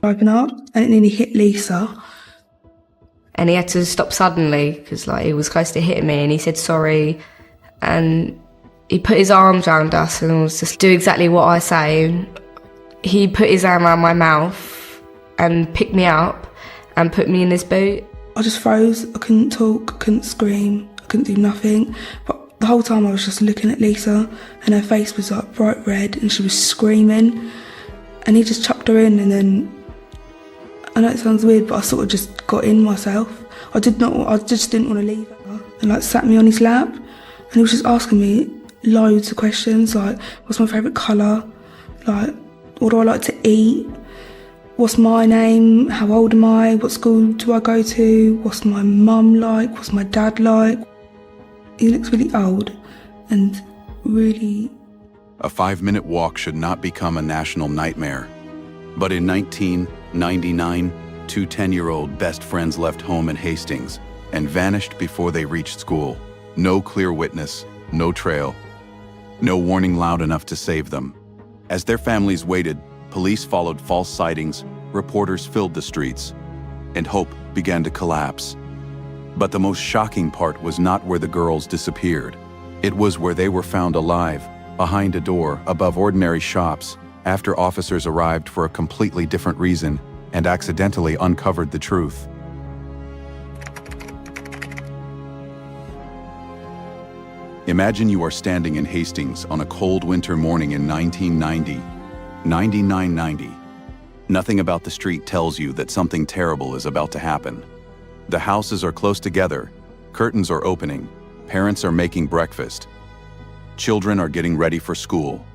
Driving up and it nearly hit Lisa. And he had to stop suddenly because he was close to hitting me, and he said sorry, and he put his arms around us and was just do exactly what I say. He put his arm around my mouth and picked me up and put me in his boot. I just froze. I couldn't talk, I couldn't scream, I couldn't do nothing. But the whole time I was just looking at Lisa, and her face was bright red and she was screaming. And he just chucked her in, and then, I know it sounds weird, but I sort of just got in myself. I just didn't want to leave her. And sat me on his lap, and he was just asking me loads of questions, what's my favourite colour, what do I like to eat, what's my name, how old am I, what school do I go to, what's my mum like, what's my dad like. He looks really old and really... A 5-minute walk should not become a national nightmare. But in 1999, two 10-year-old best friends left home in Hastings and vanished before they reached school. No clear witness, no trail, no warning loud enough to save them. As their families waited, police followed false sightings, reporters filled the streets, and hope began to collapse. But the most shocking part was not where the girls disappeared. It was where they were found alive, behind a door, above ordinary shops, after officers arrived for a completely different reason and accidentally uncovered the truth. Imagine you are standing in Hastings on a cold winter morning in 1990. Nothing about the street tells you that something terrible is about to happen. The houses are close together, curtains are opening, parents are making breakfast, children are getting ready for school.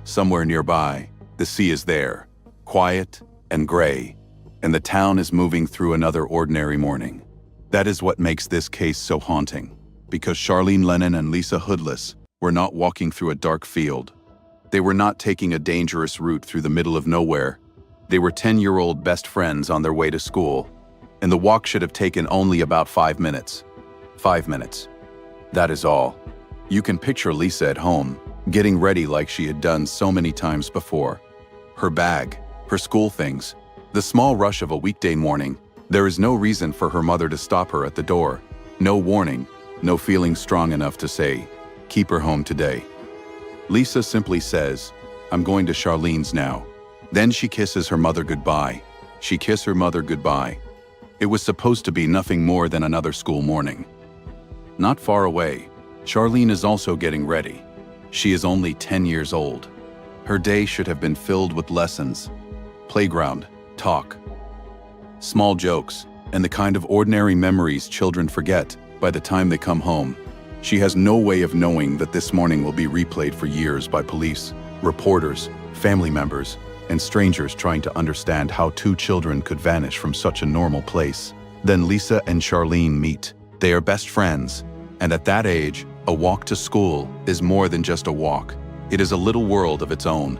Somewhere nearby, the sea is there, quiet and gray, and the town is moving through another ordinary morning. That is what makes this case so haunting, because Charlene Lennon and Lisa Hoodless were not walking through a dark field. They were not taking a dangerous route through the middle of nowhere. They were 10-year-old best friends on their way to school, and the walk should have taken only about 5 minutes. 5 minutes. That is all. You can picture Lisa at home, getting ready like she had done so many times before. Her bag, her school things, the small rush of a weekday morning. There is no reason for her mother to stop her at the door. No warning, no feeling strong enough to say, keep her home today. Lisa simply says, I'm going to Charlene's now. Then she kisses her mother goodbye. She kissed her mother goodbye. It was supposed to be nothing more than another school morning. Not far away, Charlene is also getting ready. She is only 10 years old. Her day should have been filled with lessons, playground, talk, small jokes, and the kind of ordinary memories children forget by the time they come home. She has no way of knowing that this morning will be replayed for years by police, reporters, family members, and strangers trying to understand how two children could vanish from such a normal place. Then Lisa and Charlene meet. They are best friends, and at that age, a walk to school is more than just a walk. It is a little world of its own.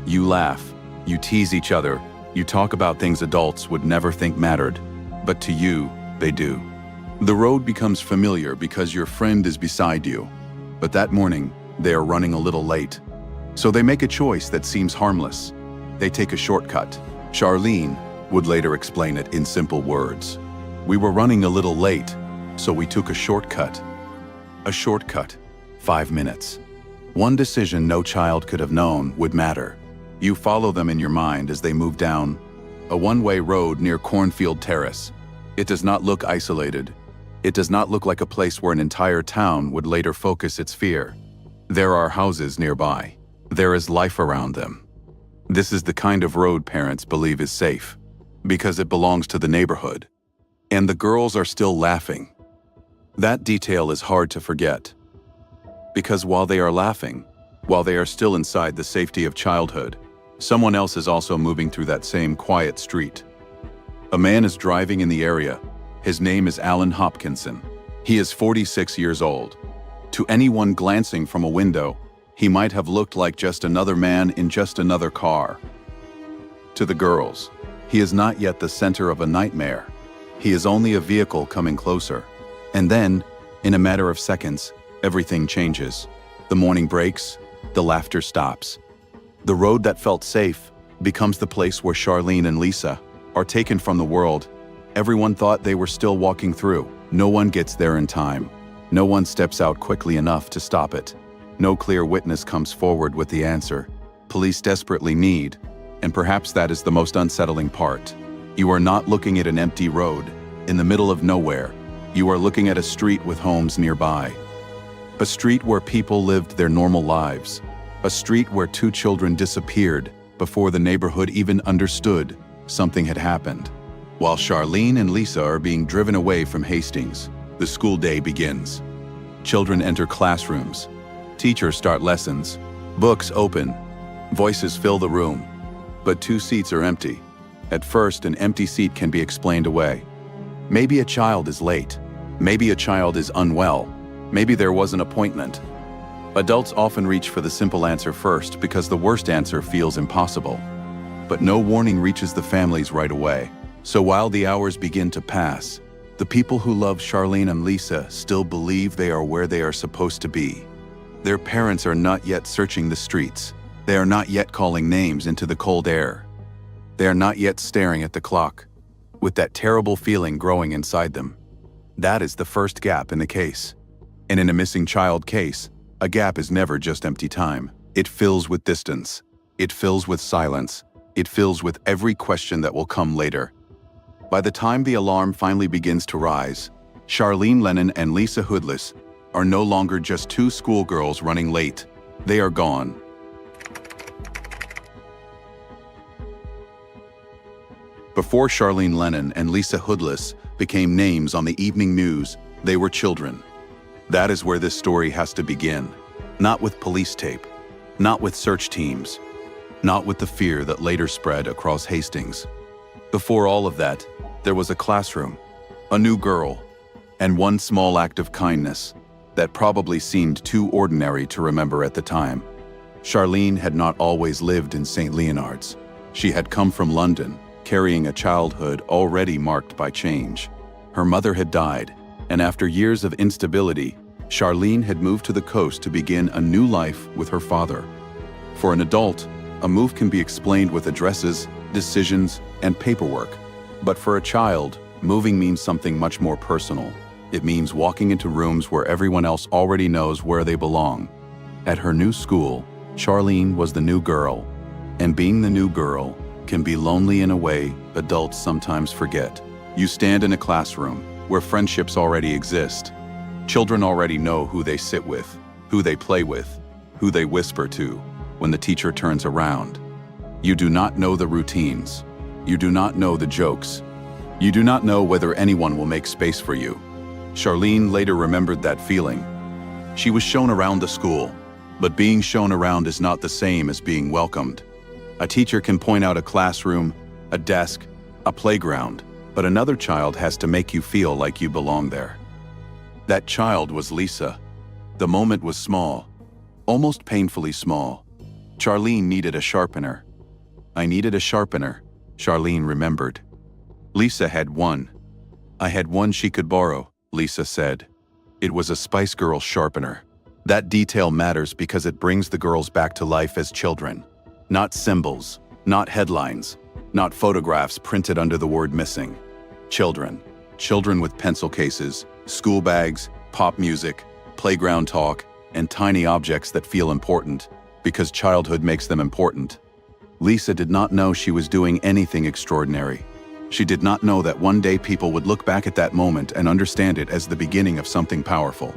You laugh, you tease each other, you talk about things adults would never think mattered, but to you, they do. The road becomes familiar because your friend is beside you, but that morning, they are running a little late. So they make a choice that seems harmless. They take a shortcut. Charlene would later explain it in simple words. We were running a little late, so we took a shortcut. A shortcut, 5 minutes. One decision no child could have known would matter. You follow them in your mind as they move down a one-way road near Cornfield Terrace. It does not look isolated. It does not look like a place where an entire town would later focus its fear. There are houses nearby. There is life around them. This is the kind of road parents believe is safe, because it belongs to the neighborhood. And the girls are still laughing. That detail is hard to forget. Because while they are laughing, while they are still inside the safety of childhood, someone else is also moving through that same quiet street. A man is driving in the area. His name is Alan Hopkinson. He is 46 years old. To anyone glancing from a window, he might have looked like just another man in just another car. To the girls, he is not yet the center of a nightmare. He is only a vehicle coming closer. And then, in a matter of seconds, everything changes. The morning breaks, the laughter stops. The road that felt safe becomes the place where Charlene and Lisa are taken from the world everyone thought they were still walking through. No one gets there in time. No one steps out quickly enough to stop it. No clear witness comes forward with the answer police desperately need, and perhaps that is the most unsettling part. You are not looking at an empty road in the middle of nowhere. You are looking at a street with homes nearby. A street where people lived their normal lives. A street where 2 children disappeared before the neighborhood even understood something had happened. While Charlene and Lisa are being driven away from Hastings, the school day begins. Children enter classrooms. Teachers start lessons. Books open. Voices fill the room. But 2 seats are empty. At first, an empty seat can be explained away. Maybe a child is late. Maybe a child is unwell. Maybe there was an appointment. Adults often reach for the simple answer first because the worst answer feels impossible. But no warning reaches the families right away. So while the hours begin to pass, the people who love Charlene and Lisa still believe they are where they are supposed to be. Their parents are not yet searching the streets. They are not yet calling names into the cold air. They are not yet staring at the clock, with that terrible feeling growing inside them. That is the first gap in the case. And in a missing child case, a gap is never just empty time. It fills with distance. It fills with silence. It fills with every question that will come later. By the time the alarm finally begins to rise, Charlene Lennon and Lisa Hoodless are no longer just 2 schoolgirls running late. They are gone. Before Charlene Lennon and Lisa Hoodless became names on the evening news, they were children. That is where this story has to begin. Not with police tape, not with search teams, not with the fear that later spread across Hastings. Before all of that, there was a classroom, a new girl, and one small act of kindness that probably seemed too ordinary to remember at the time. Charlene had not always lived in St. Leonard's. She had come from London, carrying a childhood already marked by change. Her mother had died, and after years of instability, Charlene had moved to the coast to begin a new life with her father. For an adult, a move can be explained with addresses, decisions, and paperwork. But for a child, moving means something much more personal. It means walking into rooms where everyone else already knows where they belong. At her new school, Charlene was the new girl. And being the new girl can be lonely in a way adults sometimes forget. You stand in a classroom where friendships already exist. Children already know who they sit with, who they play with, who they whisper to when the teacher turns around. You do not know the routines. You do not know the jokes. You do not know whether anyone will make space for you. Charlene later remembered that feeling. She was shown around the school, but being shown around is not the same as being welcomed. A teacher can point out a classroom, a desk, a playground, but another child has to make you feel like you belong there. That child was Lisa. The moment was small, almost painfully small. Charlene needed a sharpener. I needed a sharpener, Charlene remembered. Lisa had one. I had one she could borrow, Lisa said. It was a Spice Girl sharpener. That detail matters because it brings the girls back to life as children. Not symbols, not headlines, not photographs printed under the word missing. Children. Children with pencil cases, school bags, pop music, playground talk, and tiny objects that feel important, because childhood makes them important. Lisa did not know she was doing anything extraordinary. She did not know that one day people would look back at that moment and understand it as the beginning of something powerful.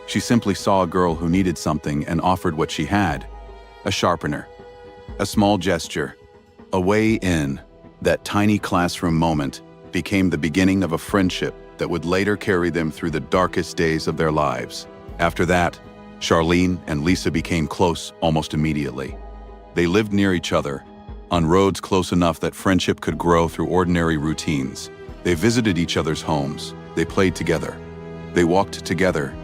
She simply saw a girl who needed something and offered what she had, a sharpener, a small gesture, a way in. That tiny classroom moment became the beginning of a friendship that would later carry them through the darkest days of their lives. After that, Charlene and Lisa became close almost immediately. They lived near each other, on roads close enough that friendship could grow through ordinary routines. They visited each other's homes. They played together. They walked together.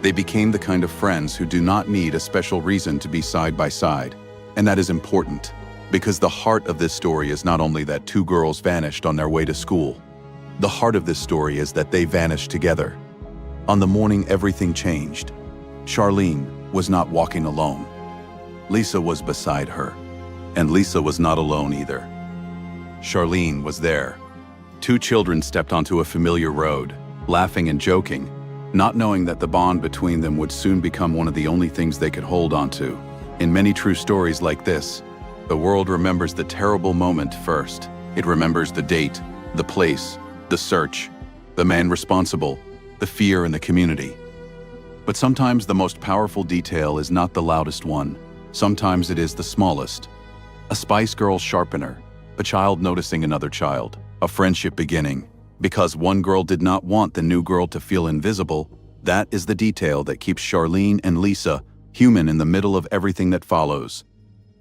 They became the kind of friends who do not need a special reason to be side by side. And that is important, because the heart of this story is not only that 2 girls vanished on their way to school. The heart of this story is that they vanished together. On the morning everything changed, Charlene was not walking alone. Lisa was beside her. And Lisa was not alone either. Charlene was there. Two children stepped onto a familiar road, laughing and joking, not knowing that the bond between them would soon become one of the only things they could hold on to. In many true stories like this, the world remembers the terrible moment first. It remembers the date, the place, the search, the man responsible, the fear in the community. But sometimes the most powerful detail is not the loudest one. Sometimes it is the smallest. A Spice Girl sharpener, a child noticing another child, a friendship beginning. Because one girl did not want the new girl to feel invisible, that is the detail that keeps Charlene and Lisa human in the middle of everything that follows.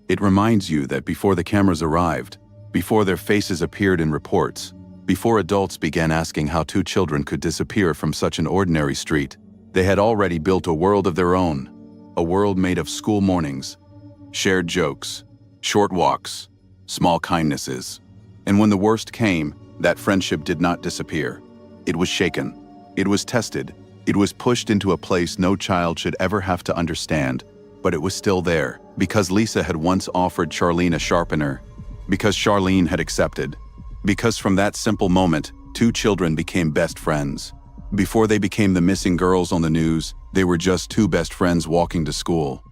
It reminds you that before the cameras arrived, before their faces appeared in reports, before adults began asking how two children could disappear from such an ordinary street, they had already built a world of their own, a world made of school mornings, shared jokes, short walks, small kindnesses. And when the worst came, that friendship did not disappear. It was shaken. It was tested. It was pushed into a place no child should ever have to understand, but it was still there, because Lisa had once offered Charlene a sharpener, because Charlene had accepted, because from that simple moment, two children became best friends. Before they became the missing girls on the news, they were just two best friends walking to school.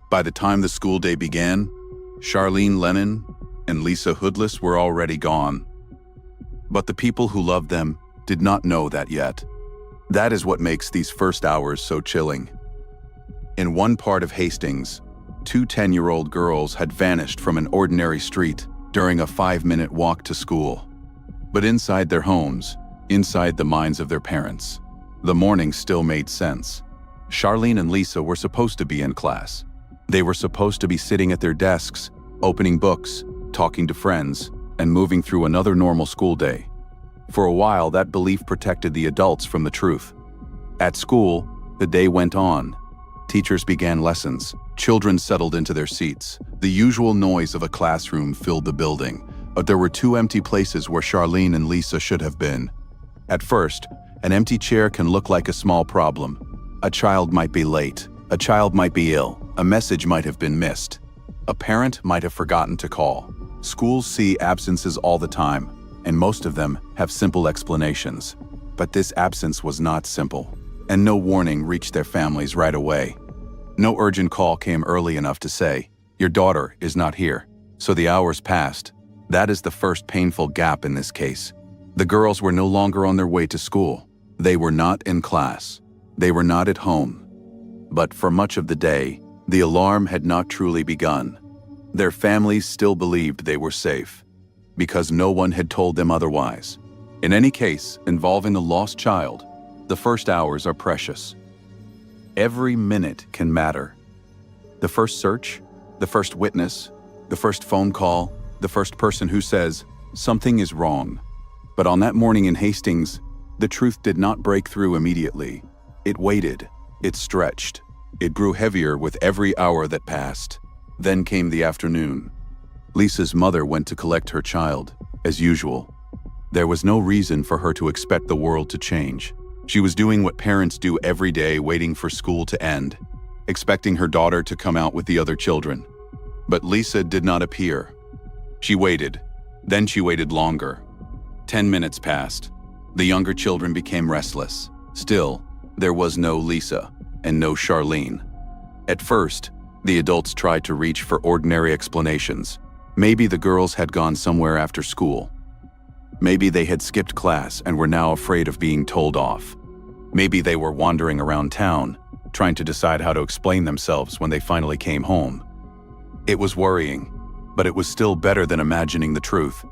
By the time the school day began, Charlene Lennon and Lisa Hoodless were already gone. But the people who loved them did not know that yet. That is what makes these first hours so chilling. In one part of Hastings, two 10-year-old girls had vanished from an ordinary street during a 5-minute walk to school. But inside their homes, inside the minds of their parents, the morning still made sense. Charlene and Lisa were supposed to be in class. They were supposed to be sitting at their desks, opening books, talking to friends, and moving through another normal school day. For a while, that belief protected the adults from the truth. At school, the day went on. Teachers began lessons. Children settled into their seats. The usual noise of a classroom filled the building, but there were two empty places where Charlene and Lisa should have been. At first, an empty chair can look like a small problem. A child might be late. A child might be ill. A message might have been missed. A parent might have forgotten to call. Schools see absences all the time, and most of them have simple explanations. But this absence was not simple, and no warning reached their families right away. No urgent call came early enough to say, "Your daughter is not here." So the hours passed. That is the first painful gap in this case. The girls were no longer on their way to school. They were not in class. They were not at home. But for much of the day, the alarm had not truly begun. Their families still believed they were safe, because no one had told them otherwise. In any case involving a lost child, the first hours are precious. Every minute can matter. The first search, the first witness, the first phone call, the first person who says, "Something is wrong." But on that morning in Hastings, the truth did not break through immediately. It waited, it stretched, it grew heavier with every hour that passed. Then came the afternoon. Lisa's mother went to collect her child, as usual. There was no reason for her to expect the world to change. She was doing what parents do every day, waiting for school to end, expecting her daughter to come out with the other children. But Lisa did not appear. She waited. Then she waited longer. 10 minutes passed. The younger children became restless. Still, there was no Lisa and no Charlene. At first, the adults tried to reach for ordinary explanations. Maybe the girls had gone somewhere after school. Maybe they had skipped class and were now afraid of being told off. Maybe they were wandering around town, trying to decide how to explain themselves when they finally came home. It was worrying, but it was still better than imagining the truth.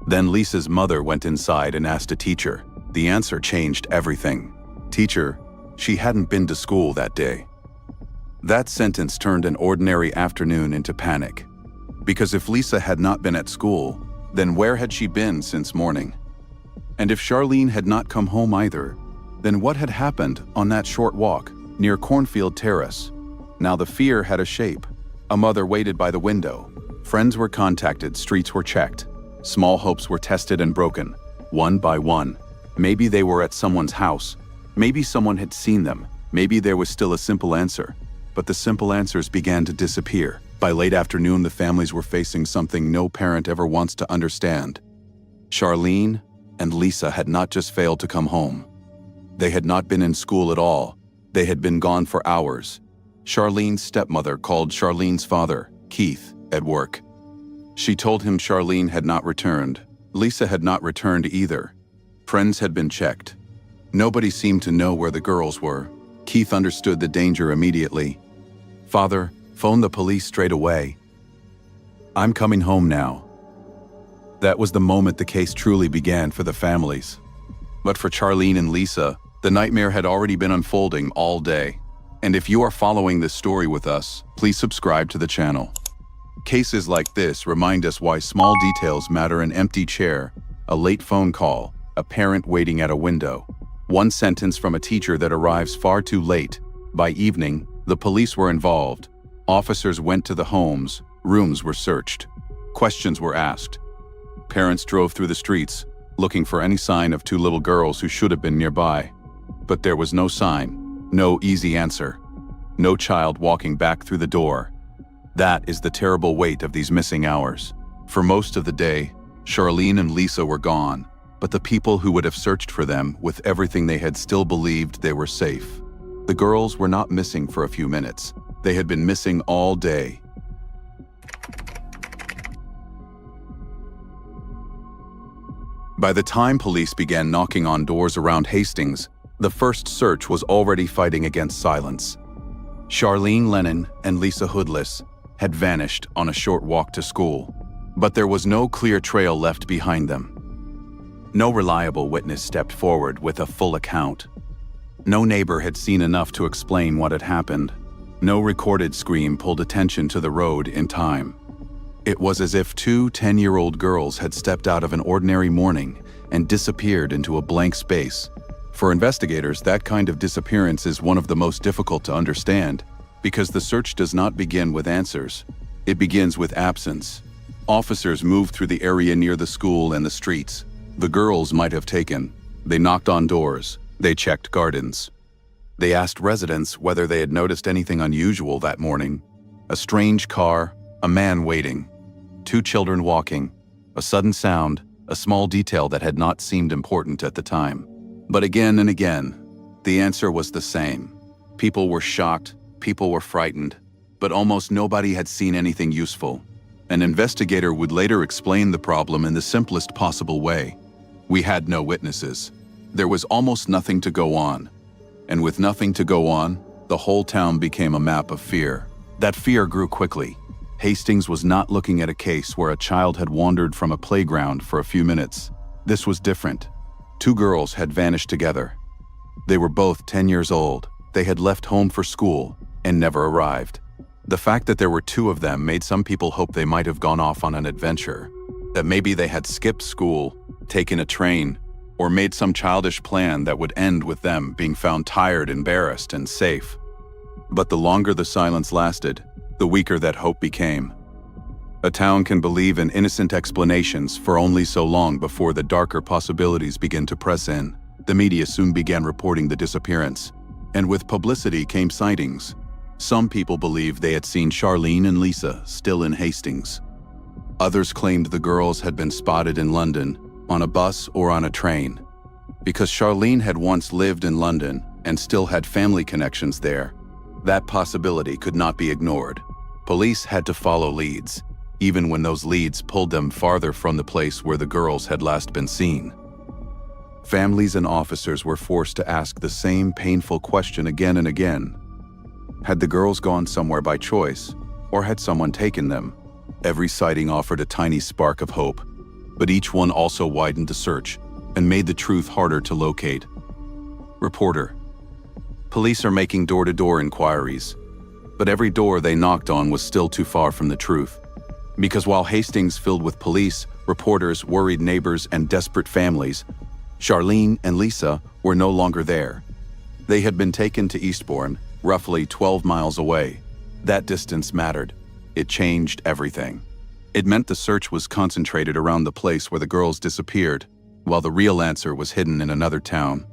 Then Lisa's mother went inside and asked a teacher. The answer changed everything. "Teacher, she hadn't been to school that day." That sentence turned an ordinary afternoon into panic. Because if Lisa had not been at school, then where had she been since morning? And if Charlene had not come home either, then what had happened on that short walk near Cornfield Terrace? Now the fear had a shape. A mother waited by the window. Friends were contacted, streets were checked. Small hopes were tested and broken, one by one. Maybe they were at someone's house. Maybe someone had seen them. Maybe there was still a simple answer, but the simple answers began to disappear. By late afternoon, the families were facing something no parent ever wants to understand. Charlene and Lisa had not just failed to come home. They had not been in school at all. They had been gone for hours. Charlene's stepmother called Charlene's father, Keith, at work. She told him Charlene had not returned. Lisa had not returned either. Friends had been checked. Nobody seemed to know where the girls were. Keith understood the danger immediately. "Father, phone the police straight away. I'm coming home now." That was the moment the case truly began for the families. But for Charlene and Lisa, the nightmare had already been unfolding all day. And if you are following this story with us, please subscribe to the channel. Cases like this remind us why small details matter: an empty chair, a late phone call, a parent waiting at a window, one sentence from a teacher that arrives far too late. By evening, the police were involved. Officers went to the homes, rooms were searched, questions were asked. Parents drove through the streets, looking for any sign of two little girls who should have been nearby. But there was no sign, no easy answer, no child walking back through the door. That is the terrible weight of these missing hours. For most of the day, Charlene and Lisa were gone, but the people who would have searched for them with everything they had still believed they were safe. The girls were not missing for a few minutes. They had been missing all day. By the time police began knocking on doors around Hastings, the first search was already fighting against silence. Charlene Lennon and Lisa Hoodless had vanished on a short walk to school, but there was no clear trail left behind them. No reliable witness stepped forward with a full account. No neighbor had seen enough to explain what had happened. No recorded scream pulled attention to the road in time. It was as if two 10-year-old girls had stepped out of an ordinary morning and disappeared into a blank space. For investigators, that kind of disappearance is one of the most difficult to understand, because the search does not begin with answers. It begins with absence. Officers moved through the area near the school and the streets. The girls might have taken. They knocked on doors. They checked gardens. They asked residents whether they had noticed anything unusual that morning. A strange car, a man waiting, two children walking, a sudden sound, a small detail that had not seemed important at the time. But again and again, the answer was the same. People were shocked, people were frightened, but almost nobody had seen anything useful. An investigator would later explain the problem in the simplest possible way. We had no witnesses. There was almost nothing to go on. And with nothing to go on, the whole town became a map of fear. That fear grew quickly. Hastings was not looking at a case where a child had wandered from a playground for a few minutes. This was different. Two girls had vanished together. They were both 10 years old. They had left home for school and never arrived. The fact that there were two of them made some people hope they might have gone off on an adventure, that maybe they had skipped school, taken a train, or made some childish plan that would end with them being found tired, embarrassed, and safe. But the longer the silence lasted, the weaker that hope became. A town can believe in innocent explanations for only so long before the darker possibilities begin to press in. The media soon began reporting the disappearance, and with publicity came sightings. Some people believed they had seen Charlene and Lisa still in Hastings. Others claimed the girls had been spotted in London, on a bus or on a train. Because Charlene had once lived in London and still had family connections there, that possibility could not be ignored. Police had to follow leads, even when those leads pulled them farther from the place where the girls had last been seen. Families and officers were forced to ask the same painful question again and again. Had the girls gone somewhere by choice, or had someone taken them? Every sighting offered a tiny spark of hope, but each one also widened the search and made the truth harder to locate. Reporter: police are making door-to-door inquiries, but every door they knocked on was still too far from the truth. Because while Hastings filled with police, reporters, worried neighbors, and desperate families, Charlene and Lisa were no longer there. They had been taken to Eastbourne, roughly 12 miles away. That distance mattered. It changed everything. It meant the search was concentrated around the place where the girls disappeared, while the real answer was hidden in another town.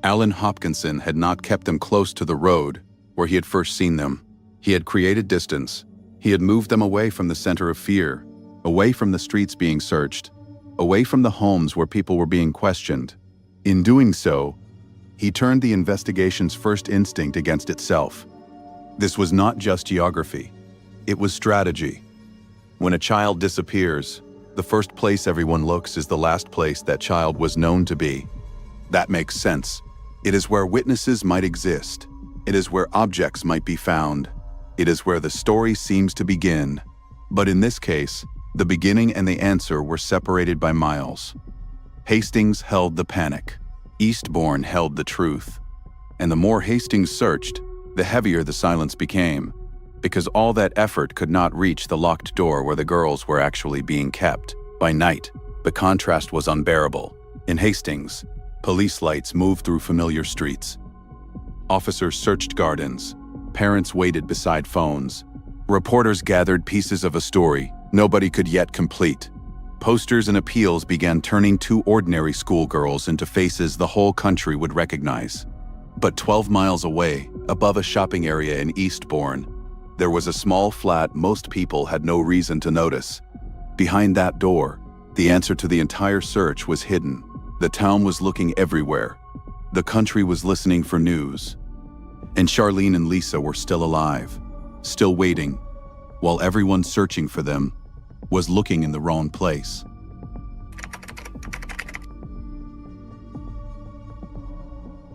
Alan Hopkinson had not kept them close to the road where he had first seen them. He had created distance. He had moved them away from the center of fear, away from the streets being searched, away from the homes where people were being questioned. In doing so, he turned the investigation's first instinct against itself. This was not just geography. It was strategy. When a child disappears, the first place everyone looks is the last place that child was known to be. That makes sense. It is where witnesses might exist. It is where objects might be found. It is where the story seems to begin. But in this case, the beginning and the answer were separated by miles. Hastings held the panic. Eastbourne held the truth. And the more Hastings searched, the heavier the silence became, because all that effort could not reach the locked door where the girls were actually being kept. By night, the contrast was unbearable. In Hastings, police lights moved through familiar streets. Officers searched gardens. Parents waited beside phones. Reporters gathered pieces of a story nobody could yet complete. Posters and appeals began turning two ordinary schoolgirls into faces the whole country would recognize. But 12 miles away, above a shopping area in Eastbourne, there was a small flat most people had no reason to notice. Behind that door, the answer to the entire search was hidden. The town was looking everywhere. The country was listening for news. And Charlene and Lisa were still alive, still waiting, while everyone searching for them was looking in the wrong place.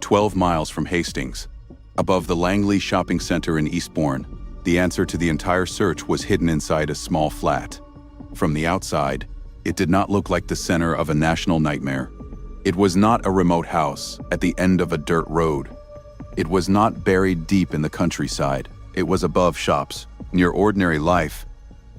"12 miles from Hastings, above the Langley Shopping Center in Eastbourne, the answer to the entire search was hidden inside a small flat. From the outside, it did not look like the center of a national nightmare. It was not a remote house at the end of a dirt road. It was not buried deep in the countryside. It was above shops, near ordinary life,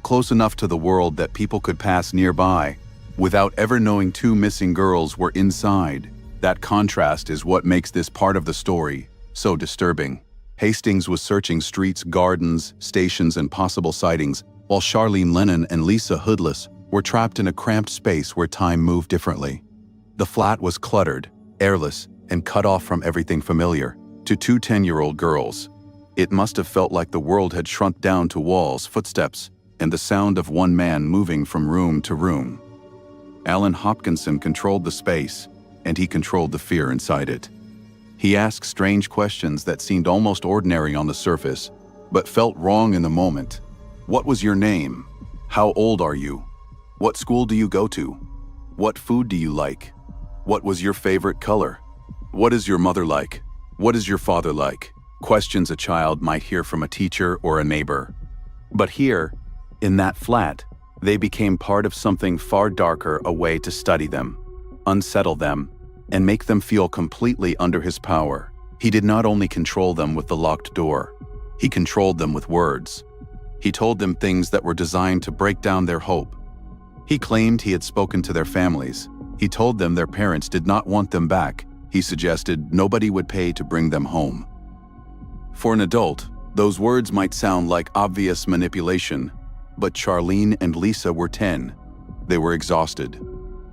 close enough to the world that people could pass nearby without ever knowing two missing girls were inside. That contrast is what makes this part of the story so disturbing. Hastings was searching streets, gardens, stations, and possible sightings, while Charlene Lennon and Lisa Hoodless were trapped in a cramped space where time moved differently. The flat was cluttered, airless, and cut off from everything familiar. To two 10-year-old girls, it must have felt like the world had shrunk down to walls, footsteps, and the sound of one man moving from room to room. Alan Hopkinson controlled the space, and he controlled the fear inside it. He asked strange questions that seemed almost ordinary on the surface, but felt wrong in the moment. What was your name? How old are you? What school do you go to? What food do you like? What was your favorite color? What is your mother like? What is your father like? Questions a child might hear from a teacher or a neighbor. But here, in that flat, they became part of something far darker, a way to study them, unsettle them, and make them feel completely under his power. He did not only control them with the locked door, he controlled them with words. He told them things that were designed to break down their hope. He claimed he had spoken to their families. He told them their parents did not want them back. He suggested nobody would pay to bring them home. For an adult, those words might sound like obvious manipulation, but Charlene and Lisa were 10. They were exhausted.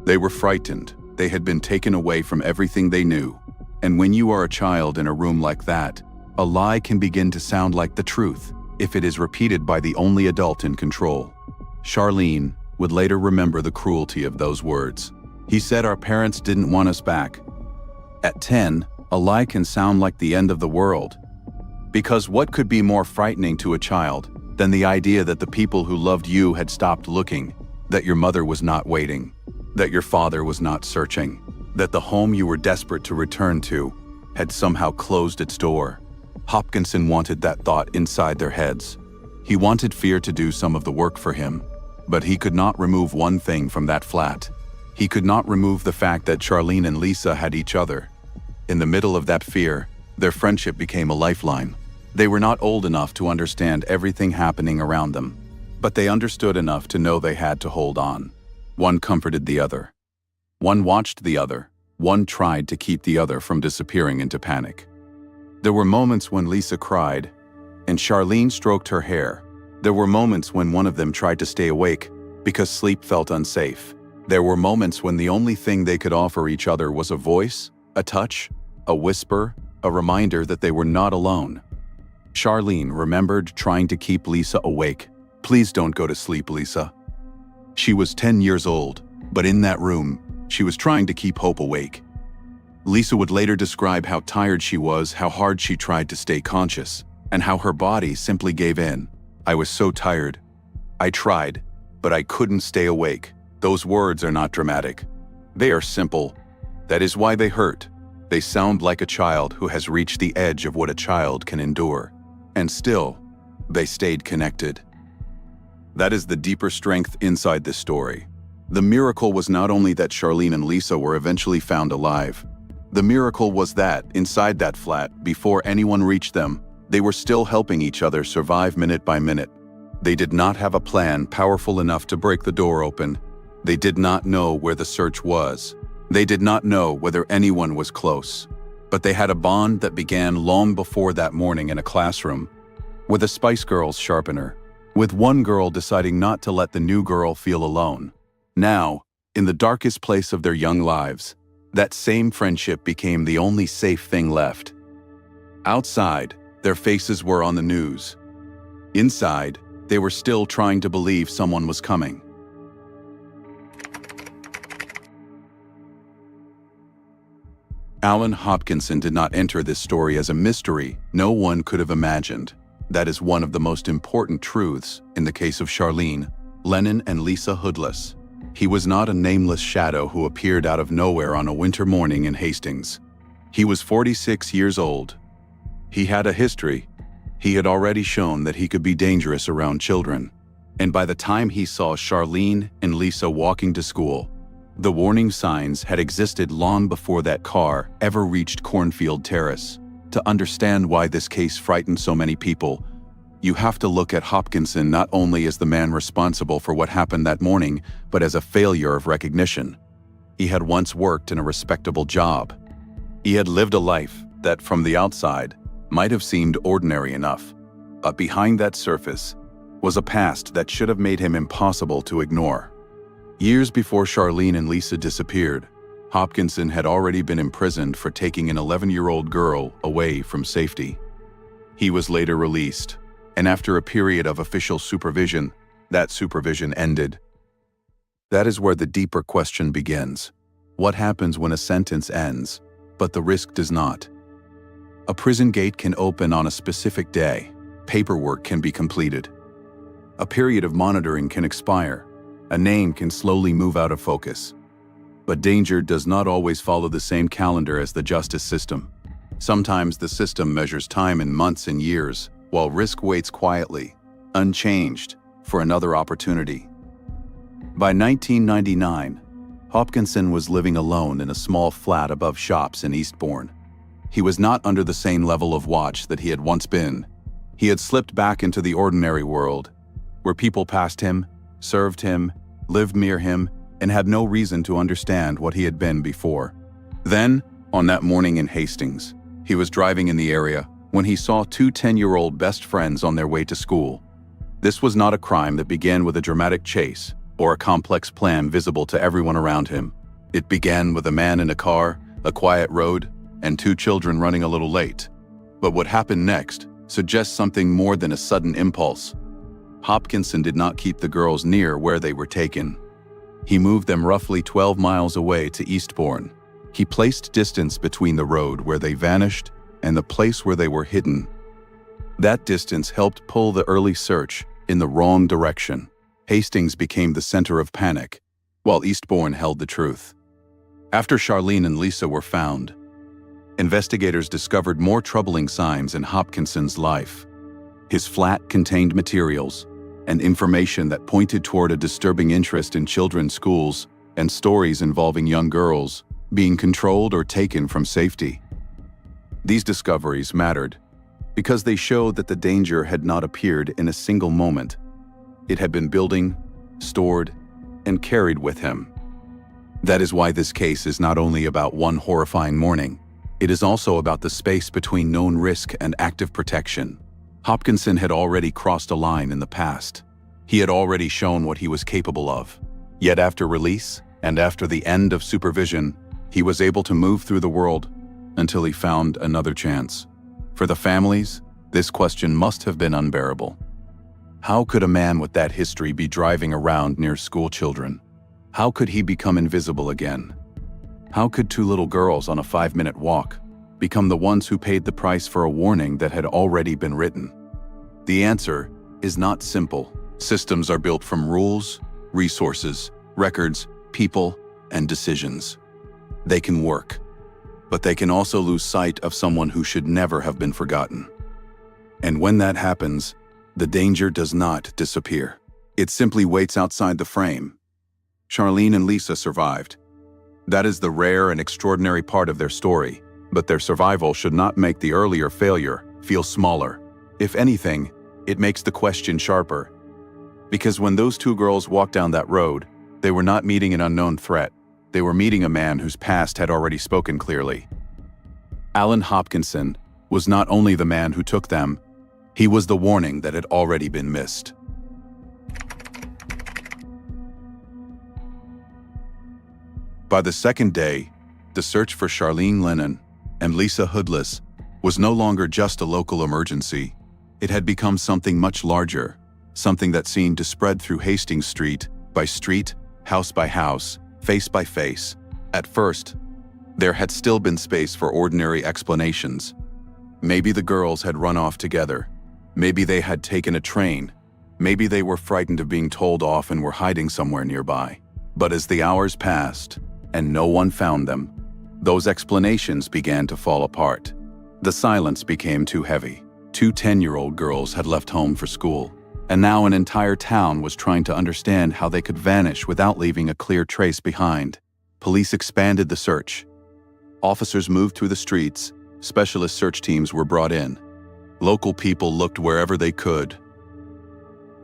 They were frightened. They had been taken away from everything they knew. And when you are a child in a room like that, a lie can begin to sound like the truth if it is repeated by the only adult in control. Charlene would later remember the cruelty of those words. He said our parents didn't want us back. At 10, a lie can sound like the end of the world. Because what could be more frightening to a child than the idea that the people who loved you had stopped looking, that your mother was not waiting, that your father was not searching, that the home you were desperate to return to had somehow closed its door? Hopkinson wanted that thought inside their heads. He wanted fear to do some of the work for him, but he could not remove one thing from that flat. He could not remove the fact that Charlene and Lisa had each other. In the middle of that fear, their friendship became a lifeline. They were not old enough to understand everything happening around them, but they understood enough to know they had to hold on. One comforted the other. One watched the other. One tried to keep the other from disappearing into panic. There were moments when Lisa cried, and Charlene stroked her hair. There were moments when one of them tried to stay awake because sleep felt unsafe. There were moments when the only thing they could offer each other was a voice, a touch, a whisper, a reminder that they were not alone. Charlene remembered trying to keep Lisa awake. "Please don't go to sleep, Lisa." She was 10 years old, but in that room, she was trying to keep hope awake. Lisa would later describe how tired she was, how hard she tried to stay conscious, and how her body simply gave in. "I was so tired. I tried, but I couldn't stay awake." Those words are not dramatic. They are simple. That is why they hurt. They sound like a child who has reached the edge of what a child can endure. And still, they stayed connected. That is the deeper strength inside this story. The miracle was not only that Charlene and Lisa were eventually found alive. The miracle was that, inside that flat, before anyone reached them, they were still helping each other survive minute by minute. They did not have a plan powerful enough to break the door open. They did not know where the search was. They did not know whether anyone was close. But they had a bond that began long before that morning in a classroom, with a Spice Girls sharpener, with one girl deciding not to let the new girl feel alone. Now, in the darkest place of their young lives, that same friendship became the only safe thing left. Outside, their faces were on the news. Inside, they were still trying to believe someone was coming. Alan Hopkinson did not enter this story as a mystery no one could have imagined. That is one of the most important truths in the case of Charlene, Lennon, and Lisa Hoodless. He was not a nameless shadow who appeared out of nowhere on a winter morning in Hastings. He was 46 years old. He had a history. He had already shown that he could be dangerous around children. And by the time he saw Charlene and Lisa walking to school, the warning signs had existed long before that car ever reached Cornfield Terrace. To understand why this case frightened so many people, you have to look at Hopkinson not only as the man responsible for what happened that morning, but as a failure of recognition. He had once worked in a respectable job. He had lived a life that, from the outside, might have seemed ordinary enough. But behind that surface was a past that should have made him impossible to ignore. Years before Charlene and Lisa disappeared, Hopkinson had already been imprisoned for taking an 11-year-old girl away from safety. He was later released, and after a period of official supervision, that supervision ended. That is where the deeper question begins. What happens when a sentence ends, but the risk does not? A prison gate can open on a specific day. Paperwork can be completed. A period of monitoring can expire. A name can slowly move out of focus. But danger does not always follow the same calendar as the justice system. Sometimes the system measures time in months and years, while risk waits quietly, unchanged, for another opportunity. By 1999, Hopkinson was living alone in a small flat above shops in Eastbourne. He was not under the same level of watch that he had once been. He had slipped back into the ordinary world, where people passed him, served him, lived near him, and had no reason to understand what he had been before. Then, on that morning in Hastings, he was driving in the area when he saw two 10-year-old best friends on their way to school. This was not a crime that began with a dramatic chase or a complex plan visible to everyone around him. It began with a man in a car, a quiet road, and two children running a little late. But what happened next suggests something more than a sudden impulse. Hopkinson did not keep the girls near where they were taken. He moved them roughly 12 miles away to Eastbourne. He placed distance between the road where they vanished and the place where they were hidden. That distance helped pull the early search in the wrong direction. Hastings became the center of panic, while Eastbourne held the truth. After Charlene and Lisa were found, investigators discovered more troubling signs in Hopkinson's life. His flat contained materials and information that pointed toward a disturbing interest in children's schools and stories involving young girls being controlled or taken from safety. These discoveries mattered because they showed that the danger had not appeared in a single moment. It had been building, stored, and carried with him. That is why this case is not only about one horrifying morning, it is also about the space between known risk and active protection. Hopkinson had already crossed a line in the past. He had already shown what he was capable of. Yet after release, and after the end of supervision, he was able to move through the world until he found another chance. For the families, this question must have been unbearable. How could a man with that history be driving around near school children? How could he become invisible again? How could two little girls on a 5-minute walk become the ones who paid the price for a warning that had already been written? The answer is not simple. Systems are built from rules, resources, records, people, and decisions. They can work, but they can also lose sight of someone who should never have been forgotten. And when that happens, the danger does not disappear. It simply waits outside the frame. Charlene and Lisa survived. That is the rare and extraordinary part of their story, but their survival should not make the earlier failure feel smaller. If anything, it makes the question sharper. Because when those two girls walked down that road, they were not meeting an unknown threat. They were meeting a man whose past had already spoken clearly. Alan Hopkinson was not only the man who took them, he was the warning that had already been missed. By the second day, the search for Charlene Lennon and Lisa Hoodless was no longer just a local emergency. It had become something much larger, something that seemed to spread through Hastings street by street, house by house, face by face. At first, there had still been space for ordinary explanations. Maybe the girls had run off together. Maybe they had taken a train. Maybe they were frightened of being told off and were hiding somewhere nearby. But as the hours passed and no one found them, those explanations began to fall apart. The silence became too heavy. Two 10-year-old girls had left home for school, and now an entire town was trying to understand how they could vanish without leaving a clear trace behind. Police expanded the search. Officers moved through the streets. Specialist search teams were brought in. Local people looked wherever they could.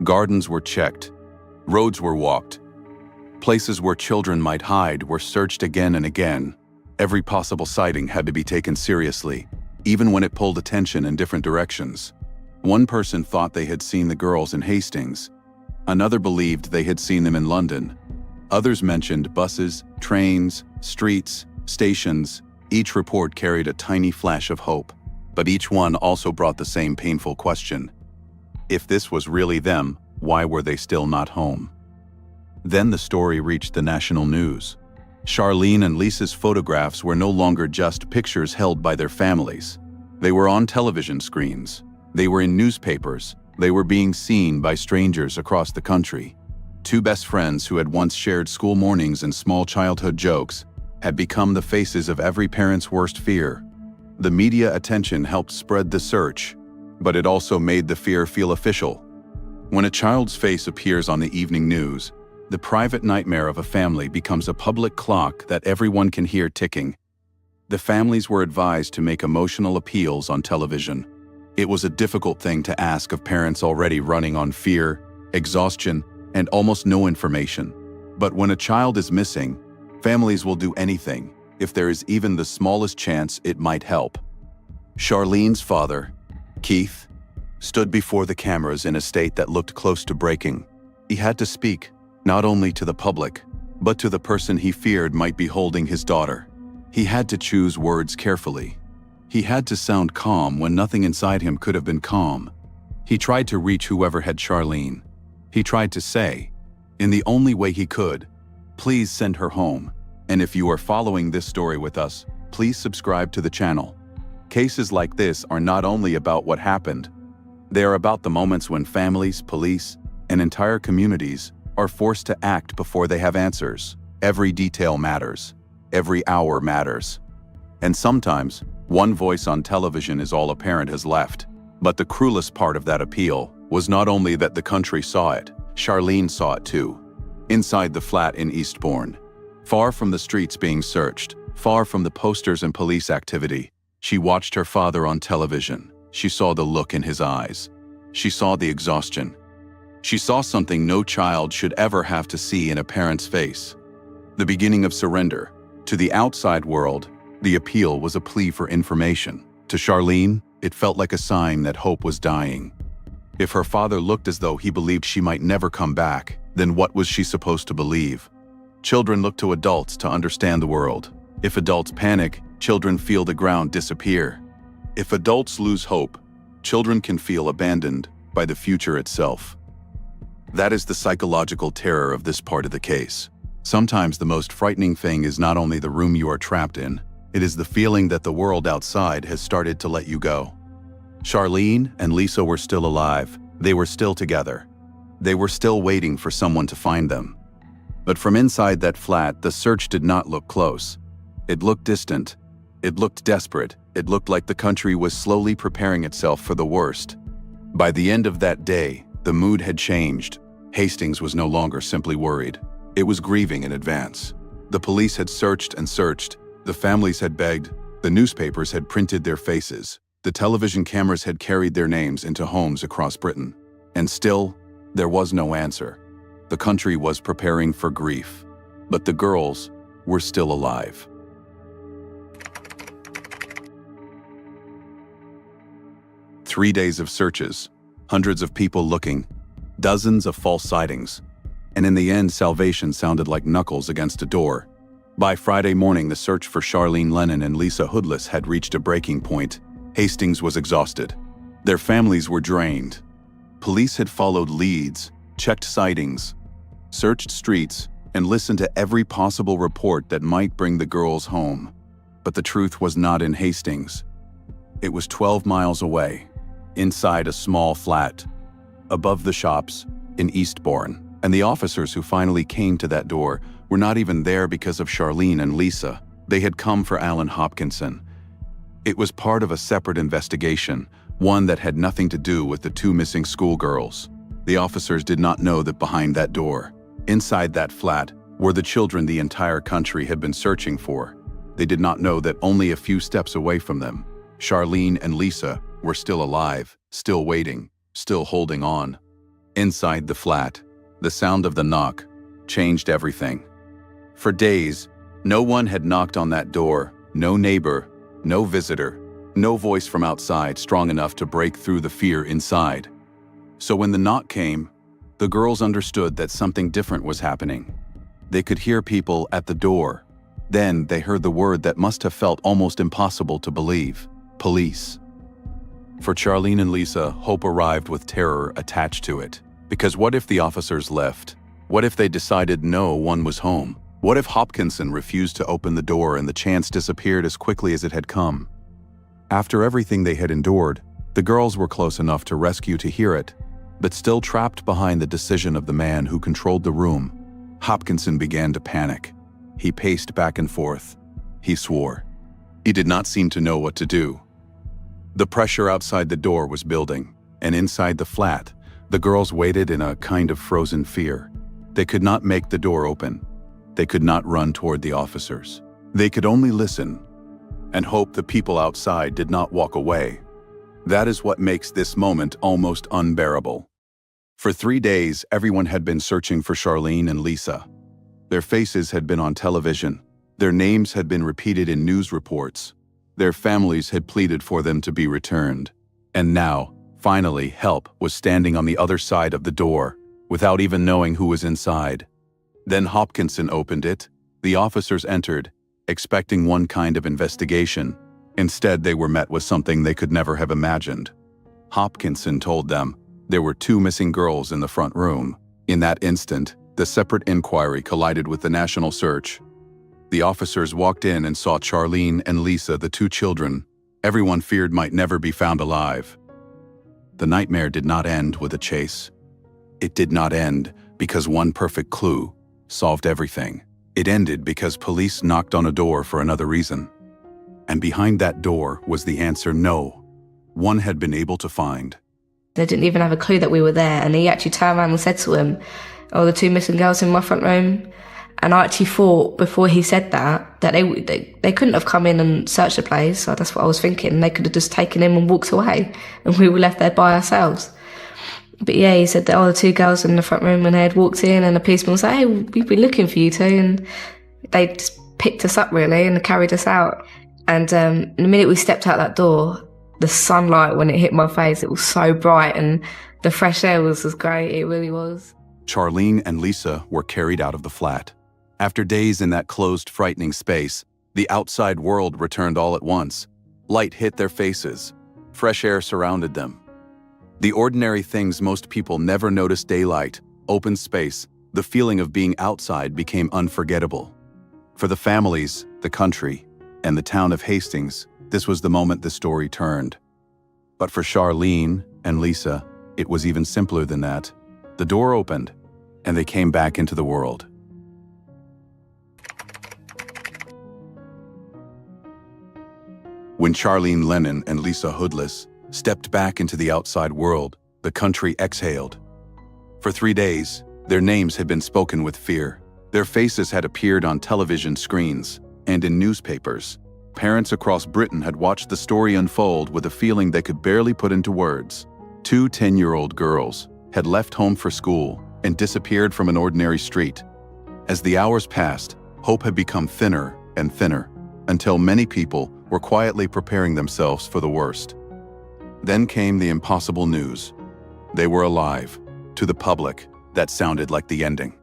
Gardens were checked. Roads were walked. Places where children might hide were searched again and again. Every possible sighting had to be taken seriously, even when it pulled attention in different directions. One person thought they had seen the girls in Hastings. Another believed they had seen them in London. Others mentioned buses, trains, streets, stations. Each report carried a tiny flash of hope, but each one also brought the same painful question. If this was really them, why were they still not home? Then the story reached the national news. Charlene and Lisa's photographs were no longer just pictures held by their families. They were on television screens. They were in newspapers. They were being seen by strangers across the country. Two best friends who had once shared school mornings and small childhood jokes had become the faces of every parent's worst fear. The media attention helped spread the search, but it also made the fear feel official. When a child's face appears on the evening news, the private nightmare of a family becomes a public clock that everyone can hear ticking. The families were advised to make emotional appeals on television. It was a difficult thing to ask of parents already running on fear, exhaustion, and almost no information. But when a child is missing, families will do anything, if there is even the smallest chance it might help. Charlene's father, Keith, stood before the cameras in a state that looked close to breaking. He had to speak, not only to the public, but to the person he feared might be holding his daughter. He had to choose words carefully. He had to sound calm when nothing inside him could have been calm. He tried to reach whoever had Charlene. He tried to say, in the only way he could, please send her home. And if you are following this story with us, please subscribe to the channel. Cases like this are not only about what happened, they are about the moments when families, police, and entire communities are forced to act before they have answers. Every detail matters. Every hour matters. And sometimes, one voice on television is all a parent has left. But the cruelest part of that appeal was not only that the country saw it, Charlene saw it too. Inside the flat in Eastbourne, far from the streets being searched, far from the posters and police activity, she watched her father on television. She saw the look in his eyes. She saw the exhaustion. She saw something no child should ever have to see in a parent's face. The beginning of surrender. To the outside world, the appeal was a plea for information. To Charlene, it felt like a sign that hope was dying. If her father looked as though he believed she might never come back, then what was she supposed to believe? Children look to adults to understand the world. If adults panic, children feel the ground disappear. If adults lose hope, children can feel abandoned by the future itself. That is the psychological terror of this part of the case. Sometimes the most frightening thing is not only the room you are trapped in, it is the feeling that the world outside has started to let you go. Charlene and Lisa were still alive. They were still together. They were still waiting for someone to find them. But from inside that flat, the search did not look close. It looked distant. It looked desperate. It looked like the country was slowly preparing itself for the worst. By the end of that day, the mood had changed. Hastings was no longer simply worried. It was grieving in advance. The police had searched and searched. The families had begged. The newspapers had printed their faces. The television cameras had carried their names into homes across Britain. And still, there was no answer. The country was preparing for grief. But the girls were still alive. Three days of searches, hundreds of people looking, dozens of false sightings, and in the end, salvation sounded like knuckles against a door. By Friday morning, the search for Charlene Lennon and Lisa Hoodless had reached a breaking point. Hastings was exhausted. Their families were drained. Police had followed leads, checked sightings, searched streets, and listened to every possible report that might bring the girls home. But the truth was not in Hastings. It was 12 miles away, inside a small flat, above the shops in Eastbourne. And the officers who finally came to that door were not even there because of Charlene and Lisa. They had come for Alan Hopkinson. It was part of a separate investigation, one that had nothing to do with the two missing schoolgirls. The officers did not know that behind that door, inside that flat, were the children the entire country had been searching for. They did not know that only a few steps away from them, Charlene and Lisa were still alive, still waiting, still holding on. Inside the flat, the sound of the knock changed everything. For days, no one had knocked on that door, no neighbor, no visitor, no voice from outside strong enough to break through the fear inside. So when the knock came, the girls understood that something different was happening. They could hear people at the door. Then they heard the word that must have felt almost impossible to believe: police. For Charlene and Lisa, hope arrived with terror attached to it. Because what if the officers left? What if they decided no one was home? What if Hopkinson refused to open the door and the chance disappeared as quickly as it had come? After everything they had endured, the girls were close enough to rescue to hear it, but still trapped behind the decision of the man who controlled the room. Hopkinson began to panic. He paced back and forth. He swore. He did not seem to know what to do. The pressure outside the door was building, and inside the flat, the girls waited in a kind of frozen fear. They could not make the door open. They could not run toward the officers. They could only listen and hope the people outside did not walk away. That is what makes this moment almost unbearable. For 3 days, everyone had been searching for Charlene and Lisa. Their faces had been on television. Their names had been repeated in news reports. Their families had pleaded for them to be returned. And now, finally, help was standing on the other side of the door, without even knowing who was inside. Then Hopkinson opened it. The officers entered, expecting one kind of investigation. Instead, they were met with something they could never have imagined. Hopkinson told them there were 2 missing girls in the front room. In that instant, the separate inquiry collided with the national search. The officers walked in and saw Charlene and Lisa, the 2 children, everyone feared might never be found alive. The nightmare did not end with a chase. It did not end because one perfect clue solved everything. It ended because police knocked on a door for another reason. And behind that door was the answer no one had been able to find. They didn't even have a clue that we were there, and he actually turned around and said to him, "Oh, the 2 missing girls in my front room." And I actually thought, before he said that they couldn't have come in and searched the place. So that's what I was thinking. They could have just taken him and walked away, and we were left there by ourselves. But yeah, he said that, "Oh, the 2 girls in the front room," and they had walked in, and the policeman was like, "Hey, we've been looking for you too." And they just picked us up, really, and carried us out. And the minute we stepped out that door, the sunlight, when it hit my face, it was so bright, and the fresh air was great. It really was. Charlene and Lisa were carried out of the flat. After days in that closed, frightening space, The outside world returned all at once. Light hit their faces. Fresh air surrounded them. The ordinary things most people never noticed: daylight, open space, the feeling of being outside became unforgettable. For the families, the country, and the town of Hastings, this was the moment the story turned. But for Charlene and Lisa, it was even simpler than that. The door opened, and they came back into the world. When Charlene Lennon and Lisa Hoodless stepped back into the outside world, the country exhaled. For 3 days, their names had been spoken with fear. Their faces had appeared on television screens and in newspapers. Parents across Britain had watched the story unfold with a feeling they could barely put into words. 2 10-year-old girls had left home for school and disappeared from an ordinary street. As the hours passed, hope had become thinner and thinner, until many people were quietly preparing themselves for the worst. Then came the impossible news. They were alive. To the public, that sounded like the ending.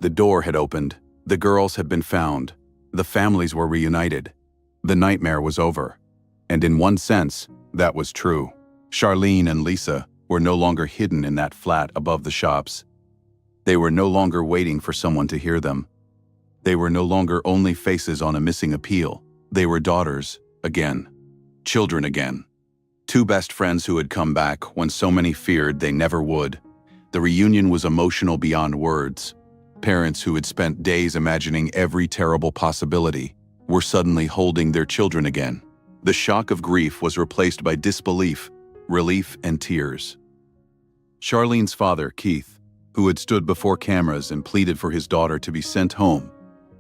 The door had opened. The girls had been found. The families were reunited. The nightmare was over. And in one sense, that was true. Charlene and Lisa were no longer hidden in that flat above the shops. They were no longer waiting for someone to hear them. They were no longer only faces on a missing appeal. They were daughters again. Children again. 2 best friends who had come back when so many feared they never would. The reunion was emotional beyond words. Parents who had spent days imagining every terrible possibility were suddenly holding their children again. The shock of grief was replaced by disbelief, relief, and tears. Charlene's father, Keith, who had stood before cameras and pleaded for his daughter to be sent home,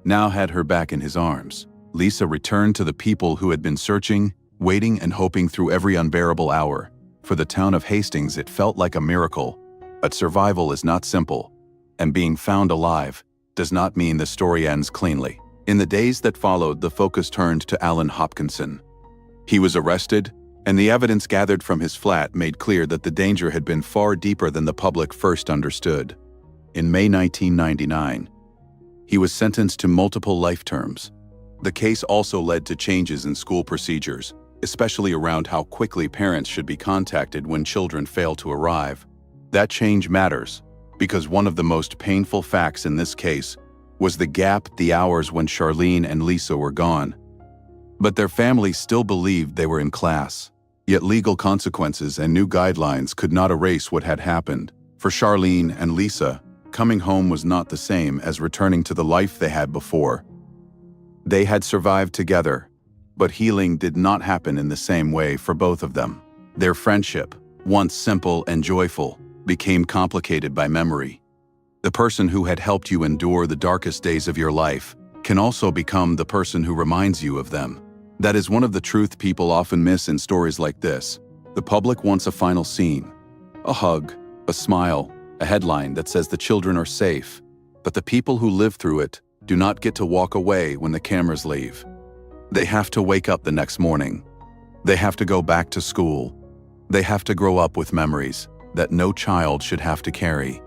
now had her back in his arms. Lisa returned to the people who had been searching, waiting, and hoping through every unbearable hour. For the town of Hastings, it felt like a miracle. But survival is not simple, and being found alive does not mean the story ends cleanly. In the days that followed, the focus turned to Alan Hopkinson. He was arrested, and the evidence gathered from his flat made clear that the danger had been far deeper than the public first understood. In May 1999, he was sentenced to multiple life terms. The case also led to changes in school procedures, especially around how quickly parents should be contacted when children fail to arrive. That change matters, because one of the most painful facts in this case was the gap, the hours when Charlene and Lisa were gone. But their families still believed they were in class. Yet legal consequences and new guidelines could not erase what had happened. For Charlene and Lisa, coming home was not the same as returning to the life they had before. They had survived together, but healing did not happen in the same way for both of them. Their friendship, once simple and joyful, became complicated by memory. The person who had helped you endure the darkest days of your life can also become the person who reminds you of them. That is one of the truths people often miss in stories like this. The public wants a final scene, a hug, a smile, a headline that says the children are safe. But the people who live through it do not get to walk away when the cameras leave. They have to wake up the next morning. They have to go back to school. They have to grow up with memories that no child should have to carry.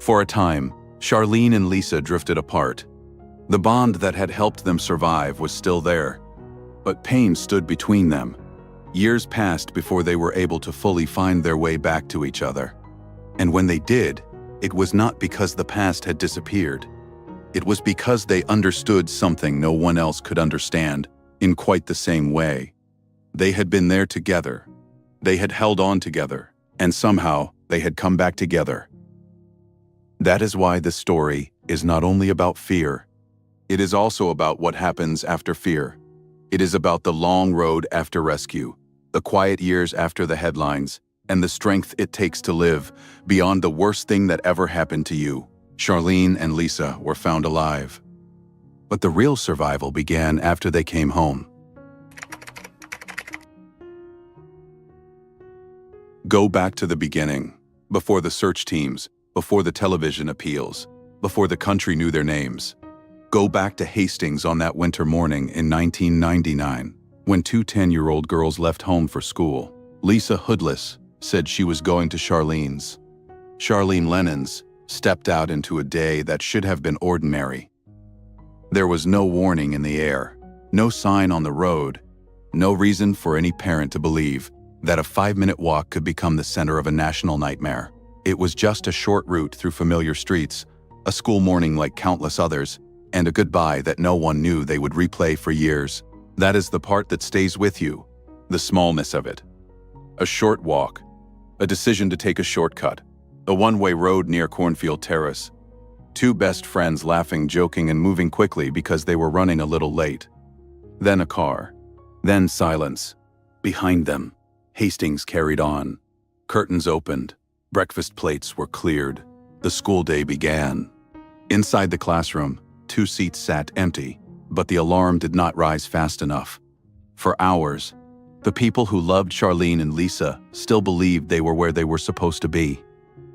For a time, Charlene and Lisa drifted apart. The bond that had helped them survive was still there, but pain stood between them. Years passed before they were able to fully find their way back to each other. And when they did, it was not because the past had disappeared. It was because they understood something no one else could understand in quite the same way. They had been there together. They had held on together, and somehow they had come back together. That is why this story is not only about fear. It is also about what happens after fear. It is about the long road after rescue, the quiet years after the headlines, and the strength it takes to live beyond the worst thing that ever happened to you. Charlene and Lisa were found alive. But the real survival began after they came home. Go back to the beginning, before the search teams, before the television appeals, before the country knew their names. Go back to Hastings on that winter morning in 1999, when 2 10-year-old girls left home for school. Lisa Hoodless said she was going to Charlene's. Charlene Lennon's stepped out into a day that should have been ordinary. There was no warning in the air. No sign on the road, no reason for any parent to believe that a 5-minute walk could become the center of a national nightmare. It was just a short route through familiar streets, a school morning like countless others, and a goodbye that no one knew they would replay for years. That is the part that stays with you, the smallness of it. A short walk, a decision to take a shortcut, a one-way road near Cornfield Terrace. Two best friends laughing, joking, and moving quickly because they were running a little late. Then a car. Then silence. Behind them, Hastings carried on. Curtains opened. Breakfast plates were cleared. The school day began. Inside the classroom, 2 seats sat empty, but the alarm did not rise fast enough. For hours, the people who loved Charlene and Lisa still believed they were where they were supposed to be.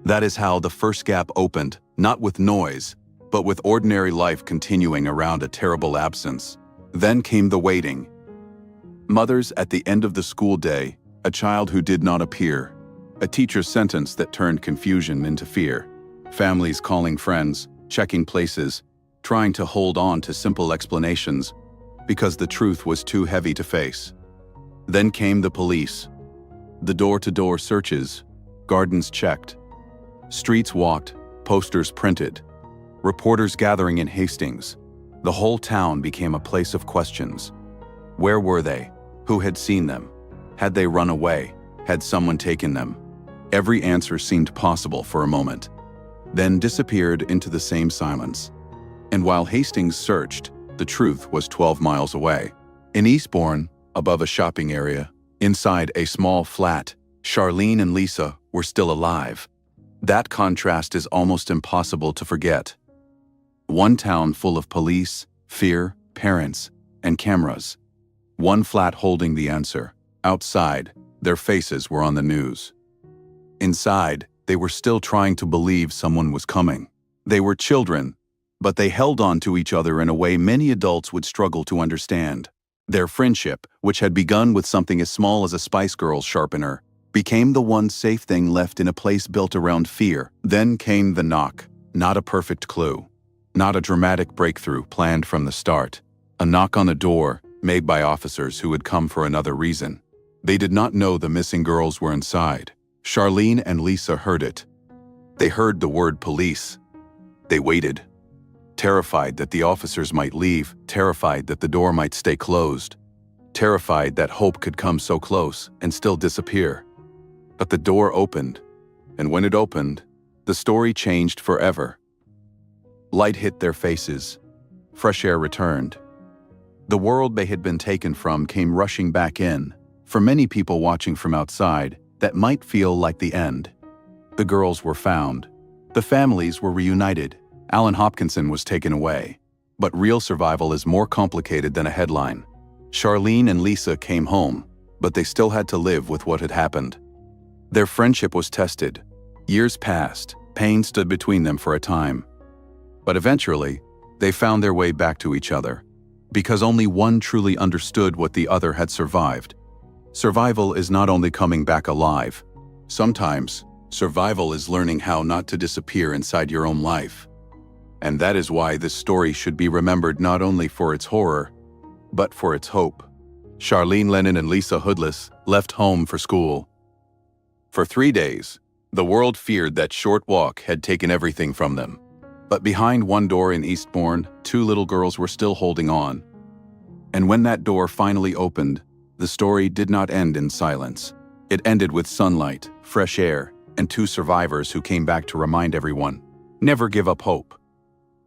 That is how the first gap opened, not with noise, but with ordinary life continuing around a terrible absence. Then came the waiting. Mothers at the end of the school day, a child who did not appear, a teacher's sentence that turned confusion into fear, families calling friends, checking places, trying to hold on to simple explanations because the truth was too heavy to face. Then came the police. The door-to-door searches, gardens checked, streets walked, posters printed, reporters gathering in Hastings. The whole town became a place of questions. Where were they? Who had seen them? Had they run away? Had someone taken them? Every answer seemed possible for a moment, then disappeared into the same silence. And while Hastings searched, the truth was 12 miles away. In Eastbourne, above a shopping area, inside a small flat, Charlene and Lisa were still alive. That contrast is almost impossible to forget. One town full of police, fear, parents, and cameras. One flat holding the answer. Outside, their faces were on the news. Inside, they were still trying to believe someone was coming. They were children, but they held on to each other in a way many adults would struggle to understand. Their friendship, which had begun with something as small as a Spice Girls sharpener, became the one safe thing left in a place built around fear. Then came the knock. Not a perfect clue. Not a dramatic breakthrough planned from the start. A knock on the door, made by officers who had come for another reason. They did not know the missing girls were inside. Charlene and Lisa heard it. They heard the word police. They waited. Terrified that the officers might leave, terrified that the door might stay closed, terrified that hope could come so close and still disappear. But the door opened, and when it opened, the story changed forever. Light hit their faces. Fresh air returned. The world they had been taken from came rushing back in. For many people watching from outside, that might feel like the end. The girls were found. The families were reunited. Alan Hopkinson was taken away. But real survival is more complicated than a headline. Charlene and Lisa came home, but they still had to live with what had happened. Their friendship was tested. Years passed. Pain stood between them for a time. But eventually, they found their way back to each other, because only one truly understood what the other had survived. Survival is not only coming back alive. Sometimes, survival is learning how not to disappear inside your own life. And that is why this story should be remembered not only for its horror, but for its hope. Charlene Lennon and Lisa Hoodless left home for school. For 3 days, the world feared that short walk had taken everything from them. But behind one door in Eastbourne, 2 little girls were still holding on. And when that door finally opened, the story did not end in silence. It ended with sunlight, fresh air, and 2 survivors who came back to remind everyone, never give up hope.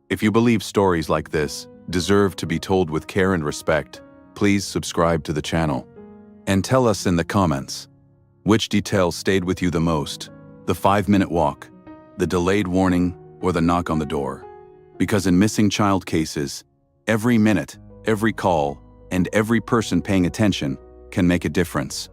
If you believe stories like this deserve to be told with care and respect, please subscribe to the channel. And tell us in the comments, which detail stayed with you the most? The 5-minute walk, the delayed warning, or the knock on the door? Because in missing child cases, every minute, every call, and every person paying attention can make a difference.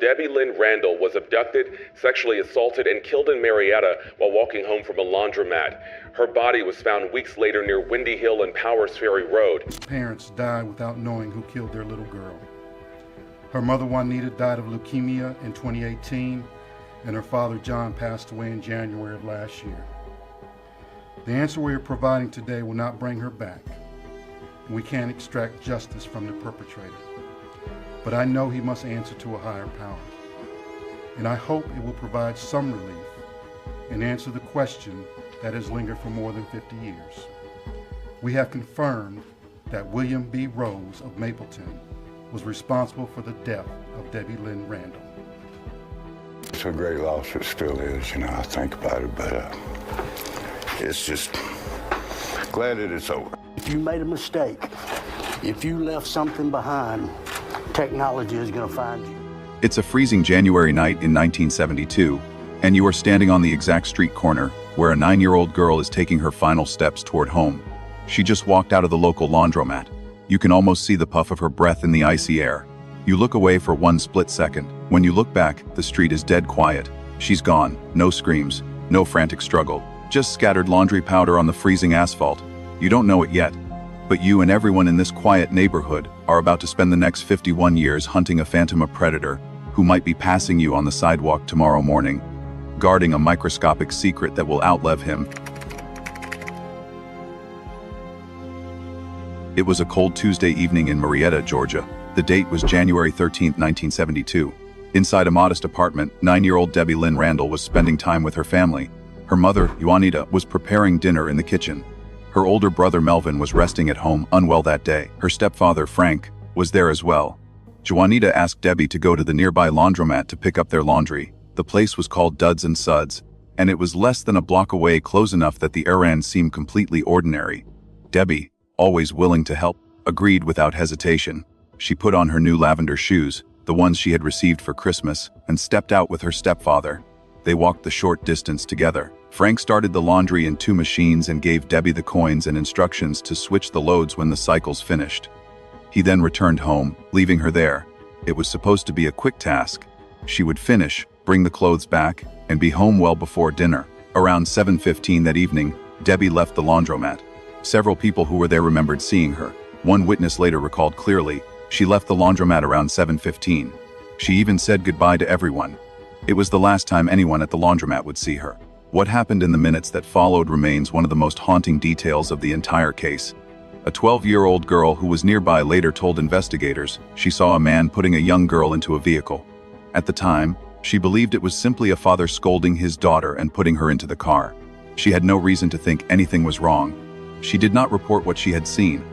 Debbie Lynn Randall was abducted, sexually assaulted, and killed in Marietta while walking home from a laundromat. Her body was found weeks later near Windy Hill and Powers Ferry Road. Parents died without knowing who killed their little girl. Her mother Juanita died of leukemia in 2018, and her father John passed away in January of last year. The answer we are providing today will not bring her back, and we can't extract justice from the perpetrator. But I know he must answer to a higher power, and I hope it will provide some relief and answer the question that has lingered for more than 50 years. We have confirmed that William B. Rose of Mapleton was responsible for the death of Debbie Lynn Randall. It's a great loss, it still is, I think about it, but it's just glad that it's over. If you made a mistake, if you left something behind, technology is going to find you. It's a freezing January night in 1972, and you are standing on the exact street corner where a 9-year-old girl is taking her final steps toward home. She just walked out of the local laundromat. You can almost see the puff of her breath in the icy air. You look away for one split second. When you look back, the street is dead quiet. She's gone. No screams, no frantic struggle, just scattered laundry powder on the freezing asphalt. You don't know it yet, but you and everyone in this quiet neighborhood are about to spend the next 51 years hunting a phantom of predator who might be passing you on the sidewalk tomorrow morning, guarding a microscopic secret that will outlive him. It was a cold Tuesday evening in Marietta, Georgia. The date was January 13, 1972. Inside a modest apartment, 9-year-old Debbie Lynn Randall was spending time with her family. Her mother, Juanita, was preparing dinner in the kitchen. Her older brother Melvin was resting at home, unwell that day. Her stepfather, Frank, was there as well. Juanita asked Debbie to go to the nearby laundromat to pick up their laundry. The place was called Duds and Suds, and it was less than a block away, close enough that the errand seemed completely ordinary. Debbie, always willing to help, agreed without hesitation. She put on her new lavender shoes, the ones she had received for Christmas, and stepped out with her stepfather. They walked the short distance together. Frank started the laundry in 2 machines and gave Debbie the coins and instructions to switch the loads when the cycles finished. He then returned home, leaving her there. It was supposed to be a quick task. She would finish, bring the clothes back, and be home well before dinner. Around 7:15 that evening, Debbie left the laundromat. Several people who were there remembered seeing her. One witness later recalled clearly, she left the laundromat around 7:15. She even said goodbye to everyone. It was the last time anyone at the laundromat would see her. What happened in the minutes that followed remains one of the most haunting details of the entire case. A 12-year-old girl who was nearby later told investigators she saw a man putting a young girl into a vehicle. At the time, she believed it was simply a father scolding his daughter and putting her into the car. She had no reason to think anything was wrong. She did not report what she had seen.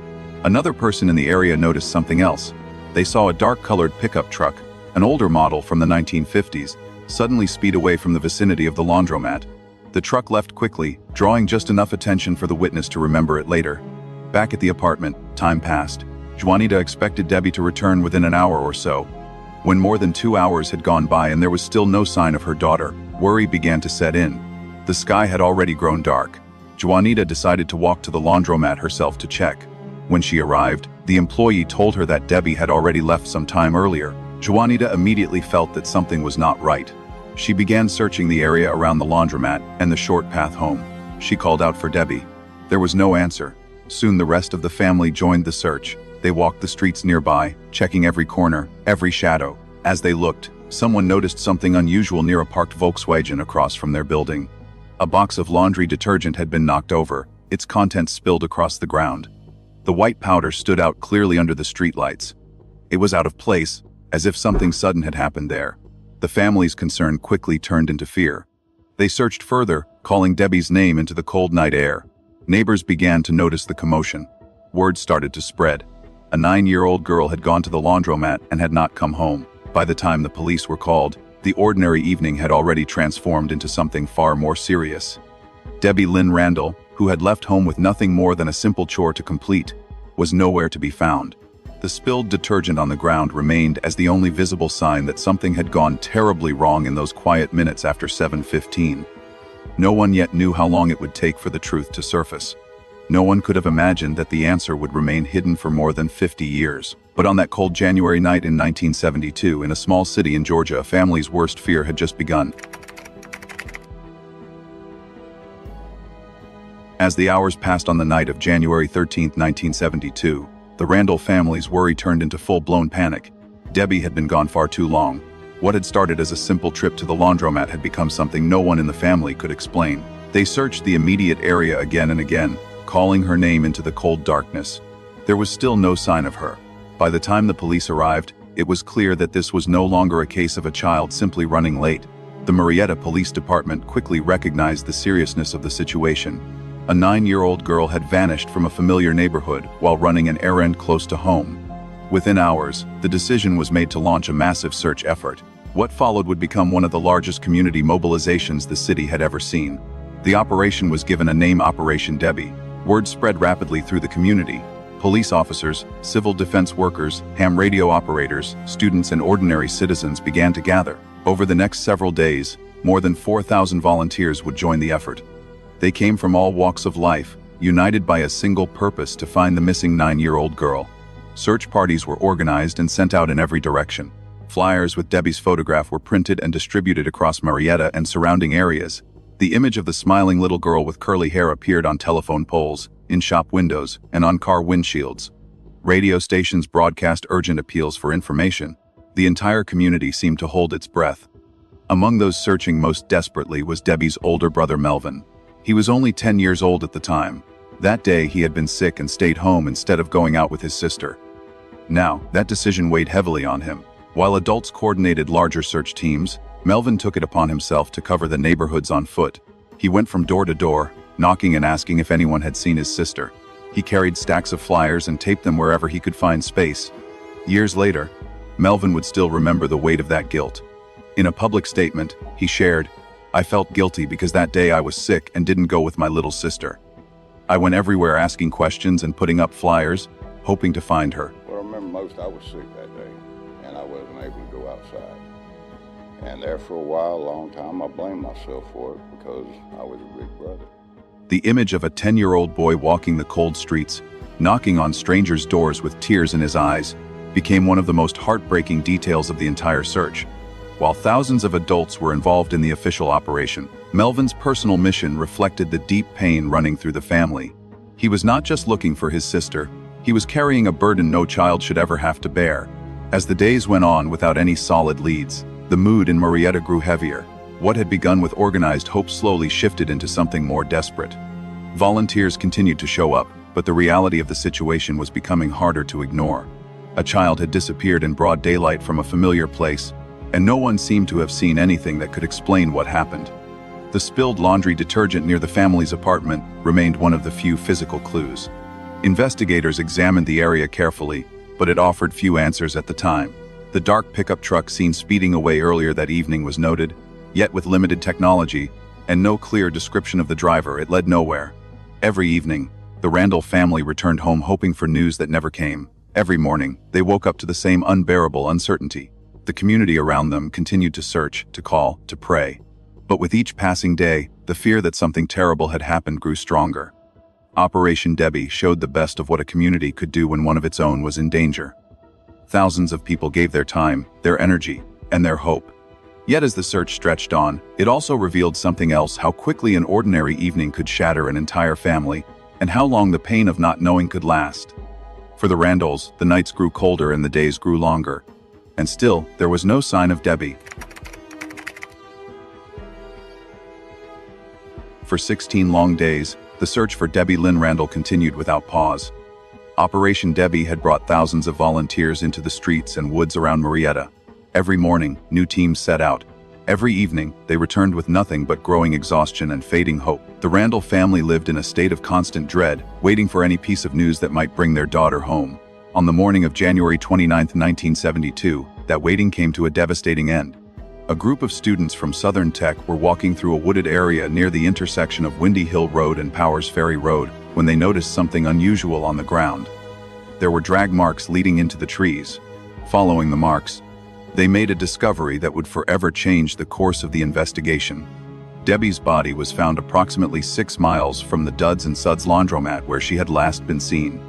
Another person in the area noticed something else. They saw a dark-colored pickup truck, an older model from the 1950s, suddenly speed away from the vicinity of the laundromat. The truck left quickly, drawing just enough attention for the witness to remember it later. Back at the apartment, time passed. Juanita expected Debbie to return within an hour or so. When more than 2 hours had gone by and there was still no sign of her daughter, worry began to set in. The sky had already grown dark. Juanita decided to walk to the laundromat herself to check. When she arrived, the employee told her that Debbie had already left some time earlier. Juanita immediately felt that something was not right. She began searching the area around the laundromat and the short path home. She called out for Debbie. There was no answer. Soon the rest of the family joined the search. They walked the streets nearby, checking every corner, every shadow. As they looked, someone noticed something unusual near a parked Volkswagen across from their building. A box of laundry detergent had been knocked over, its contents spilled across the ground. The white powder stood out clearly under the streetlights. It was out of place, as if something sudden had happened there. The family's concern quickly turned into fear. They searched further, calling Debbie's name into the cold night air. Neighbors began to notice the commotion. Word started to spread. A 9-year-old girl had gone to the laundromat and had not come home. By the time the police were called, the ordinary evening had already transformed into something far more serious. Debbie Lynn Randall, who had left home with nothing more than a simple chore to complete, was nowhere to be found. The spilled detergent on the ground remained as the only visible sign that something had gone terribly wrong in those quiet minutes after 7:15. No one yet knew how long it would take for the truth to surface. No one could have imagined that the answer would remain hidden for more than 50 years. But on that cold January night in 1972, in a small city in Georgia, a family's worst fear had just begun. As the hours passed on the night of January 13, 1972, the Randall family's worry turned into full-blown panic. Debbie had been gone far too long. What had started as a simple trip to the laundromat had become something no one in the family could explain. They searched the immediate area again and again, calling her name into the cold darkness. There was still no sign of her. By the time the police arrived, it was clear that this was no longer a case of a child simply running late. The Marietta Police Department quickly recognized the seriousness of the situation. A 9-year-old girl had vanished from a familiar neighborhood while running an errand close to home. Within hours, the decision was made to launch a massive search effort. What followed would become one of the largest community mobilizations the city had ever seen. The operation was given a name, Operation Debbie. Word spread rapidly through the community. Police officers, civil defense workers, ham radio operators, students, and ordinary citizens began to gather. Over the next several days, more than 4,000 volunteers would join the effort. They came from all walks of life, united by a single purpose: to find the missing 9-year-old girl. Search parties were organized and sent out in every direction. Flyers with Debbie's photograph were printed and distributed across Marietta and surrounding areas. The image of the smiling little girl with curly hair appeared on telephone poles, in shop windows, and on car windshields. Radio stations broadcast urgent appeals for information. The entire community seemed to hold its breath. Among those searching most desperately was Debbie's older brother Melvin. He was only 10 years old at the time. That day he had been sick and stayed home instead of going out with his sister. Now, that decision weighed heavily on him. While adults coordinated larger search teams, Melvin took it upon himself to cover the neighborhoods on foot. He went from door to door, knocking and asking if anyone had seen his sister. He carried stacks of flyers and taped them wherever he could find space. Years later, Melvin would still remember the weight of that guilt. In a public statement, he shared, "I felt guilty because that day I was sick and didn't go with my little sister. I went everywhere asking questions and putting up flyers, hoping to find her." What I remember most, I was sick that day, and I wasn't able to go outside. And there for a while, a long time, I blamed myself for it because I was a big brother. The image of a 10-year-old boy walking the cold streets, knocking on strangers' doors with tears in his eyes, became one of the most heartbreaking details of the entire search. While thousands of adults were involved in the official operation, Melvin's personal mission reflected the deep pain running through the family. He was not just looking for his sister, he was carrying a burden no child should ever have to bear. As the days went on without any solid leads, the mood in Marietta grew heavier. What had begun with organized hope slowly shifted into something more desperate. Volunteers continued to show up, but the reality of the situation was becoming harder to ignore. A child had disappeared in broad daylight from a familiar place, and no one seemed to have seen anything that could explain what happened. The spilled laundry detergent near the family's apartment remained one of the few physical clues. Investigators examined the area carefully, but it offered few answers at the time. The dark pickup truck seen speeding away earlier that evening was noted, yet with limited technology and no clear description of the driver, it led nowhere. Every evening, the Randall family returned home hoping for news that never came. Every morning, they woke up to the same unbearable uncertainty. The community around them continued to search, to call, to pray. But with each passing day, the fear that something terrible had happened grew stronger. Operation Debbie showed the best of what a community could do when one of its own was in danger. Thousands of people gave their time, their energy, and their hope. Yet as the search stretched on, it also revealed something else: how quickly an ordinary evening could shatter an entire family, and how long the pain of not knowing could last. For the Randalls, the nights grew colder and the days grew longer. And still, there was no sign of Debbie. For 16 long days, the search for Debbie Lynn Randall continued without pause. Operation Debbie had brought thousands of volunteers into the streets and woods around Marietta. Every morning, new teams set out. Every evening, they returned with nothing but growing exhaustion and fading hope. The Randall family lived in a state of constant dread, waiting for any piece of news that might bring their daughter home. On the morning of January 29, 1972, that waiting came to a devastating end. A group of students from Southern Tech were walking through a wooded area near the intersection of Windy Hill Road and Powers Ferry Road when they noticed something unusual on the ground. There were drag marks leading into the trees. Following the marks, they made a discovery that would forever change the course of the investigation. Debbie's body was found approximately 6 miles from the Duds and Suds laundromat where she had last been seen.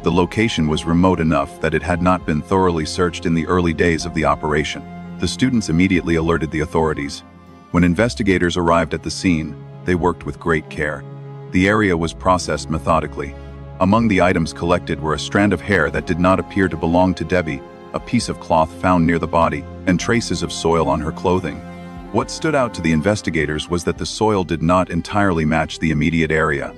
The location was remote enough that it had not been thoroughly searched in the early days of the operation. The students immediately alerted the authorities. When investigators arrived at the scene, they worked with great care. The area was processed methodically. Among the items collected were a strand of hair that did not appear to belong to Debbie, a piece of cloth found near the body, and traces of soil on her clothing. What stood out to the investigators was that the soil did not entirely match the immediate area.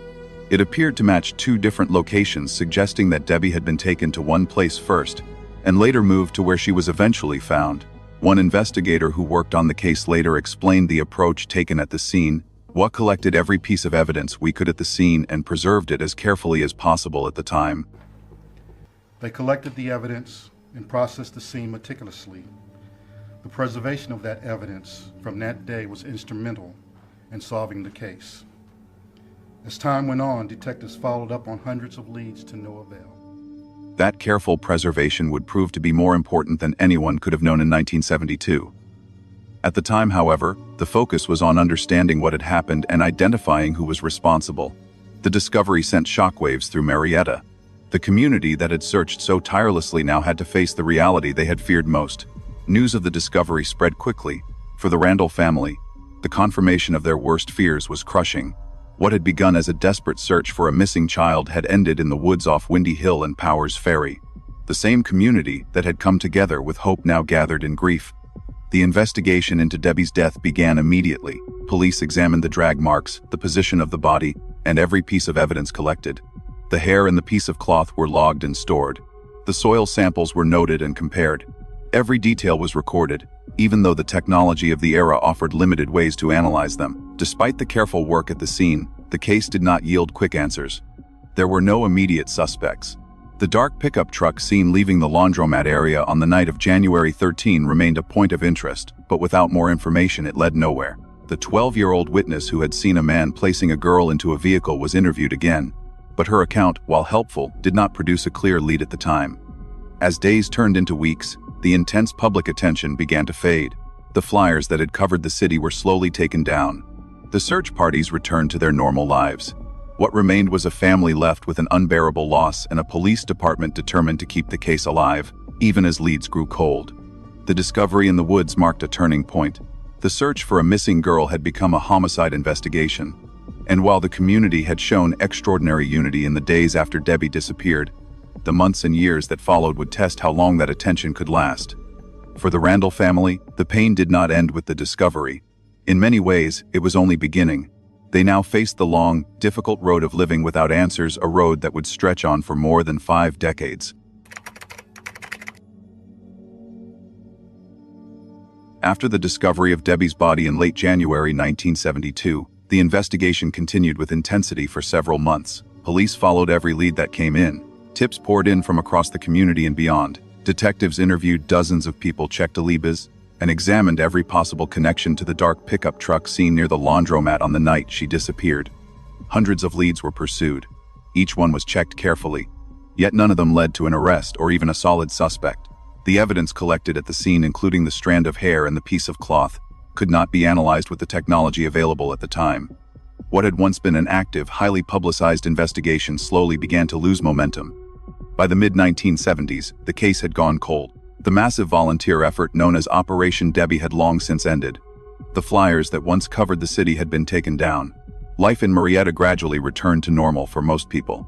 It appeared to match two different locations, suggesting that Debbie had been taken to one place first and later moved to where she was eventually found. One investigator who worked on the case later explained the approach taken at the scene. "What collected every piece of evidence we could at the scene and preserved it as carefully as possible at the time." They collected the evidence and processed the scene meticulously. The preservation of that evidence from that day was instrumental in solving the case. As time went on, detectives followed up on hundreds of leads to no avail. That careful preservation would prove to be more important than anyone could have known in 1972. At the time, however, the focus was on understanding what had happened and identifying who was responsible. The discovery sent shockwaves through Marietta. The community that had searched so tirelessly now had to face the reality they had feared most. News of the discovery spread quickly. For the Randall family, the confirmation of their worst fears was crushing. What had begun as a desperate search for a missing child had ended in the woods off Windy Hill and Powers Ferry. The same community that had come together with hope now gathered in grief. The investigation into Debbie's death began immediately. Police examined the drag marks, the position of the body, and every piece of evidence collected. The hair and the piece of cloth were logged and stored. The soil samples were noted and compared. Every detail was recorded, even though the technology of the era offered limited ways to analyze them. Despite the careful work at the scene, the case did not yield quick answers. There were no immediate suspects. The dark pickup truck seen leaving the laundromat area on the night of January 13 remained a point of interest, but without more information it led nowhere. The 12-year-old witness who had seen a man placing a girl into a vehicle was interviewed again, but her account, while helpful, did not produce a clear lead at the time. As days turned into weeks, the intense public attention began to fade. The flyers that had covered the city were slowly taken down. The search parties returned to their normal lives. What remained was a family left with an unbearable loss and a police department determined to keep the case alive, even as leads grew cold. The discovery in the woods marked a turning point. The search for a missing girl had become a homicide investigation. And while the community had shown extraordinary unity in the days after Debbie disappeared, the months and years that followed would test how long that attention could last. For the Randall family, the pain did not end with the discovery. In many ways, it was only beginning. They now faced the long, difficult road of living without answers, a road that would stretch on for more than 5 decades. After the discovery of Debbie's body in late January 1972, the investigation continued with intensity for several months. Police followed every lead that came in. Tips poured in from across the community and beyond. Detectives interviewed dozens of people, checked alibis, and examined every possible connection to the dark pickup truck seen near the laundromat on the night she disappeared. Hundreds of leads were pursued. Each one was checked carefully, yet none of them led to an arrest or even a solid suspect. The evidence collected at the scene, including the strand of hair and the piece of cloth, could not be analyzed with the technology available at the time. What had once been an active, highly publicized investigation slowly began to lose momentum. By the mid-1970s, the case had gone cold. The massive volunteer effort known as Operation Debbie had long since ended. The flyers that once covered the city had been taken down. Life in Marietta gradually returned to normal for most people.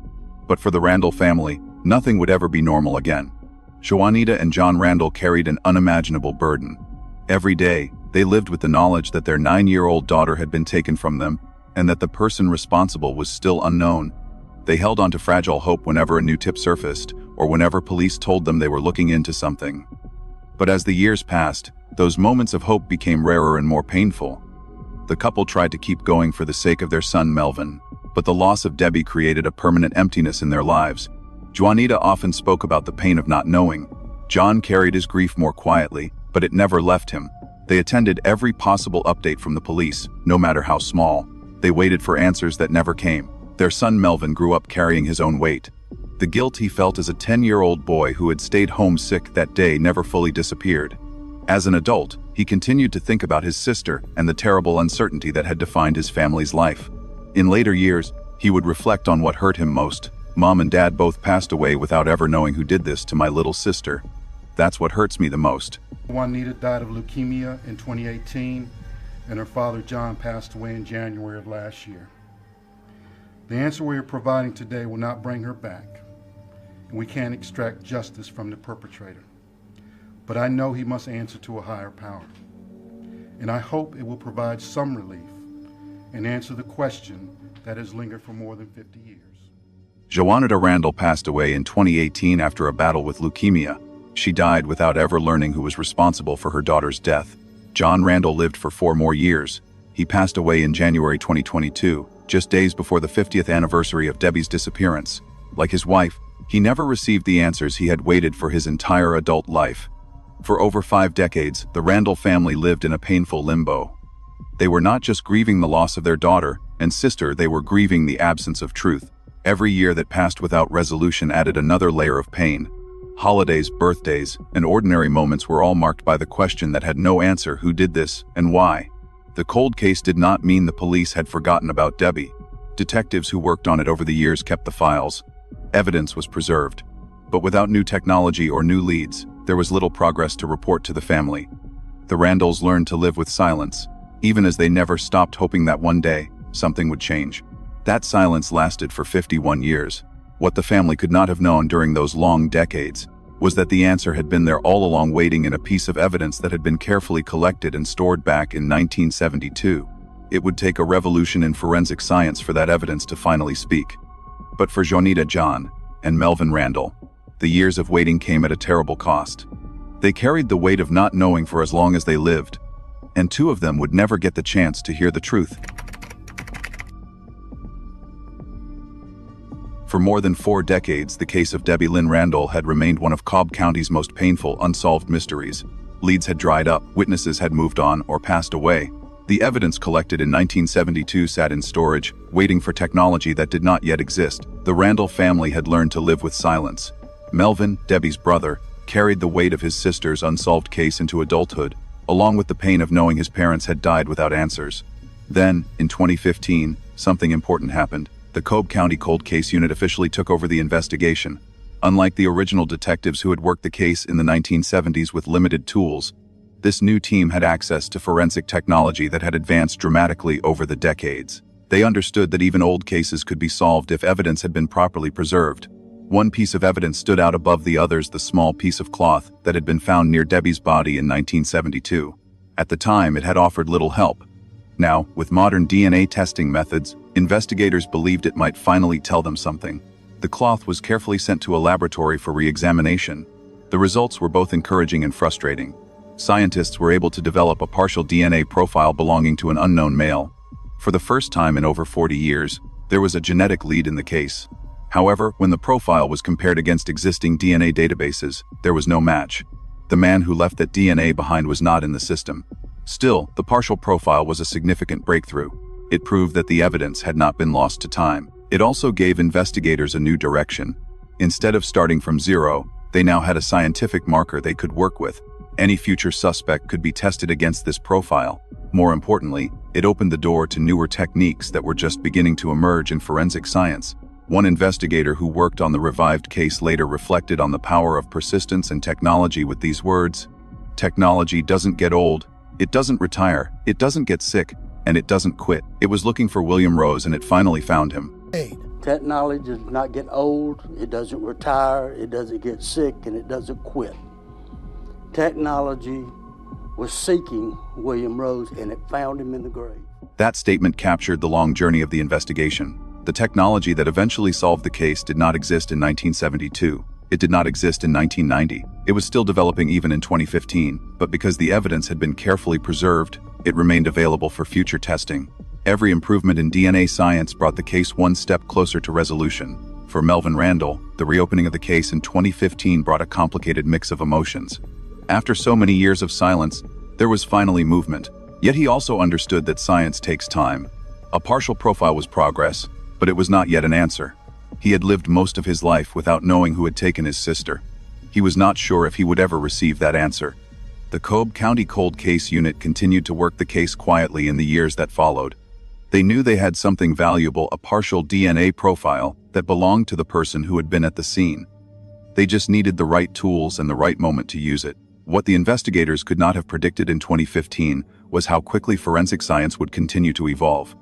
But for the Randall family, nothing would ever be normal again. Juanita and John Randall carried an unimaginable burden. Every day, they lived with the knowledge that their 9-year-old daughter had been taken from them, and that the person responsible was still unknown. They held on to fragile hope whenever a new tip surfaced, or whenever police told them they were looking into something. But as the years passed, those moments of hope became rarer and more painful. The couple tried to keep going for the sake of their son Melvin, but the loss of Debbie created a permanent emptiness in their lives. Juanita often spoke about the pain of not knowing. John carried his grief more quietly, but it never left him. They attended every possible update from the police, no matter how small. They waited for answers that never came. Their son Melvin grew up carrying his own weight. The guilt he felt as a 10-year-old boy who had stayed homesick that day never fully disappeared. As an adult, he continued to think about his sister and the terrible uncertainty that had defined his family's life. In later years, he would reflect on what hurt him most. Mom and Dad both passed away without ever knowing who did this to my little sister. That's what hurts me the most. Juanita died of leukemia in 2018, and her father John passed away in January of last year. The answer we are providing today will not bring her back, and we can't extract justice from the perpetrator. But I know he must answer to a higher power. and I hope it will provide some relief and answer the question that has lingered for more than 50 years. Joanita Randall passed away in 2018 after a battle with leukemia. She died without ever learning who was responsible for her daughter's death. John Randall lived for 4 more years. He passed away in January 2022, just days before the 50th anniversary of Debbie's disappearance. Like his wife, he never received the answers he had waited for his entire adult life. For over 5 decades, the Randall family lived in a painful limbo. They were not just grieving the loss of their daughter and sister, they were grieving the absence of truth. Every year that passed without resolution added another layer of pain. Holidays, birthdays, and ordinary moments were all marked by the question that had no answer: who did this and why? The cold case did not mean the police had forgotten about Debbie. Detectives who worked on it over the years kept the files. Evidence was preserved. But without new technology or new leads, there was little progress to report to the family. The Randalls learned to live with silence, even as they never stopped hoping that one day, something would change. That silence lasted for 51 years. What the family could not have known during those long decades was that the answer had been there all along, waiting in a piece of evidence that had been carefully collected and stored back in 1972. It would take a revolution in forensic science for that evidence to finally speak. But for Joanita, John, and Melvin Randall, the years of waiting came at a terrible cost. They carried the weight of not knowing for as long as they lived, and 2 of them would never get the chance to hear the truth. For more than 4 decades, the case of Debbie Lynn Randall had remained one of Cobb County's most painful unsolved mysteries. Leads had dried up, witnesses had moved on or passed away. The evidence collected in 1972 sat in storage, waiting for technology that did not yet exist. The Randall family had learned to live with silence. Melvin, Debbie's brother, carried the weight of his sister's unsolved case into adulthood, along with the pain of knowing his parents had died without answers. Then, in 2015, something important happened. The Cobb County Cold Case Unit officially took over the investigation. Unlike the original detectives who had worked the case in the 1970s with limited tools, this new team had access to forensic technology that had advanced dramatically over the decades. They understood that even old cases could be solved if evidence had been properly preserved. One piece of evidence stood out above the others: the small piece of cloth that had been found near Debbie's body in 1972. At the time, it had offered little help. Now, with modern DNA testing methods, investigators believed it might finally tell them something. The cloth was carefully sent to a laboratory for re-examination. The results were both encouraging and frustrating. Scientists were able to develop a partial DNA profile belonging to an unknown male. For the first time in over 40 years, there was a genetic lead in the case. However, when the profile was compared against existing DNA databases, there was no match. The man who left that DNA behind was not in the system. Still, the partial profile was a significant breakthrough. It proved that the evidence had not been lost to time. It also gave investigators a new direction. Instead of starting from zero, they now had a scientific marker they could work with. Any future suspect could be tested against this profile. More importantly, it opened the door to newer techniques that were just beginning to emerge in forensic science. One investigator who worked on the revived case later reflected on the power of persistence and technology with these words: "Technology doesn't get old, it doesn't retire, it doesn't get sick, and it doesn't quit." It was looking for William Rose, and it finally found him. Technology does not get old, it doesn't retire, it doesn't get sick, and it doesn't quit. Technology was seeking William Rose, and it found him in the grave. That statement captured the long journey of the investigation. The technology that eventually solved the case did not exist in 1972. It did not exist in 1990. It was still developing even in 2015, but because the evidence had been carefully preserved, it remained available for future testing. Every improvement in DNA science brought the case one step closer to resolution. For Melvin Randall, the reopening of the case in 2015 brought a complicated mix of emotions. After so many years of silence, there was finally movement. Yet he also understood that science takes time. A partial profile was progress, but it was not yet an answer. He had lived most of his life without knowing who had taken his sister. He was not sure if he would ever receive that answer. The Cobb County Cold Case Unit continued to work the case quietly in the years that followed. They knew they had something valuable, a partial DNA profile that belonged to the person who had been at the scene. They just needed the right tools and the right moment to use it. What the investigators could not have predicted in 2015 was how quickly forensic science would continue to evolve.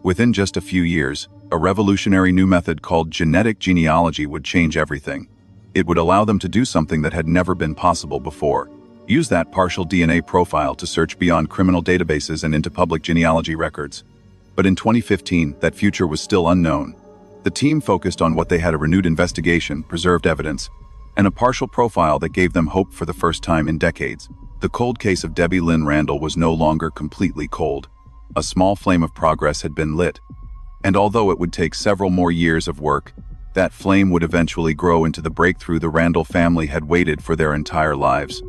Within just a few years, a revolutionary new method called genetic genealogy would change everything. It would allow them to do something that had never been possible before: use that partial DNA profile to search beyond criminal databases and into public genealogy records. But in 2015, that future was still unknown. The team focused on what they had: a renewed investigation, preserved evidence, and a partial profile that gave them hope for the first time in decades. The cold case of Debbie Lynn Randall was no longer completely cold. A small flame of progress had been lit. And although it would take several more years of work, that flame would eventually grow into the breakthrough the Randall family had waited for their entire lives.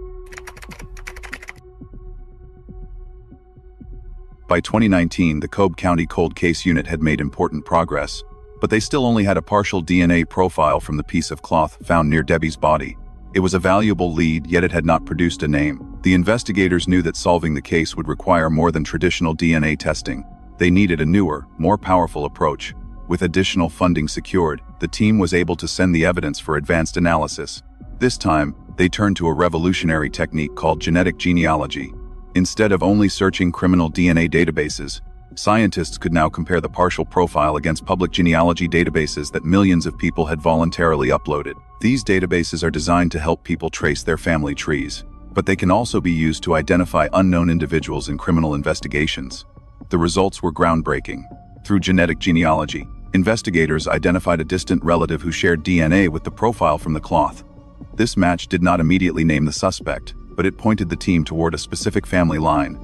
By 2019, the Cobb County Cold Case Unit had made important progress, but they still only had a partial DNA profile from the piece of cloth found near Debbie's body. It was a valuable lead, yet it had not produced a name. The investigators knew that solving the case would require more than traditional DNA testing. They needed a newer, more powerful approach. With additional funding secured, the team was able to send the evidence for advanced analysis. This time, they turned to a revolutionary technique called genetic genealogy. Instead of only searching criminal DNA databases, scientists could now compare the partial profile against public genealogy databases that millions of people had voluntarily uploaded. These databases are designed to help people trace their family trees, but they can also be used to identify unknown individuals in criminal investigations. The results were groundbreaking. Through genetic genealogy, investigators identified a distant relative who shared DNA with the profile from the cloth. This match did not immediately name the suspect, but it pointed the team toward a specific family line.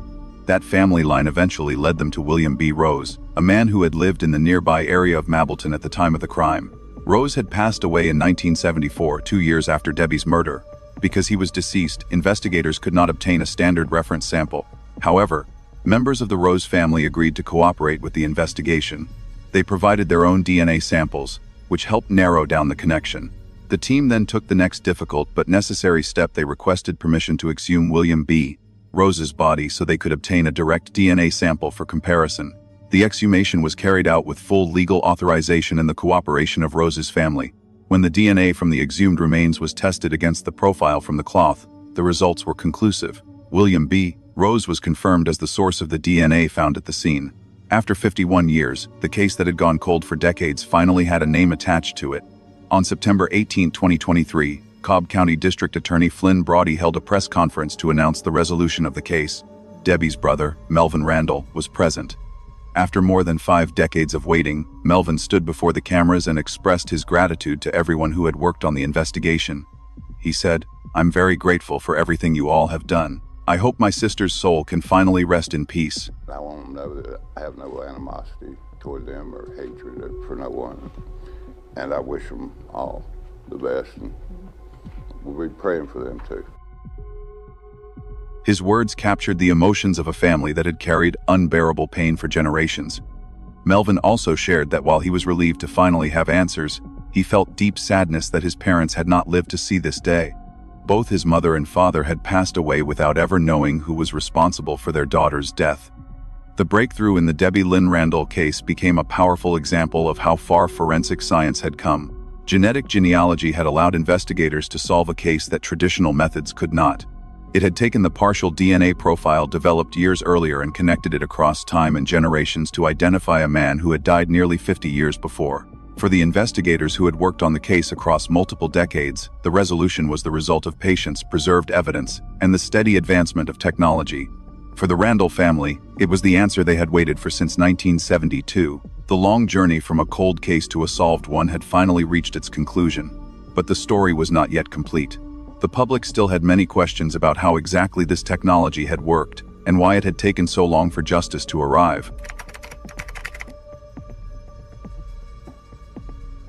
That family line eventually led them to William B. Rose, a man who had lived in the nearby area of Mableton at the time of the crime. Rose had passed away in 1974, 2 years after Debbie's murder. Because he was deceased, investigators could not obtain a standard reference sample. However, members of the Rose family agreed to cooperate with the investigation. They provided their own DNA samples, which helped narrow down the connection. The team then took the next difficult but necessary step. They requested permission to exhume William B. Rose's body so they could obtain a direct DNA sample for comparison. The exhumation was carried out with full legal authorization and the cooperation of Rose's family. When the DNA from the exhumed remains was tested against the profile from the cloth, the results were conclusive. William B. Rose was confirmed as the source of the DNA found at the scene. After 51 years, the case that had gone cold for decades finally had a name attached to it. On September 18, 2023, Cobb County District Attorney Flynn Brody held a press conference to announce the resolution of the case. Debbie's brother, Melvin Randall, was present. After more than 5 decades of waiting, Melvin stood before the cameras and expressed his gratitude to everyone who had worked on the investigation. He said, "I'm very grateful for everything you all have done. I hope my sister's soul can finally rest in peace." I want them to know that I have no animosity toward them or hatred for no one. And I wish them all the best, and we'll be praying for them too. His words captured the emotions of a family that had carried unbearable pain for generations. Melvin also shared that while he was relieved to finally have answers, he felt deep sadness that his parents had not lived to see this day. Both his mother and father had passed away without ever knowing who was responsible for their daughter's death. The breakthrough in the Debbie Lynn Randall case became a powerful example of how far forensic science had come. Genetic genealogy had allowed investigators to solve a case that traditional methods could not. It had taken the partial DNA profile developed years earlier and connected it across time and generations to identify a man who had died nearly 50 years before. For the investigators who had worked on the case across multiple decades, the resolution was the result of patience, preserved evidence, and the steady advancement of technology. For the Randall family, it was the answer they had waited for since 1972. The long journey from a cold case to a solved one had finally reached its conclusion. But the story was not yet complete. The public still had many questions about how exactly this technology had worked and why it had taken so long for justice to arrive.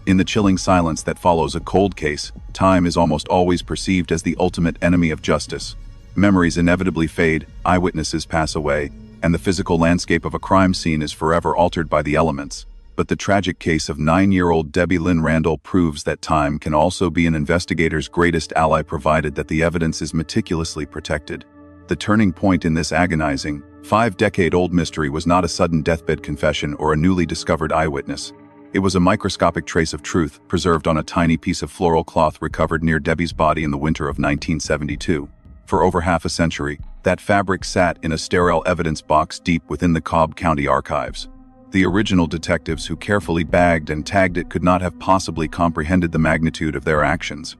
In the chilling silence that follows a cold case, time is almost always perceived as the ultimate enemy of justice. Memories inevitably fade, eyewitnesses pass away, and the physical landscape of a crime scene is forever altered by the elements. But the tragic case of 9-year-old Debbie Lynn Randall proves that time can also be an investigator's greatest ally, provided that the evidence is meticulously protected. The turning point in this agonizing, 5-decade-old mystery was not a sudden deathbed confession or a newly discovered eyewitness. It was a microscopic trace of truth preserved on a tiny piece of floral cloth recovered near Debbie's body in the winter of 1972. For over half a century, that fabric sat in a sterile evidence box deep within the Cobb County archives. The original detectives who carefully bagged and tagged it could not have possibly comprehended the magnitude of their actions.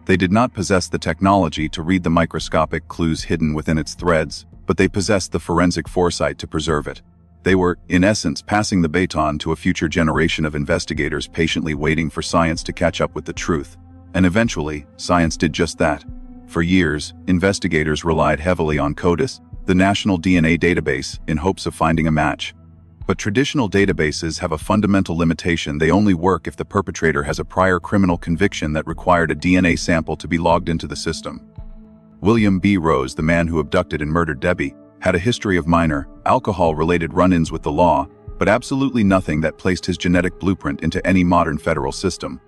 They did not possess the technology to read the microscopic clues hidden within its threads, but they possessed the forensic foresight to preserve it. They were, in essence, passing the baton to a future generation of investigators patiently waiting for science to catch up with the truth. And eventually, science did just that. For years, investigators relied heavily on CODIS, the national DNA database, in hopes of finding a match. But traditional databases have a fundamental limitation: they only work if the perpetrator has a prior criminal conviction that required a DNA sample to be logged into the system. William B. Rose, the man who abducted and murdered Debbie, had a history of minor, alcohol-related run-ins with the law, but absolutely nothing that placed his genetic blueprint into any modern federal system.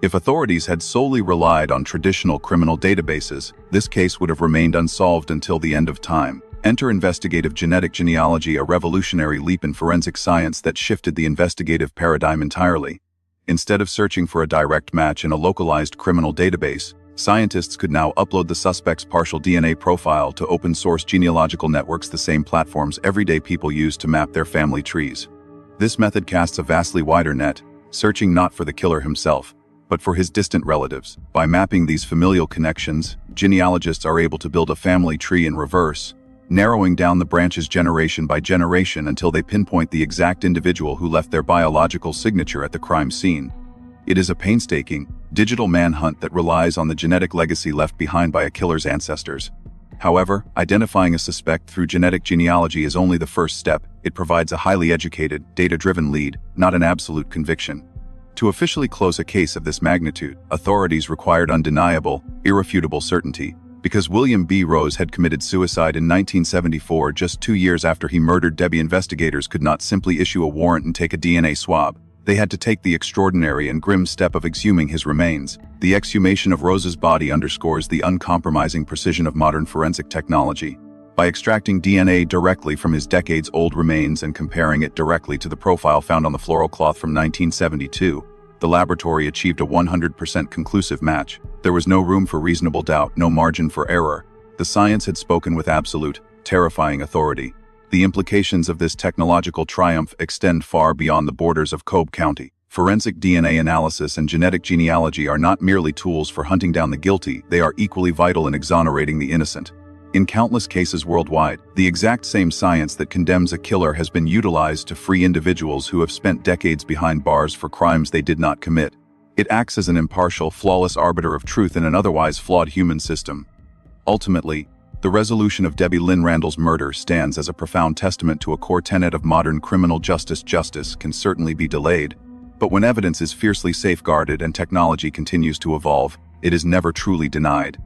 If authorities had solely relied on traditional criminal databases, this case would have remained unsolved until the end of time. Enter investigative genetic genealogy, a revolutionary leap in forensic science that shifted the investigative paradigm entirely. Instead of searching for a direct match in a localized criminal database, scientists could now upload the suspect's partial DNA profile to open-source genealogical networks, the same platforms everyday people use to map their family trees. This method casts a vastly wider net, searching not for the killer himself, but for his distant relatives. By mapping these familial connections, genealogists are able to build a family tree in reverse, narrowing down the branches generation by generation until they pinpoint the exact individual who left their biological signature at the crime scene. It is a painstaking, digital manhunt that relies on the genetic legacy left behind by a killer's ancestors. However, identifying a suspect through genetic genealogy is only the first step. It provides a highly educated, data-driven lead, not an absolute conviction. To officially close a case of this magnitude, authorities required undeniable, irrefutable certainty. Because William B. Rose had committed suicide in 1974, just 2 years after he murdered Debbie, investigators could not simply issue a warrant and take a DNA swab. They had to take the extraordinary and grim step of exhuming his remains. The exhumation of Rose's body underscores the uncompromising precision of modern forensic technology. By extracting DNA directly from his decades-old remains and comparing it directly to the profile found on the floral cloth from 1972, the laboratory achieved a 100% conclusive match. There was no room for reasonable doubt, no margin for error. The science had spoken with absolute, terrifying authority. The implications of this technological triumph extend far beyond the borders of Cobb County. Forensic DNA analysis and genetic genealogy are not merely tools for hunting down the guilty, they are equally vital in exonerating the innocent. In countless cases worldwide, the exact same science that condemns a killer has been utilized to free individuals who have spent decades behind bars for crimes they did not commit. It acts as an impartial, flawless arbiter of truth in an otherwise flawed human system. Ultimately, the resolution of Debbie Lynn Randall's murder stands as a profound testament to a core tenet of modern criminal justice. Justice can certainly be delayed, but when evidence is fiercely safeguarded and technology continues to evolve, it is never truly denied.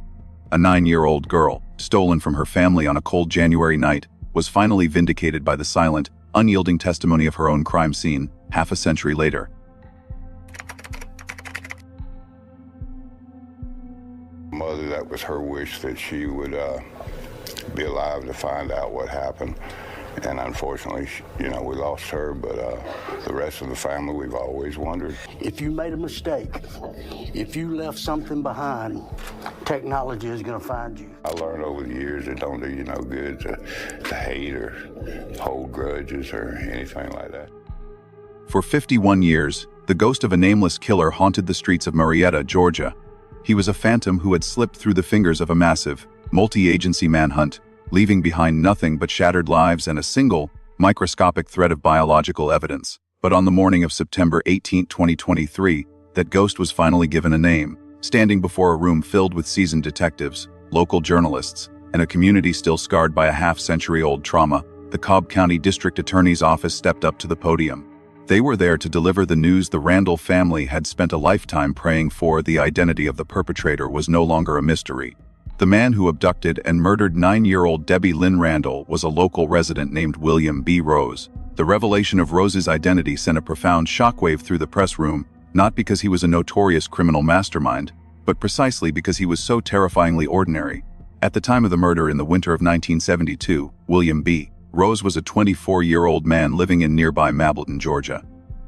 A 9-year-old girl, stolen from her family on a cold January night, was finally vindicated by the silent, unyielding testimony of her own crime scene, half a century later. Mother, that was her wish that she would be alive to find out what happened. And unfortunately, we lost her, but the rest of the family, we've always wondered. If you made a mistake, if you left something behind, technology is going to find you. I learned over the years it don't do you no good to hate or hold grudges or anything like that. For 51 years, the ghost of a nameless killer haunted the streets of Marietta, Georgia. He was a phantom who had slipped through the fingers of a massive, multi-agency manhunt, leaving behind nothing but shattered lives and a single, microscopic thread of biological evidence. But on the morning of September 18, 2023, that ghost was finally given a name. Standing before a room filled with seasoned detectives, local journalists, and a community still scarred by a half-century-old trauma, the Cobb County District Attorney's Office stepped up to the podium. They were there to deliver the news the Randall family had spent a lifetime praying for. The identity of the perpetrator was no longer a mystery. The man who abducted and murdered 9-year-old Debbie Lynn Randall was a local resident named William B. Rose. The revelation of Rose's identity sent a profound shockwave through the press room, not because he was a notorious criminal mastermind, but precisely because he was so terrifyingly ordinary. At the time of the murder in the winter of 1972, William B. Rose was a 24-year-old man living in nearby Mableton, Georgia.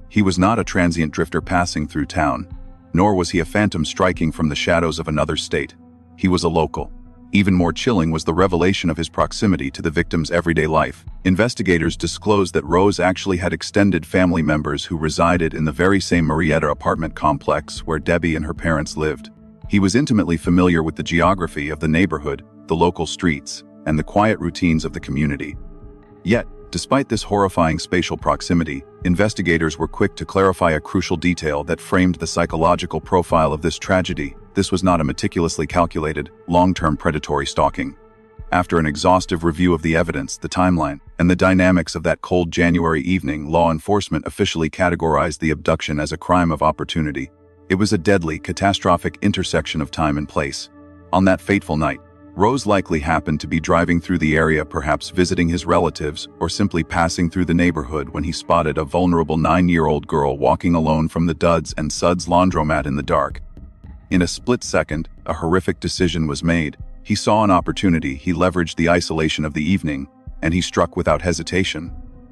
He was not a transient drifter passing through town, nor was he a phantom striking from the shadows of another state. He was a local. Even more chilling was the revelation of his proximity to the victim's everyday life. Investigators disclosed that Rose actually had extended family members who resided in the very same Marietta apartment complex where Debbie and her parents lived. He was intimately familiar with the geography of the neighborhood, the local streets, and the quiet routines of the community. Yet, despite this horrifying spatial proximity, investigators were quick to clarify a crucial detail that framed the psychological profile of this tragedy. This was not a meticulously calculated, long-term predatory stalking. After an exhaustive review of the evidence, the timeline, and the dynamics of that cold January evening, law enforcement officially categorized the abduction as a crime of opportunity. It was a deadly, catastrophic intersection of time and place. On that fateful night, Rose likely happened to be driving through the area, perhaps visiting his relatives, or simply passing through the neighborhood when he spotted a vulnerable 9-year-old girl walking alone from the Duds and Suds laundromat in the dark. In a split second, a horrific decision was made. He saw an opportunity, he leveraged the isolation of the evening, and he struck without hesitation.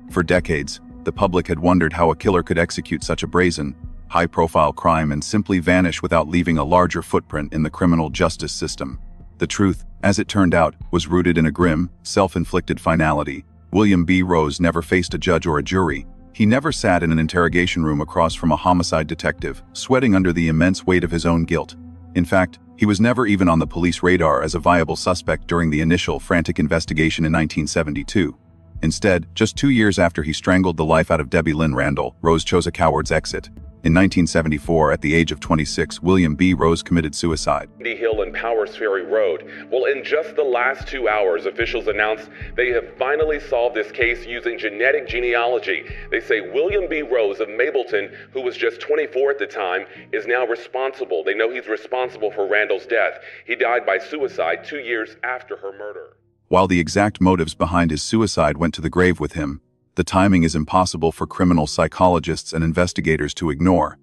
For decades, the public had wondered how a killer could execute such a brazen, high-profile crime and simply vanish without leaving a larger footprint in the criminal justice system. The truth, as it turned out, was rooted in a grim, self-inflicted finality. William B. Rose never faced a judge or a jury. He never sat in an interrogation room across from a homicide detective, sweating under the immense weight of his own guilt. In fact, he was never even on the police radar as a viable suspect during the initial frantic investigation in 1972. Instead, just 2 years after he strangled the life out of Debbie Lynn Randall, Rose chose a coward's exit. In 1974, at the age of 26, William B. Rose committed suicide. Windy Hill and Powers Ferry Road. Well, in just the last 2 hours, officials announced they have finally solved this case using genetic genealogy. They say William B. Rose of Mableton, who was just 24 at the time, is now responsible. They know he's responsible for Randall's death. He died by suicide 2 years after her murder. While the exact motives behind his suicide went to the grave with him, the timing is impossible for criminal psychologists and investigators to ignore.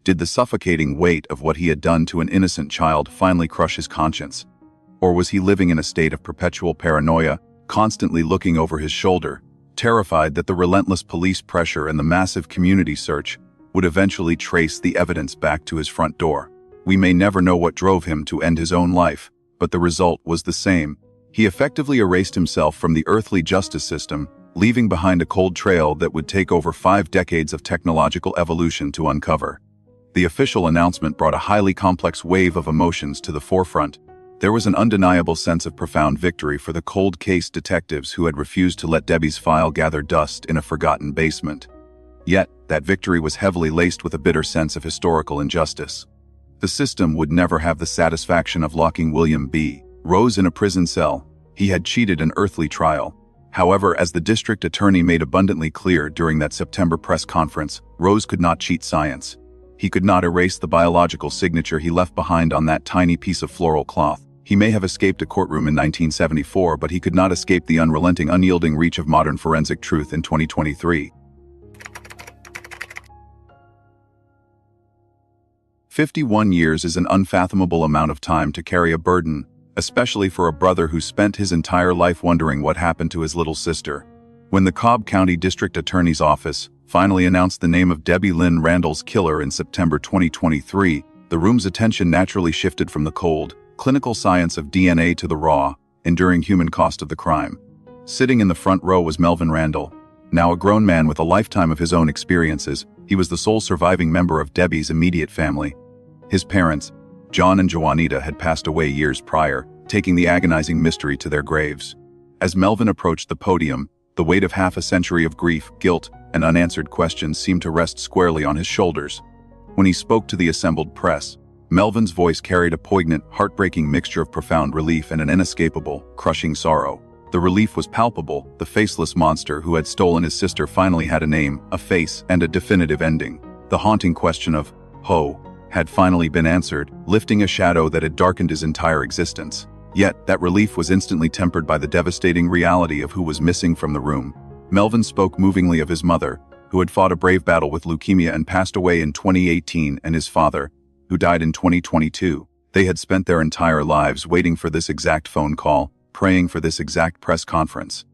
Did the suffocating weight of what he had done to an innocent child finally crush his conscience? Or was he living in a state of perpetual paranoia, constantly looking over his shoulder, terrified that the relentless police pressure and the massive community search would eventually trace the evidence back to his front door? We may never know what drove him to end his own life, but the result was the same. He effectively erased himself from the earthly justice system, leaving behind a cold trail that would take over 5 decades of technological evolution to uncover. The official announcement brought a highly complex wave of emotions to the forefront. There was an undeniable sense of profound victory for the cold case detectives who had refused to let Debbie's file gather dust in a forgotten basement. Yet, that victory was heavily laced with a bitter sense of historical injustice. The system would never have the satisfaction of locking William B. Rose in a prison cell. He had cheated an earthly trial. However, as the district attorney made abundantly clear during that September press conference, Rose could not cheat science. He could not erase the biological signature he left behind on that tiny piece of floral cloth. He may have escaped a courtroom in 1974, but he could not escape the unrelenting, unyielding reach of modern forensic truth in 2023. 51 years is an unfathomable amount of time to carry a burden, especially for a brother who spent his entire life wondering what happened to his little sister. When the Cobb County District Attorney's Office finally announced the name of Debbie Lynn Randall's killer in September 2023, the room's attention naturally shifted from the cold, clinical science of DNA to the raw, enduring human cost of the crime. Sitting in the front row was Melvin Randall. Now a grown man with a lifetime of his own experiences, he was the sole surviving member of Debbie's immediate family. His parents, John and Juanita, had passed away years prior, taking the agonizing mystery to their graves. As Melvin approached the podium, the weight of half a century of grief, guilt, and unanswered questions seemed to rest squarely on his shoulders. When he spoke to the assembled press, Melvin's voice carried a poignant, heartbreaking mixture of profound relief and an inescapable, crushing sorrow. The relief was palpable. The faceless monster who had stolen his sister finally had a name, a face, and a definitive ending. The haunting question of Ho had finally been answered, lifting a shadow that had darkened his entire existence. Yet, that relief was instantly tempered by the devastating reality of who was missing from the room. Melvin spoke movingly of his mother, who had fought a brave battle with leukemia and passed away in 2018, and his father, who died in 2022. They had spent their entire lives waiting for this exact phone call, praying for this exact press conference.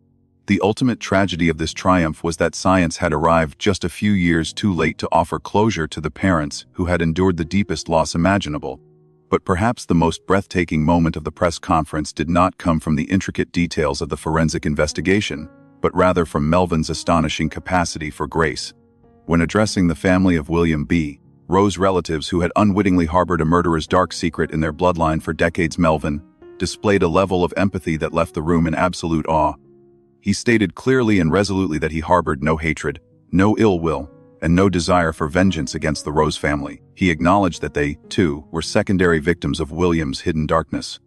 The ultimate tragedy of this triumph was that science had arrived just a few years too late to offer closure to the parents who had endured the deepest loss imaginable. But perhaps the most breathtaking moment of the press conference did not come from the intricate details of the forensic investigation, but rather from Melvin's astonishing capacity for grace. When addressing the family of William B. Rose's relatives, who had unwittingly harbored a murderer's dark secret in their bloodline for decades, Melvin, displayed a level of empathy that left the room in absolute awe. He stated clearly and resolutely that he harbored no hatred, no ill will, and no desire for vengeance against the Rose family. He acknowledged that they, too, were secondary victims of William's hidden darkness.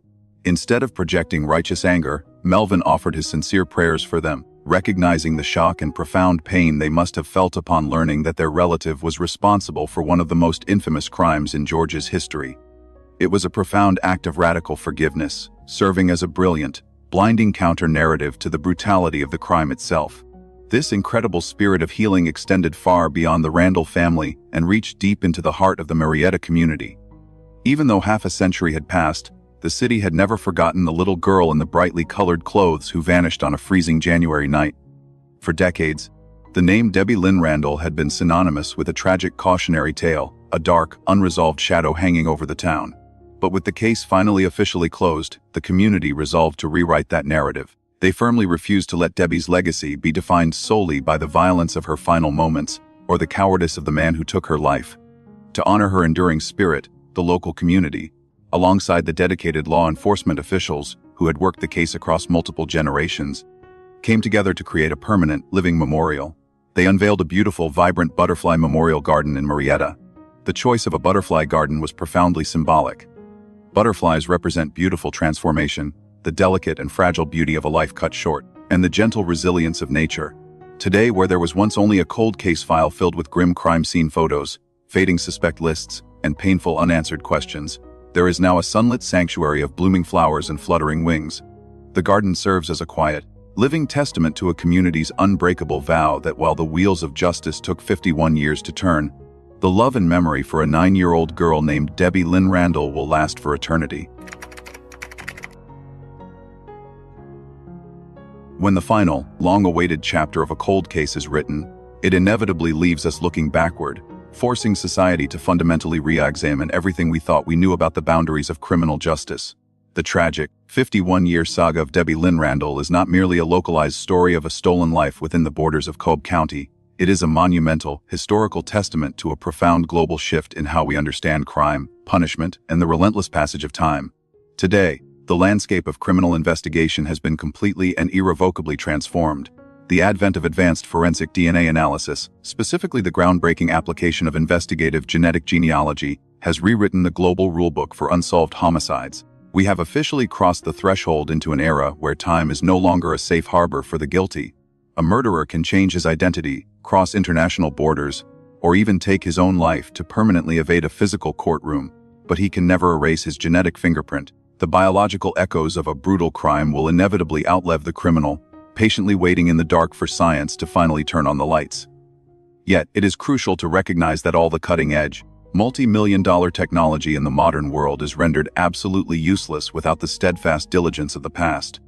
Instead of projecting righteous anger, Melvin offered his sincere prayers for them, recognizing the shock and profound pain they must have felt upon learning that their relative was responsible for one of the most infamous crimes in Georgia's history. It was a profound act of radical forgiveness, serving as a brilliant, blinding counter-narrative to the brutality of the crime itself. This incredible spirit of healing extended far beyond the Randall family and reached deep into the heart of the Marietta community. Even though half a century had passed, the city had never forgotten the little girl in the brightly colored clothes who vanished on a freezing January night. For decades, the name Debbie Lynn Randall had been synonymous with a tragic cautionary tale, a dark, unresolved shadow hanging over the town. But with the case finally officially closed, the community resolved to rewrite that narrative. They firmly refused to let Debbie's legacy be defined solely by the violence of her final moments or the cowardice of the man who took her life. To honor her enduring spirit, the local community, alongside the dedicated law enforcement officials who had worked the case across multiple generations, came together to create a permanent, living memorial. They unveiled a beautiful, vibrant butterfly memorial garden in Marietta. The choice of a butterfly garden was profoundly symbolic. Butterflies represent beautiful transformation, the delicate and fragile beauty of a life cut short, and the gentle resilience of nature. Today, where there was once only a cold case file filled with grim crime scene photos, fading suspect lists, and painful unanswered questions, there is now a sunlit sanctuary of blooming flowers and fluttering wings. The garden serves as a quiet, living testament to a community's unbreakable vow that while the wheels of justice took 51 years to turn, the love and memory for a 9-year-old girl named Debbie Lynn Randall will last for eternity. When the final, long-awaited chapter of a cold case is written, it inevitably leaves us looking backward, forcing society to fundamentally re-examine everything we thought we knew about the boundaries of criminal justice. The tragic, 51-year saga of Debbie Lynn Randall is not merely a localized story of a stolen life within the borders of Cobb County. It is a monumental, historical testament to a profound global shift in how we understand crime, punishment, and the relentless passage of time. Today, the landscape of criminal investigation has been completely and irrevocably transformed. The advent of advanced forensic DNA analysis, specifically the groundbreaking application of investigative genetic genealogy, has rewritten the global rulebook for unsolved homicides. We have officially crossed the threshold into an era where time is no longer a safe harbor for the guilty. A murderer can change his identity, cross international borders, or even take his own life to permanently evade a physical courtroom, but he can never erase his genetic fingerprint. The biological echoes of a brutal crime will inevitably outlive the criminal, patiently waiting in the dark for science to finally turn on the lights. Yet, it is crucial to recognize that all the cutting-edge, multi-million-dollar technology in the modern world is rendered absolutely useless without the steadfast diligence of the past.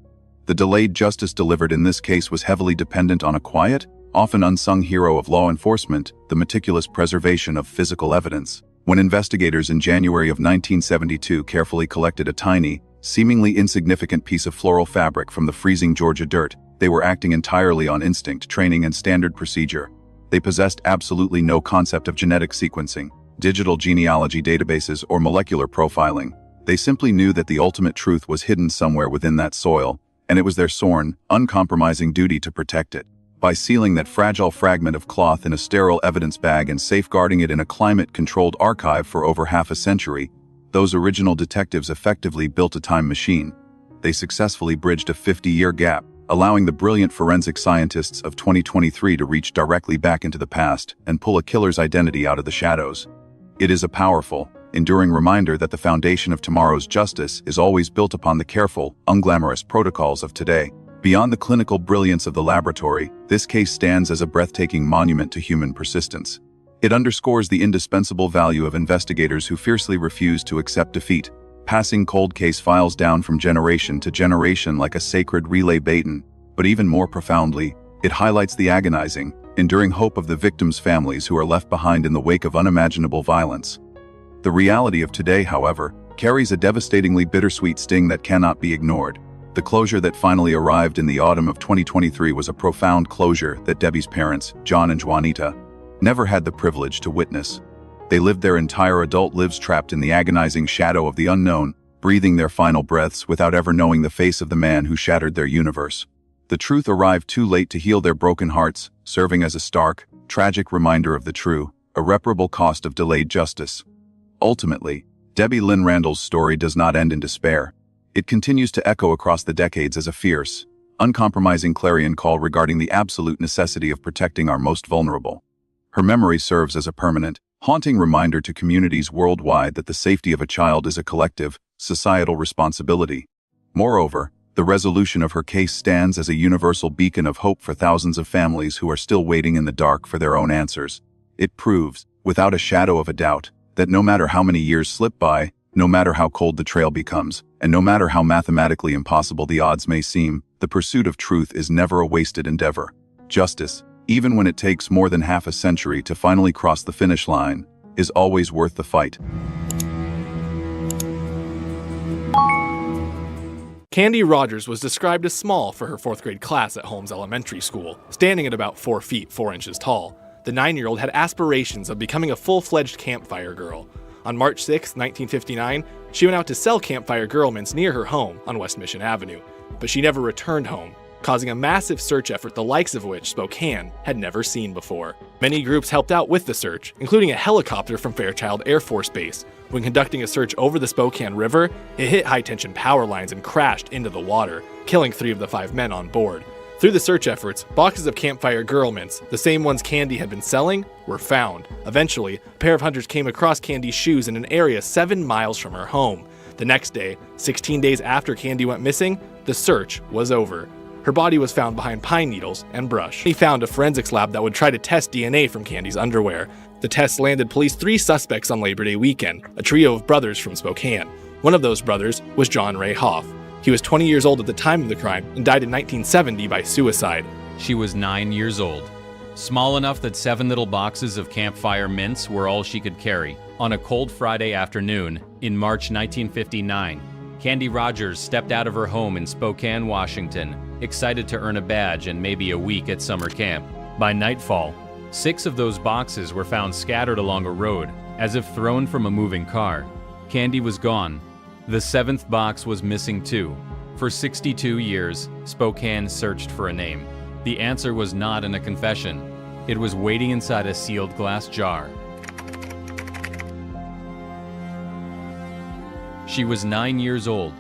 The delayed justice delivered in this case was heavily dependent on a quiet, often unsung hero of law enforcement, the meticulous preservation of physical evidence. When investigators in January of 1972 carefully collected a tiny, seemingly insignificant piece of floral fabric from the freezing Georgia dirt, they were acting entirely on instinct, training, and standard procedure. They possessed absolutely no concept of genetic sequencing, digital genealogy databases, or molecular profiling. They simply knew that the ultimate truth was hidden somewhere within that soil, and it was their sworn, uncompromising duty to protect it. By sealing that fragile fragment of cloth in a sterile evidence bag and safeguarding it in a climate-controlled archive for over half a century, those original detectives effectively built a time machine. They successfully bridged a 50-year gap, allowing the brilliant forensic scientists of 2023 to reach directly back into the past and pull a killer's identity out of the shadows. It is a powerful, enduring reminder that the foundation of tomorrow's justice is always built upon the careful, unglamorous protocols of today. Beyond the clinical brilliance of the laboratory, this case stands as a breathtaking monument to human persistence. It underscores the indispensable value of investigators who fiercely refuse to accept defeat, passing cold case files down from generation to generation like a sacred relay baton. But even more profoundly, it highlights the agonizing, enduring hope of the victims' families who are left behind in the wake of unimaginable violence. The reality of today, however, carries a devastatingly bittersweet sting that cannot be ignored. The closure that finally arrived in the autumn of 2023 was a profound closure that Debbie's parents, John and Juanita, never had the privilege to witness. They lived their entire adult lives trapped in the agonizing shadow of the unknown, breathing their final breaths without ever knowing the face of the man who shattered their universe. The truth arrived too late to heal their broken hearts, serving as a stark, tragic reminder of the true, irreparable cost of delayed justice. Ultimately, Debbie Lynn Randall's story does not end in despair. It continues to echo across the decades as a fierce, uncompromising clarion call regarding the absolute necessity of protecting our most vulnerable. Her memory serves as a permanent, haunting reminder to communities worldwide that the safety of a child is a collective, societal responsibility. Moreover, the resolution of her case stands as a universal beacon of hope for thousands of families who are still waiting in the dark for their own answers. It proves, without a shadow of a doubt, that no matter how many years slip by, no matter how cold the trail becomes, and no matter how mathematically impossible the odds may seem, the pursuit of truth is never a wasted endeavor. Justice, even when it takes more than half a century to finally cross the finish line, is always worth the fight. Candy Rogers was described as small for her 4th grade class at Holmes Elementary School, standing at about 4 feet 4 inches tall. The 9-year-old had aspirations of becoming a full-fledged campfire girl. On March 6, 1959, she went out to sell campfire girl mints near her home on West Mission Avenue, but she never returned home, causing a massive search effort the likes of which Spokane had never seen before. Many groups helped out with the search, including a helicopter from Fairchild Air Force Base. When conducting a search over the Spokane River, it hit high-tension power lines and crashed into the water, killing 3 of the 5 men on board. Through the search efforts, boxes of campfire girl mints, the same ones Candy had been selling, were found. Eventually, a pair of hunters came across Candy's shoes in an area 7 miles from her home. The next day, 16 days after Candy went missing, the search was over. Her body was found behind pine needles and brush. He found a forensics lab that would try to test DNA from Candy's underwear. The test landed police 3 suspects on Labor Day weekend, a trio of brothers from Spokane. One of those brothers was John Ray Hoff. He was 20 years old at the time of the crime and died in 1970 by suicide. She was 9 years old. Small enough that 7 little boxes of campfire mints were all she could carry. On a cold Friday afternoon, in March 1959, Candy Rogers stepped out of her home in Spokane, Washington, excited to earn a badge and maybe a week at summer camp. By nightfall, 6 of those boxes were found scattered along a road, as if thrown from a moving car. Candy was gone. The 7th box was missing too. For 62 years, Spokane searched for a name. The answer was not in a confession. It was waiting inside a sealed glass jar. She was 9 years old,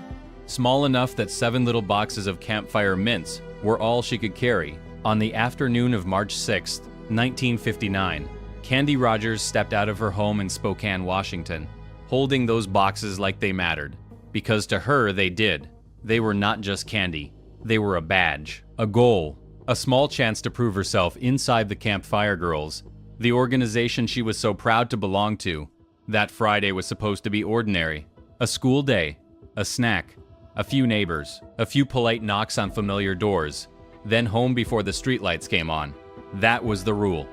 small enough that 7 little boxes of campfire mints were all she could carry. On the afternoon of March 6, 1959, Candy Rogers stepped out of her home in Spokane, Washington, holding those boxes like they mattered, because to her they did. They were not just candy. They were a badge, a goal, a small chance to prove herself inside the Campfire Girls, the organization she was so proud to belong to. That Friday was supposed to be ordinary. A school day, a snack, a few neighbors, a few polite knocks on familiar doors, then home before the streetlights came on. That was the rule.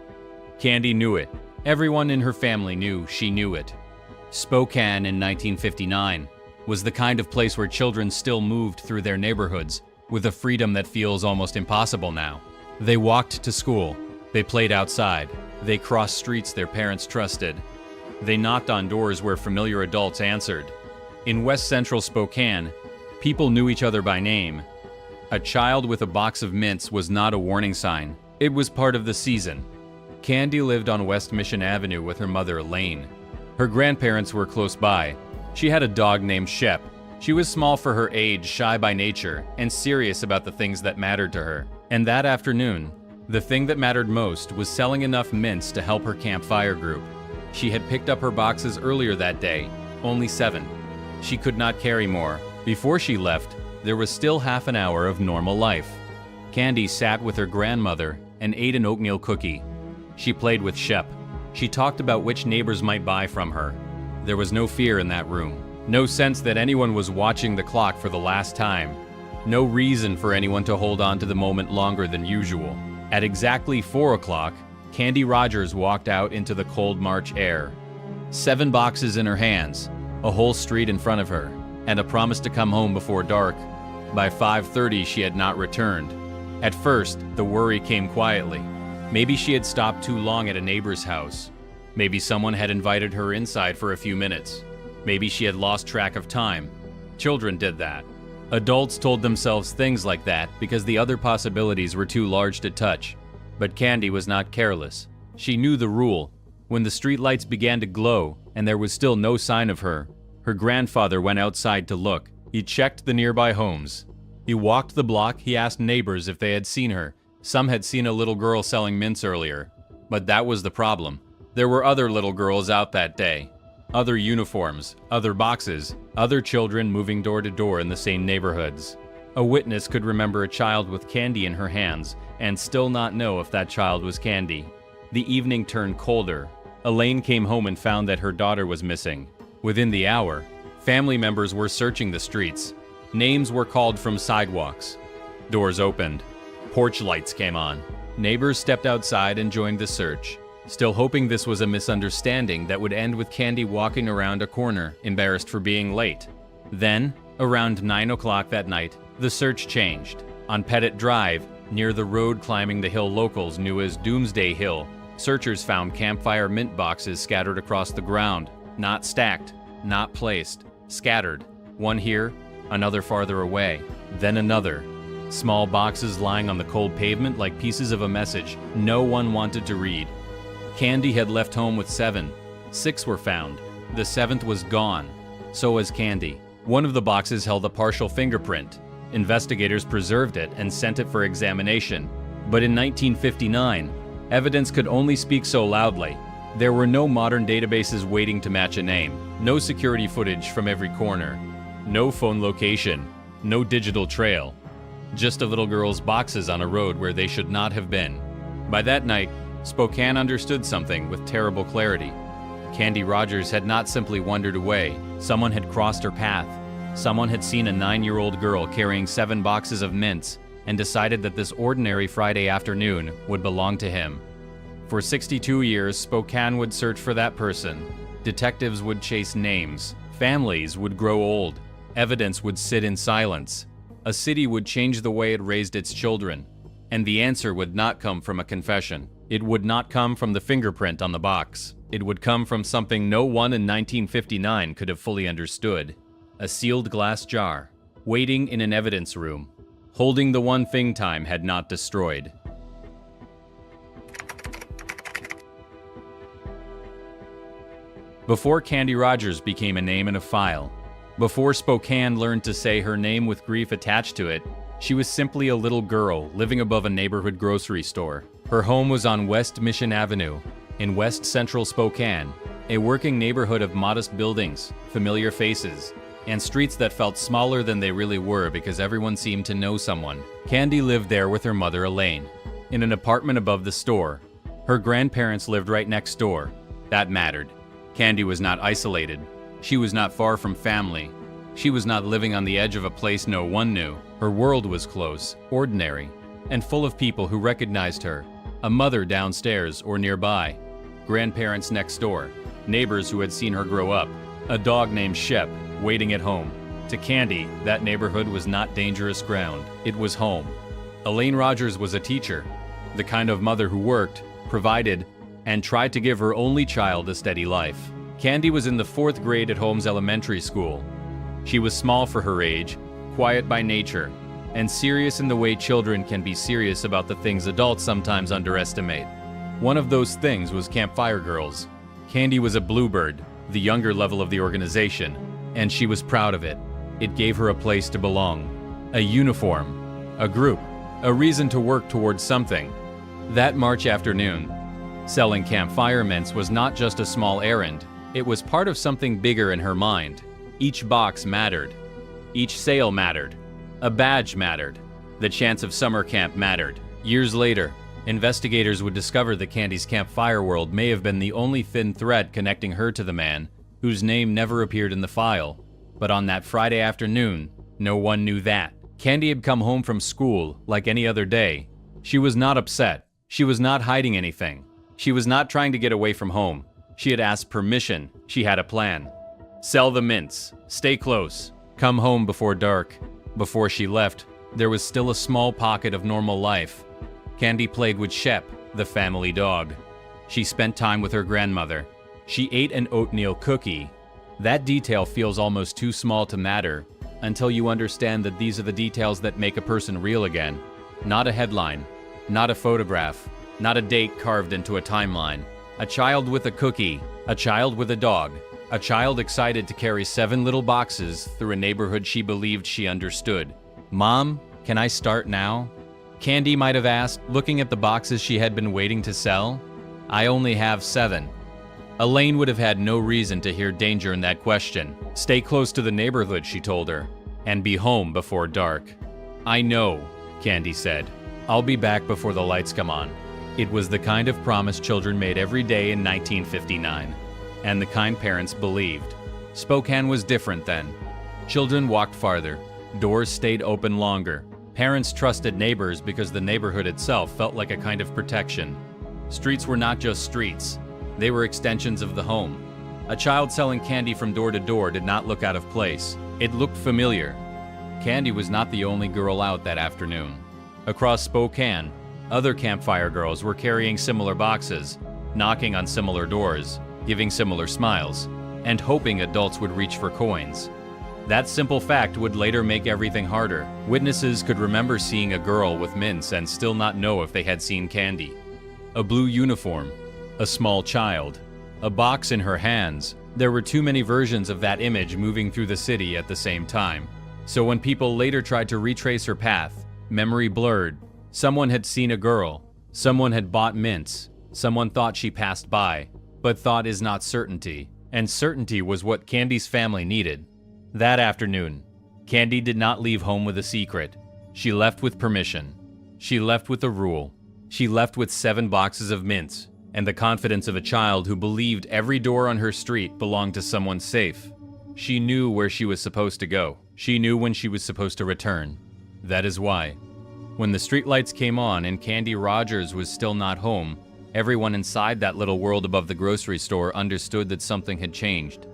Candy knew it. Everyone in her family knew she knew it. Spokane in 1959 was the kind of place where children still moved through their neighborhoods with a freedom that feels almost impossible now. They walked to school. They played outside. They crossed streets their parents trusted. They knocked on doors where familiar adults answered. In West Central Spokane, people knew each other by name. A child with a box of mints was not a warning sign. It was part of the season. Candy lived on West Mission Avenue with her mother, Elaine. Her grandparents were close by. She had a dog named Shep. She was small for her age, shy by nature, and serious about the things that mattered to her. And that afternoon, the thing that mattered most was selling enough mints to help her campfire group. She had picked up her boxes earlier that day, only 7. She could not carry more. Before she left, there was still half an hour of normal life. Candy sat with her grandmother and ate an oatmeal cookie. She played with Shep. She talked about which neighbors might buy from her. There was no fear in that room. No sense that anyone was watching the clock for the last time. No reason for anyone to hold on to the moment longer than usual. At exactly 4 o'clock, Candy Rogers walked out into the cold March air. 7 boxes in her hands, a whole street in front of her, and a promise to come home before dark. By 5:30, she had not returned. At first, the worry came quietly. Maybe she had stopped too long at a neighbor's house. Maybe someone had invited her inside for a few minutes. Maybe she had lost track of time. Children did that. Adults told themselves things like that because the other possibilities were too large to touch. But Candy was not careless. She knew the rule. When the streetlights began to glow and there was still no sign of her, her grandfather went outside to look. He checked the nearby homes. He walked the block. He asked neighbors if they had seen her. Some had seen a little girl selling mints earlier. But that was the problem. There were other little girls out that day. Other uniforms, other boxes, other children moving door to door in the same neighborhoods. A witness could remember a child with candy in her hands and still not know if that child was Candy. The evening turned colder. Elaine came home and found that her daughter was missing. Within the hour, family members were searching the streets. Names were called from sidewalks. Doors opened. Porch lights came on. Neighbors stepped outside and joined the search, still hoping this was a misunderstanding that would end with Candy walking around a corner, embarrassed for being late. Then, around 9 o'clock that night, the search changed. On Pettit Drive, near the road climbing the hill locals knew as Doomsday Hill, searchers found campfire mint boxes scattered across the ground. Not stacked, not placed, scattered. One here, another farther away, then another. Small boxes lying on the cold pavement like pieces of a message no one wanted to read. Candy had left home with 7. 6 were found. The 7th was gone. So was Candy. One of the boxes held a partial fingerprint. Investigators preserved it and sent it for examination. But in 1959, evidence could only speak so loudly. There were no modern databases waiting to match a name, no security footage from every corner, no phone location, no digital trail. Just a little girl's boxes on a road where they should not have been. By that night, Spokane understood something with terrible clarity. Candy Rogers had not simply wandered away. Someone had crossed her path. Someone had seen a 9-year-old girl carrying 7 boxes of mints and decided that this ordinary Friday afternoon would belong to him. For 62 years, Spokane would search for that person. Detectives would chase names. Families would grow old. Evidence would sit in silence. A city would change the way it raised its children. And the answer would not come from a confession. It would not come from the fingerprint on the box. It would come from something no one in 1959 could have fully understood. A sealed glass jar, waiting in an evidence room, holding the one thing time had not destroyed. Before Candy Rogers became a name in a file, before Spokane learned to say her name with grief attached to it, she was simply a little girl living above a neighborhood grocery store. Her home was on West Mission Avenue, in West Central Spokane, a working neighborhood of modest buildings, familiar faces, and streets that felt smaller than they really were because everyone seemed to know someone. Candy lived there with her mother, Elaine, in an apartment above the store. Her grandparents lived right next door. That mattered. Candy was not isolated. She was not far from family. She was not living on the edge of a place no one knew. Her world was close, ordinary, and full of people who recognized her. A mother downstairs or nearby, grandparents next door, neighbors who had seen her grow up, a dog named Shep waiting at home. To Candy, that neighborhood was not dangerous ground. It was home. Elaine Rogers was a teacher, the kind of mother who worked, provided, and tried to give her only child a steady life. Candy was in the 4th grade at Holmes Elementary School. She was small for her age, quiet by nature, and serious in the way children can be serious about the things adults sometimes underestimate. One of those things was Campfire Girls. Candy was a bluebird, the younger level of the organization, and she was proud of it. It gave her a place to belong, a uniform, a group, a reason to work towards something. That March afternoon, selling campfire mints was not just a small errand. It was part of something bigger in her mind. Each box mattered. Each sale mattered. A badge mattered. The chance of summer camp mattered. Years later, investigators would discover that Candy's campfire world may have been the only thin thread connecting her to the man, whose name never appeared in the file. But on that Friday afternoon, no one knew that. Candy had come home from school like any other day. She was not upset. She was not hiding anything. She was not trying to get away from home. She had asked permission. She had a plan. Sell the mints. Stay close. Come home before dark. Before she left, there was still a small pocket of normal life. Candy played with Shep, the family dog. She spent time with her grandmother. She ate an oatmeal cookie. That detail feels almost too small to matter until you understand that these are the details that make a person real again. Not a headline, not a photograph, not a date carved into a timeline. A child with a cookie, a child with a dog, a child excited to carry 7 little boxes through a neighborhood she believed she understood. "Mom, can I start now?" Candy might have asked, looking at the boxes she had been waiting to sell. "I only have 7. Elaine would have had no reason to hear danger in that question. "Stay close to the neighborhood," she told her, "and be home before dark." "I know," Candy said. "I'll be back before the lights come on." It was the kind of promise children made every day in 1959, and the kind parents believed. Spokane was different then. Children walked farther. Doors stayed open longer. Parents trusted neighbors because the neighborhood itself felt like a kind of protection. Streets were not just streets. They were extensions of the home. A child selling candy from door to door did not look out of place. It looked familiar. Candy was not the only girl out that afternoon. Across Spokane, other campfire girls were carrying similar boxes, knocking on similar doors, giving similar smiles, and hoping adults would reach for coins. That simple fact would later make everything harder. Witnesses could remember seeing a girl with mints and still not know if they had seen candy. A blue uniform, a small child, a box in her hands. There were too many versions of that image moving through the city at the same time. So when people later tried to retrace her path, memory blurred. Someone had seen a girl. Someone had bought mints. Someone thought she passed by. But thought is not certainty, and certainty was what Candy's family needed. That afternoon, Candy did not leave home with a secret. She left with permission. She left with a rule. She left with 7 boxes of mints, and the confidence of a child who believed every door on her street belonged to someone safe. She knew where she was supposed to go. She knew when she was supposed to return. That is why, when the streetlights came on and Candy Rogers was still not home, everyone inside that little world above the grocery store understood that something had changed.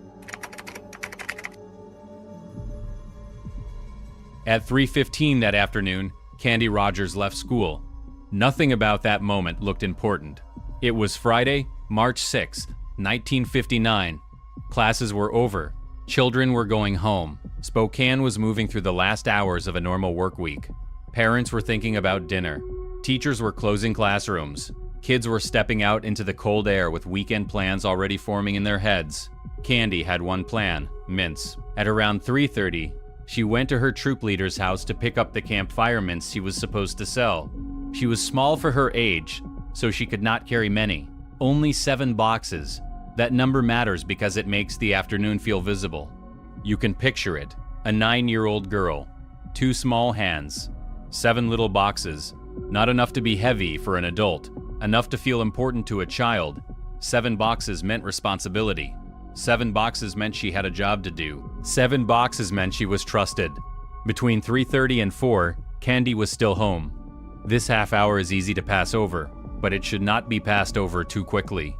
At 3:15 that afternoon, Candy Rogers left school. Nothing about that moment looked important. It was Friday, March 6th, 1959. Classes were over. Children were going home. Spokane was moving through the last hours of a normal work week. Parents were thinking about dinner. Teachers were closing classrooms. Kids were stepping out into the cold air with weekend plans already forming in their heads. Candy had one plan: mints. At around 3:30, she went to her troop leader's house to pick up the campfire mints she was supposed to sell. She was small for her age, so she could not carry many. Only 7 boxes. That number matters because it makes the afternoon feel visible. You can picture it. A 9-year-old girl. 2 small hands. 7 little boxes. Not enough to be heavy for an adult. Enough to feel important to a child. 7 boxes meant responsibility. 7 boxes meant she had a job to do. 7 boxes meant she was trusted. Between 3:30 and 4, Candy was still home. This half hour is easy to pass over, but it should not be passed over too quickly.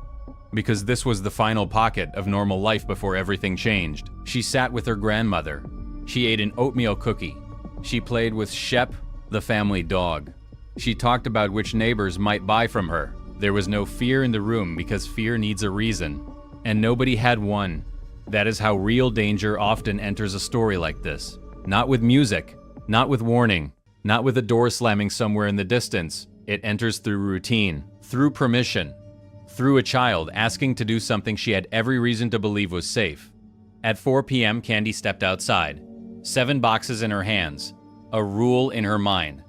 Because this was the final pocket of normal life before everything changed. She sat with her grandmother. She ate an oatmeal cookie. She played with Shep, the family dog. She talked about which neighbors might buy from her. There was no fear in the room because fear needs a reason. And nobody had one. That is how real danger often enters a story like this. Not with music, not with warning, not with a door slamming somewhere in the distance. It enters through routine, through permission, through a child asking to do something she had every reason to believe was safe. At 4 p.m., Candy stepped outside. 7 boxes in her hands. A rule in her mind.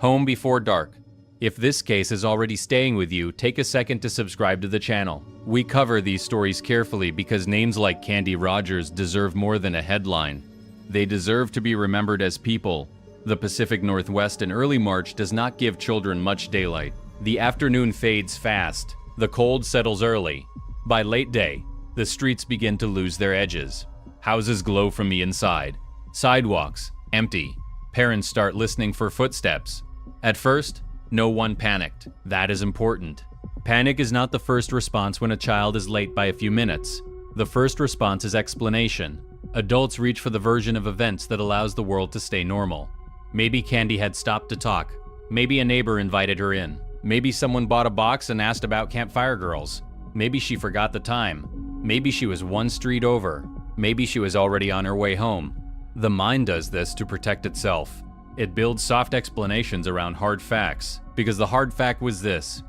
Home before dark. If this case is already staying with you, take a second to subscribe to the channel. We cover these stories carefully because names like Candy Rogers deserve more than a headline. They deserve to be remembered as people. The Pacific Northwest in early March does not give children much daylight. The afternoon fades fast. The cold settles early. By late day, the streets begin to lose their edges. Houses glow from the inside. Sidewalks, empty. Parents start listening for footsteps. At first, no one panicked. That is important. Panic is not the first response when a child is late by a few minutes. The first response is explanation. Adults reach for the version of events that allows the world to stay normal. Maybe Candy had stopped to talk. Maybe a neighbor invited her in. Maybe someone bought a box and asked about campfire girls. Maybe she forgot the time. Maybe she was one street over. Maybe she was already on her way home. The mind does this to protect itself. It builds soft explanations around hard facts, because the hard fact was this: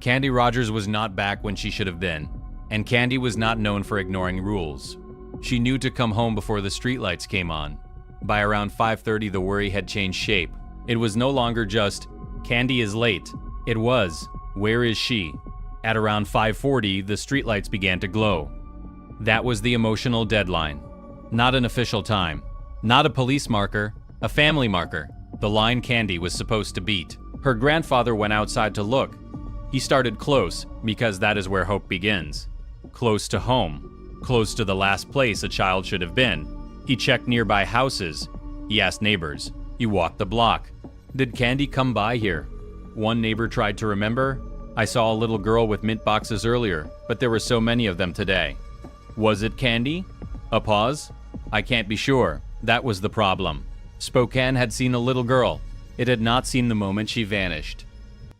Candy Rogers was not back when she should have been, and Candy was not known for ignoring rules. She knew to come home before the streetlights came on. By around 5:30, the worry had changed shape. It was no longer just, Candy is late. It was, where is she? At around 5:40, the streetlights began to glow. That was the emotional deadline. Not an official time. Not a police marker, a family marker. The line Candy was supposed to beat. Her grandfather went outside to look. He started close, because that is where hope begins. Close to home. Close to the last place a child should have been. He checked nearby houses. He asked neighbors. He walked the block. Did Candy come by here? One neighbor tried to remember. I saw a little girl with mint boxes earlier, but there were so many of them today. Was it Candy? A pause? I can't be sure. That was the problem. Spokane had seen a little girl. It had not seen the moment she vanished.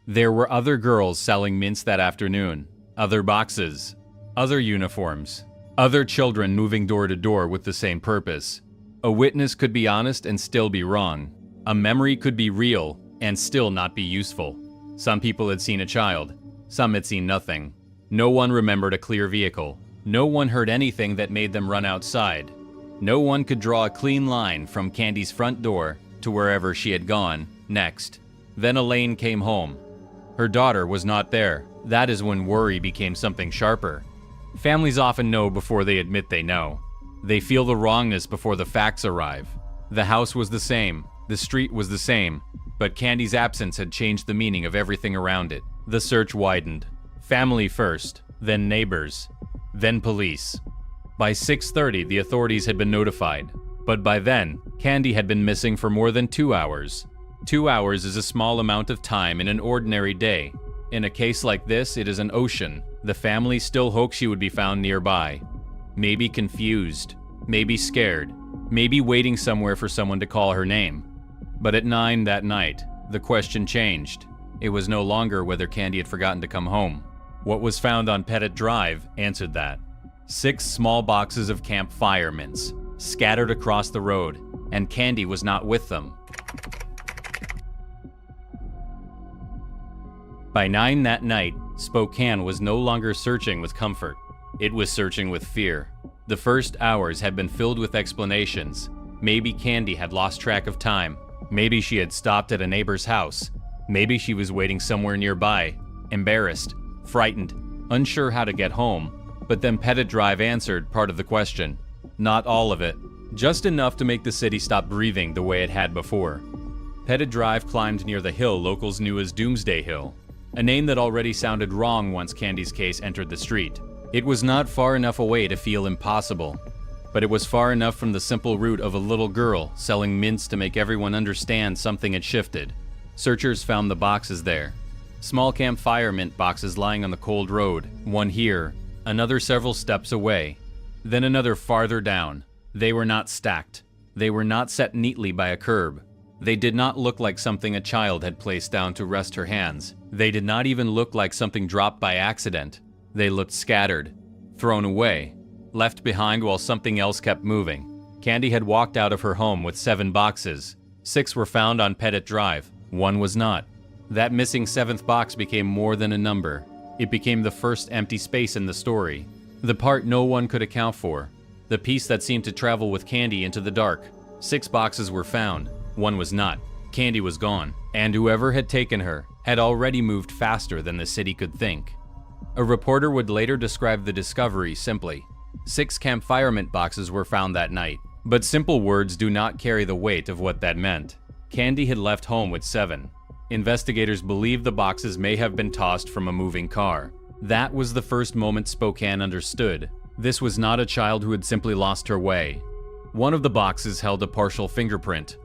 There were other girls selling mints that afternoon. Other boxes. Other uniforms. Other children moving door to door with the same purpose. A witness could be honest and still be wrong. A memory could be real and still not be useful. Some people had seen a child. Some had seen nothing. No one remembered a clear vehicle. No one heard anything that made them run outside. No one could draw a clean line from Candy's front door to wherever she had gone next. Then Elaine came home. Her daughter was not there. That is when worry became something sharper. Families often know before they admit they know. They feel the wrongness before the facts arrive. The house was the same. The street was the same. But Candy's absence had changed the meaning of everything around it. The search widened. Family first, then neighbors, then police. By 6:30, the authorities had been notified. But by then, Candy had been missing for more than 2 hours. 2 hours is a small amount of time in an ordinary day. In a case like this, it is an ocean. The family still hoped she would be found nearby. Maybe confused, maybe scared, maybe waiting somewhere for someone to call her name. But at 9 that night, the question changed. It was no longer whether Candy had forgotten to come home. What was found on Pettit Drive answered that. 6 small boxes of campfire mints, scattered across the road, and Candy was not with them. By 9 that night, Spokane was no longer searching with comfort. It was searching with fear. The first hours had been filled with explanations. Maybe Candy had lost track of time. Maybe she had stopped at a neighbor's house. Maybe she was waiting somewhere nearby, embarrassed, frightened, unsure how to get home. But then Pettit Drive answered part of the question. Not all of it. Just enough to make the city stop breathing the way it had before. Pettit Drive climbed near the hill locals knew as Doomsday Hill, a name that already sounded wrong once Candy's case entered the street. It was not far enough away to feel impossible, but it was far enough from the simple route of a little girl selling mints to make everyone understand something had shifted. Searchers found the boxes there. Small campfire mint boxes lying on the cold road, one here, another several steps away, then another farther down. They were not stacked. They were not set neatly by a curb. They did not look like something a child had placed down to rest her hands. They did not even look like something dropped by accident. They looked scattered, thrown away, left behind while something else kept moving. Candy had walked out of her home with 7 boxes. 6 were found on Pettit Drive. 1 was not. That missing 7th box became more than a number. It became the first empty space in the story. The part no one could account for. The piece that seemed to travel with Candy into the dark. 6 boxes were found. 1 was not. Candy was gone. And whoever had taken her had already moved faster than the city could think. A reporter would later describe the discovery simply. 6 campfire mint boxes were found that night. But simple words do not carry the weight of what that meant. Candy had left home with 7. Investigators believe the boxes may have been tossed from a moving car. That was the first moment Spokane understood. This was not a child who had simply lost her way. One of the boxes held a partial fingerprint.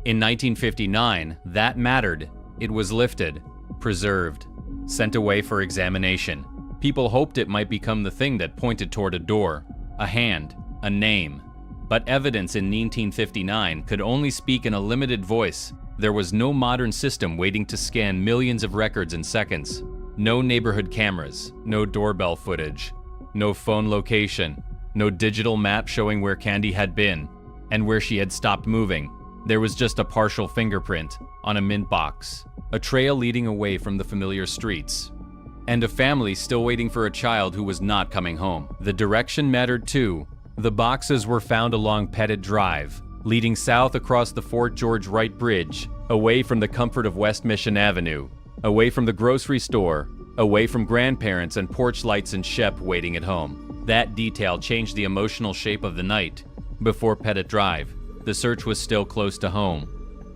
In 1959, that mattered. It was lifted, preserved, sent away for examination. People hoped it might become the thing that pointed toward a door, a hand, a name. But evidence in 1959 could only speak in a limited voice. There was no modern system waiting to scan millions of records in seconds. No neighborhood cameras, no doorbell footage, no phone location, no digital map showing where Candy had been and where she had stopped moving. There was just a partial fingerprint on a mint box, a trail leading away from the familiar streets, and a family still waiting for a child who was not coming home. The direction mattered too. The boxes were found along Pettit Drive, leading south across the Fort George Wright Bridge, away from the comfort of West Mission Avenue, away from the grocery store, away from grandparents and porch lights and Shep waiting at home. That detail changed the emotional shape of the night. Before Pettit Drive, the search was still close to home.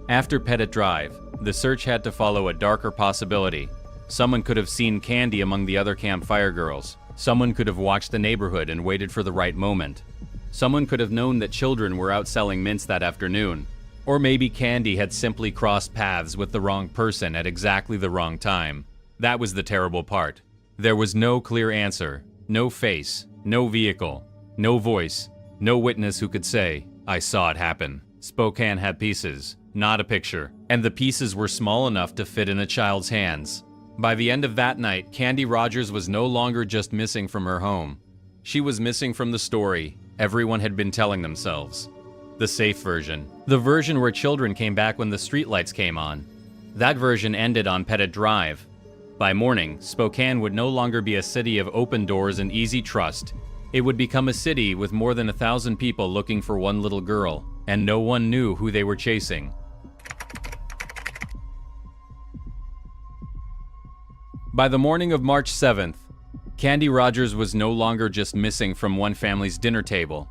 After Pettit Drive, the search had to follow a darker possibility. Someone could have seen Candy among the other Camp Fire girls. Someone could have watched the neighborhood and waited for the right moment. Someone could have known that children were out selling mints that afternoon. Or maybe Candy had simply crossed paths with the wrong person at exactly the wrong time. That was the terrible part. There was no clear answer, no face, no vehicle, no voice, no witness who could say, "I saw it happen." Spokane had pieces, not a picture, and the pieces were small enough to fit in a child's hands. By the end of that night, Candy Rogers was no longer just missing from her home. She was missing from the story everyone had been telling themselves. The safe version. The version where children came back when the streetlights came on. That version ended on Pettit Drive. By morning, Spokane would no longer be a city of open doors and easy trust. It would become a city with more than 1,000 people looking for one little girl, and no one knew who they were chasing. By the morning of March 7th, Candy Rogers was no longer just missing from one family's dinner table.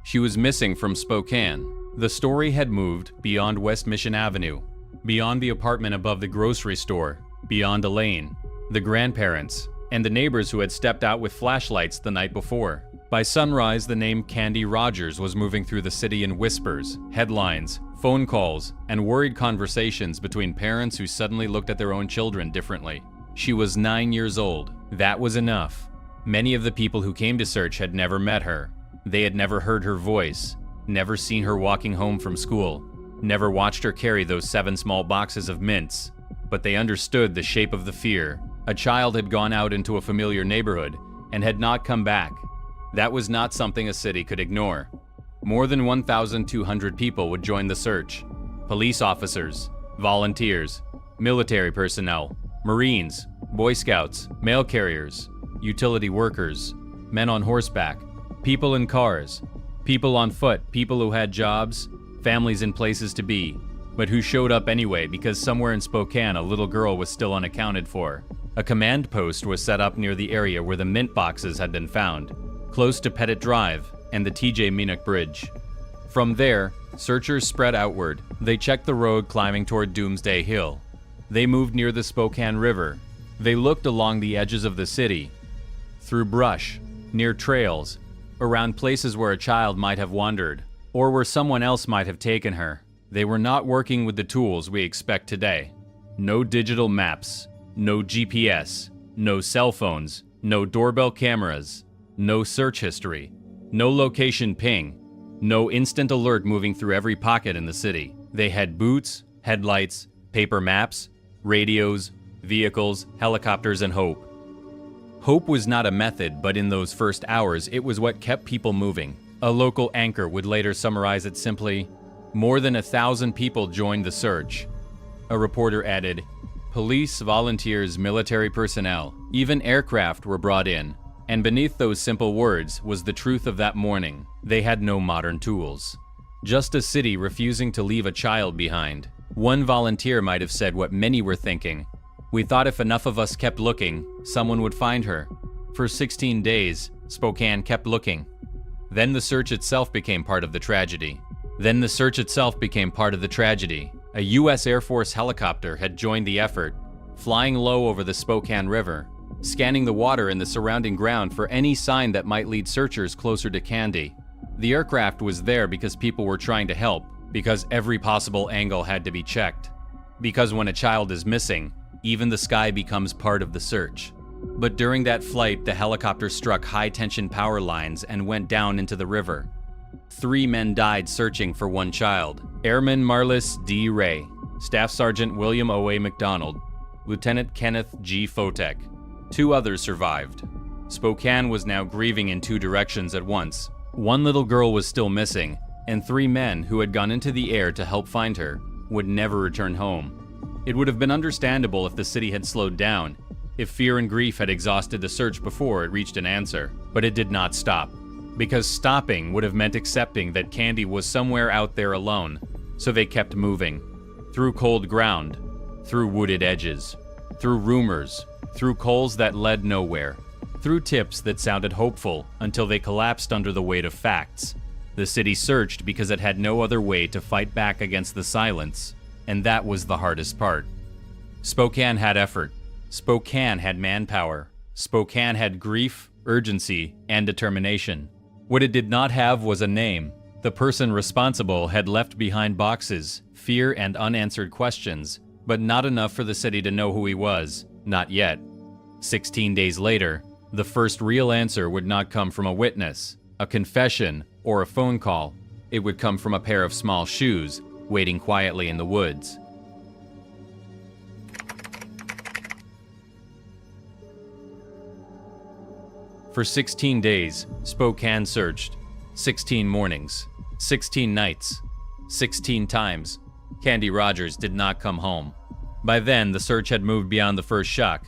She was missing from Spokane. The story had moved beyond West Mission Avenue, beyond the apartment above the grocery store, beyond Elaine, the grandparents, and the neighbors who had stepped out with flashlights the night before. By sunrise, the name Candy Rogers was moving through the city in whispers, headlines, phone calls, and worried conversations between parents who suddenly looked at their own children differently. She was 9 years old. That was enough. Many of the people who came to search had never met her. They had never heard her voice, never seen her walking home from school, never watched her carry those 7 small boxes of mints. But they understood the shape of the fear. A child had gone out into a familiar neighborhood and had not come back. That was not something a city could ignore. More than 1,200 people would join the search. Police officers, volunteers, military personnel, Marines, Boy Scouts, mail carriers, utility workers, men on horseback, people in cars, people on foot, people who had jobs, families and places to be, but who showed up anyway because somewhere in Spokane a little girl was still unaccounted for. A command post was set up near the area where the mint boxes had been found, close to Pettit Drive and the TJ Minnock Bridge. From there, searchers spread outward. They checked the road climbing toward Doomsday Hill. They moved near the Spokane River. They looked along the edges of the city, through brush, near trails, around places where a child might have wandered, or where someone else might have taken her. They were not working with the tools we expect today. No digital maps, no GPS, no cell phones, no doorbell cameras, no search history, no location ping, no instant alert moving through every pocket in the city. They had boots, headlights, paper maps, radios, vehicles, helicopters, and hope. Hope was not a method, but in those first hours, it was what kept people moving. A local anchor would later summarize it simply, "More than 1,000 people joined the search." A reporter added, "Police, volunteers, military personnel, even aircraft were brought in." And beneath those simple words was the truth of that morning. They had no modern tools. Just a city refusing to leave a child behind. One volunteer might have said what many were thinking. "We thought if enough of us kept looking, someone would find her." For 16 days, Spokane kept looking. Then the search itself became part of the tragedy. A U.S. Air Force helicopter had joined the effort, flying low over the Spokane River, scanning the water and the surrounding ground for any sign that might lead searchers closer to Candy. The aircraft was there because people were trying to help, because every possible angle had to be checked. Because when a child is missing, even the sky becomes part of the search. But during that flight, the helicopter struck high-tension power lines and went down into the river. 3 men died searching for one child: Airman Marlis D. Ray, Staff Sergeant William O.A. McDonald, Lieutenant Kenneth G. Fotek. 2 others survived. Spokane was now grieving in 2 directions at once. 1 little girl was still missing, and 3 men who had gone into the air to help find her would never return home. It would have been understandable if the city had slowed down, if fear and grief had exhausted the search before it reached an answer, but it did not stop. Because stopping would have meant accepting that Candy was somewhere out there alone, so they kept moving. Through cold ground, through wooded edges, through rumors, through coals that led nowhere, through tips that sounded hopeful until they collapsed under the weight of facts. The city searched because it had no other way to fight back against the silence, and that was the hardest part. Spokane had effort. Spokane had manpower. Spokane had grief, urgency, and determination. What it did not have was a name. The person responsible had left behind boxes, fear, and unanswered questions, but not enough for the city to know who he was. Not yet. 16 days later, the first real answer would not come from a witness, a confession, or a phone call. It would come from a pair of small shoes, waiting quietly in the woods. For 16 days, Spokane searched. 16 mornings, 16 nights, 16 times. Candy Rogers did not come home. By then, the search had moved beyond the first shock.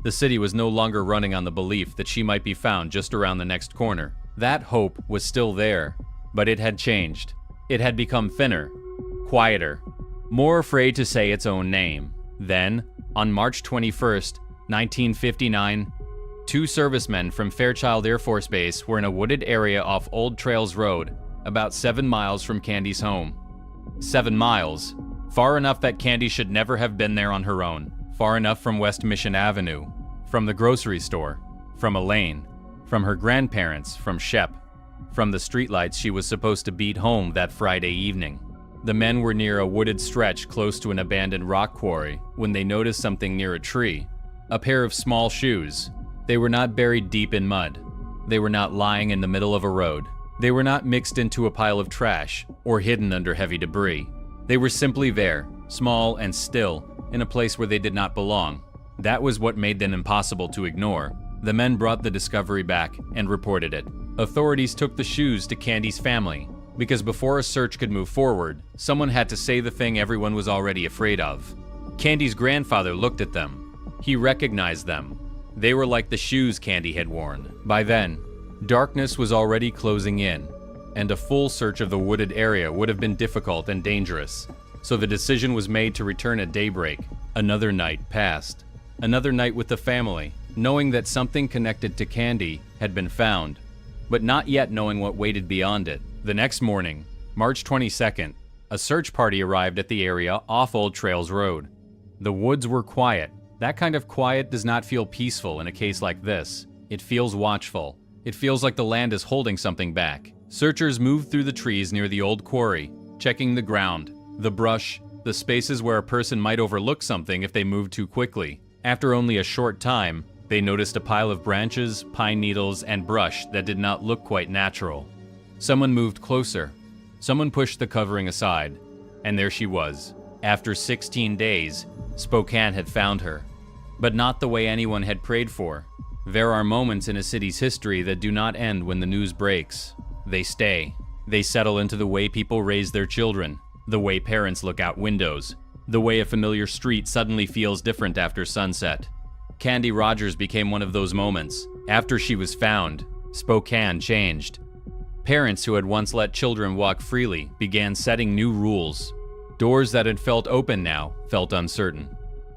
The city was no longer running on the belief that she might be found just around the next corner. That hope was still there, but it had changed. It had become thinner, quieter, more afraid to say its own name. Then, on March 21st, 1959, 2 servicemen from Fairchild Air Force Base were in a wooded area off Old Trails Road, about 7 miles from Candy's home. 7 miles, far enough that Candy should never have been there on her own, far enough from West Mission Avenue, from the grocery store, from Elaine, from her grandparents, from Shep, from the streetlights she was supposed to beat home that Friday evening. The men were near a wooded stretch close to an abandoned rock quarry when they noticed something near a tree. A pair of small shoes. They were not buried deep in mud. They were not lying in the middle of a road. They were not mixed into a pile of trash or hidden under heavy debris. They were simply there, small and still, in a place where they did not belong. That was what made them impossible to ignore. The men brought the discovery back and reported it. Authorities took the shoes to Candy's family, because before a search could move forward, someone had to say the thing everyone was already afraid of. Candy's grandfather looked at them. He recognized them. They were like the shoes Candy had worn. By then, darkness was already closing in, and a full search of the wooded area would have been difficult and dangerous. So the decision was made to return at daybreak. Another night passed. Another night with the family, knowing that something connected to Candy had been found, but not yet knowing what waited beyond it. The next morning, March 22nd, a search party arrived at the area off Old Trails Road. The woods were quiet. That kind of quiet does not feel peaceful in a case like this. It feels watchful. It feels like the land is holding something back. Searchers moved through the trees near the old quarry, checking the ground, the brush, the spaces where a person might overlook something if they moved too quickly. After only a short time, they noticed a pile of branches, pine needles, and brush that did not look quite natural. Someone moved closer. Someone pushed the covering aside, and there she was. After 16 days, Spokane had found her, but not the way anyone had prayed for. There are moments in a city's history that do not end when the news breaks. They stay. They settle into the way people raise their children, the way parents look out windows, the way a familiar street suddenly feels different after sunset. Candy Rogers became one of those moments. After she was found, Spokane changed. Parents who had once let children walk freely began setting new rules. Doors that had felt open now felt uncertain.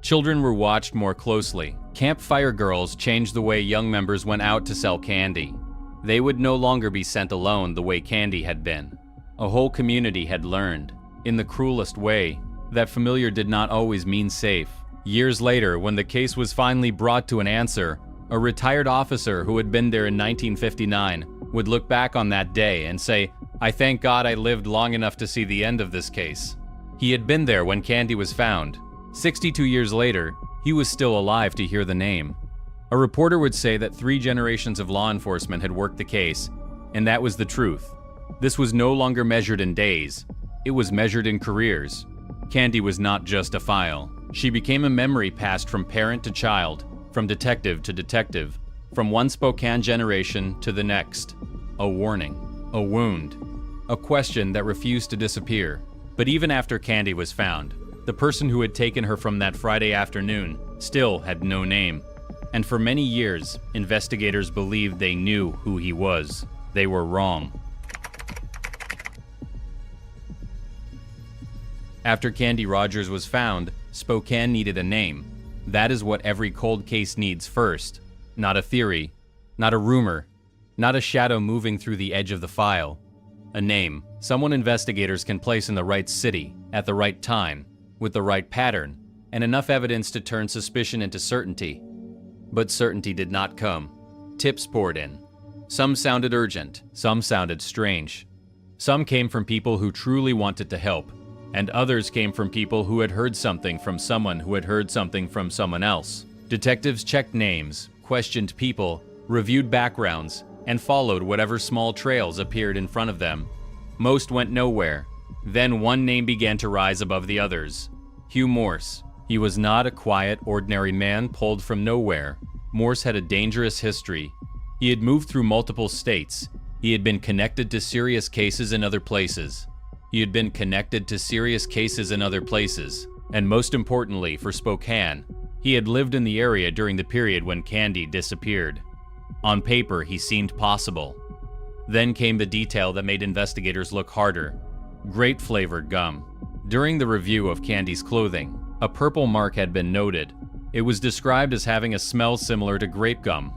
Children were watched more closely. Campfire girls changed the way young members went out to sell candy. They would no longer be sent alone the way Candy had been. A whole community had learned, in the cruelest way, that familiar did not always mean safe. Years later, when the case was finally brought to an answer, a retired officer who had been there in 1959 would look back on that day and say, "I thank God I lived long enough to see the end of this case." He had been there when Candy was found. 62 years later, he was still alive to hear the name. A reporter would say that 3 generations of law enforcement had worked the case, and that was the truth. This was no longer measured in days. It was measured in careers. Candy was not just a file. She became a memory passed from parent to child, from detective to detective, from one Spokane generation to the next. A warning, a wound, a question that refused to disappear. But even after Candy was found, the person who had taken her from that Friday afternoon still had no name. And for many years, investigators believed they knew who he was. They were wrong. After Candy Rogers was found, Spokane needed a name. That is what every cold case needs first. Not a theory, not a rumor, not a shadow moving through the edge of the file. A name, someone investigators can place in the right city, at the right time, with the right pattern, and enough evidence to turn suspicion into certainty. But certainty did not come. Tips poured in. Some sounded urgent, some sounded strange. Some came from people who truly wanted to help, and others came from people who had heard something from someone who had heard something from someone else. Detectives checked names, questioned people, reviewed backgrounds, and followed whatever small trails appeared in front of them. Most went nowhere. Then one name began to rise above the others. Hugh Morse. He was not a quiet, ordinary man pulled from nowhere. Morse had a dangerous history. He had moved through multiple states. He had been connected to serious cases in other places. And most importantly for Spokane, he had lived in the area during the period when Candy disappeared. On paper, he seemed possible. Then came the detail that made investigators look harder. Grape-flavored gum. During the review of Candy's clothing, a purple mark had been noted. It was described as having a smell similar to grape gum.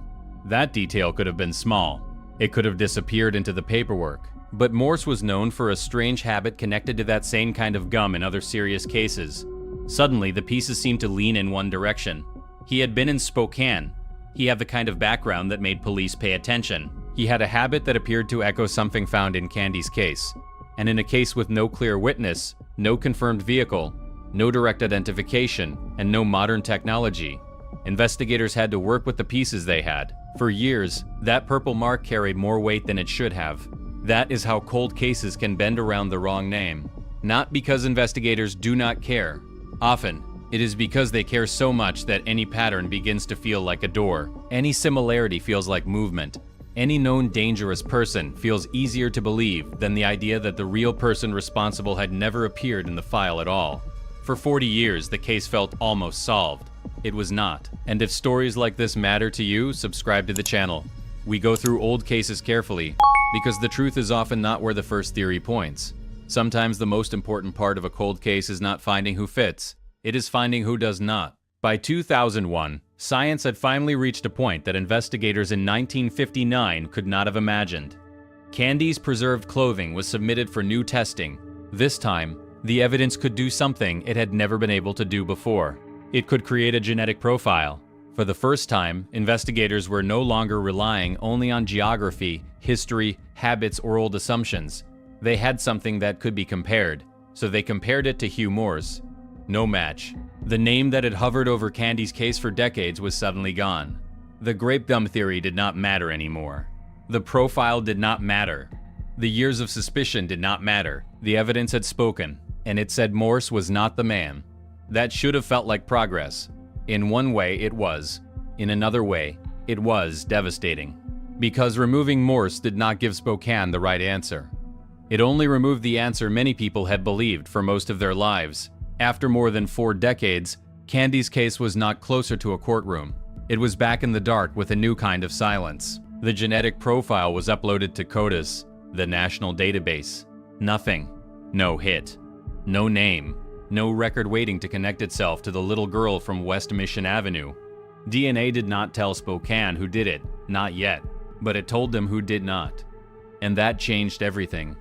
That detail could have been small. It could have disappeared into the paperwork. But Morse was known for a strange habit connected to that same kind of gum in other serious cases. Suddenly, the pieces seemed to lean in one direction. He had been in Spokane. He had the kind of background that made police pay attention. He had a habit that appeared to echo something found in Candy's case. And in a case with no clear witness, no confirmed vehicle, no direct identification, and no modern technology, investigators had to work with the pieces they had. For years, that purple mark carried more weight than it should have. That is how cold cases can bend around the wrong name. Not because investigators do not care. Often, it is because they care so much that any pattern begins to feel like a door. Any similarity feels like movement. Any known dangerous person feels easier to believe than the idea that the real person responsible had never appeared in the file at all. For 40 years, the case felt almost solved. It was not. And if stories like this matter to you, subscribe to the channel. We go through old cases carefully, because the truth is often not where the first theory points. Sometimes the most important part of a cold case is not finding who fits. It is finding who does not. By 2001, science had finally reached a point that investigators in 1959 could not have imagined. Candy's preserved clothing was submitted for new testing. This time, the evidence could do something it had never been able to do before. It could create a genetic profile. For the first time, investigators were no longer relying only on geography, history, habits, or old assumptions. They had something that could be compared, so they compared it to Hugh Morse. No match. The name that had hovered over Candy's case for decades was suddenly gone. The grape gum theory did not matter anymore. The profile did not matter. The years of suspicion did not matter. The evidence had spoken, and it said Morse was not the man. That should have felt like progress. In one way, it was. In another way, it was devastating. Because removing Morse did not give Spokane the right answer. It only removed the answer many people had believed for most of their lives. After more than 4 decades, Candy's case was not closer to a courtroom. It was back in the dark with a new kind of silence. The genetic profile was uploaded to CODIS, the national database. Nothing. No hit. No name. No record waiting to connect itself to the little girl from West Mission Avenue. DNA did not tell Spokane who did it, not yet, but it told them who did not. And that changed everything.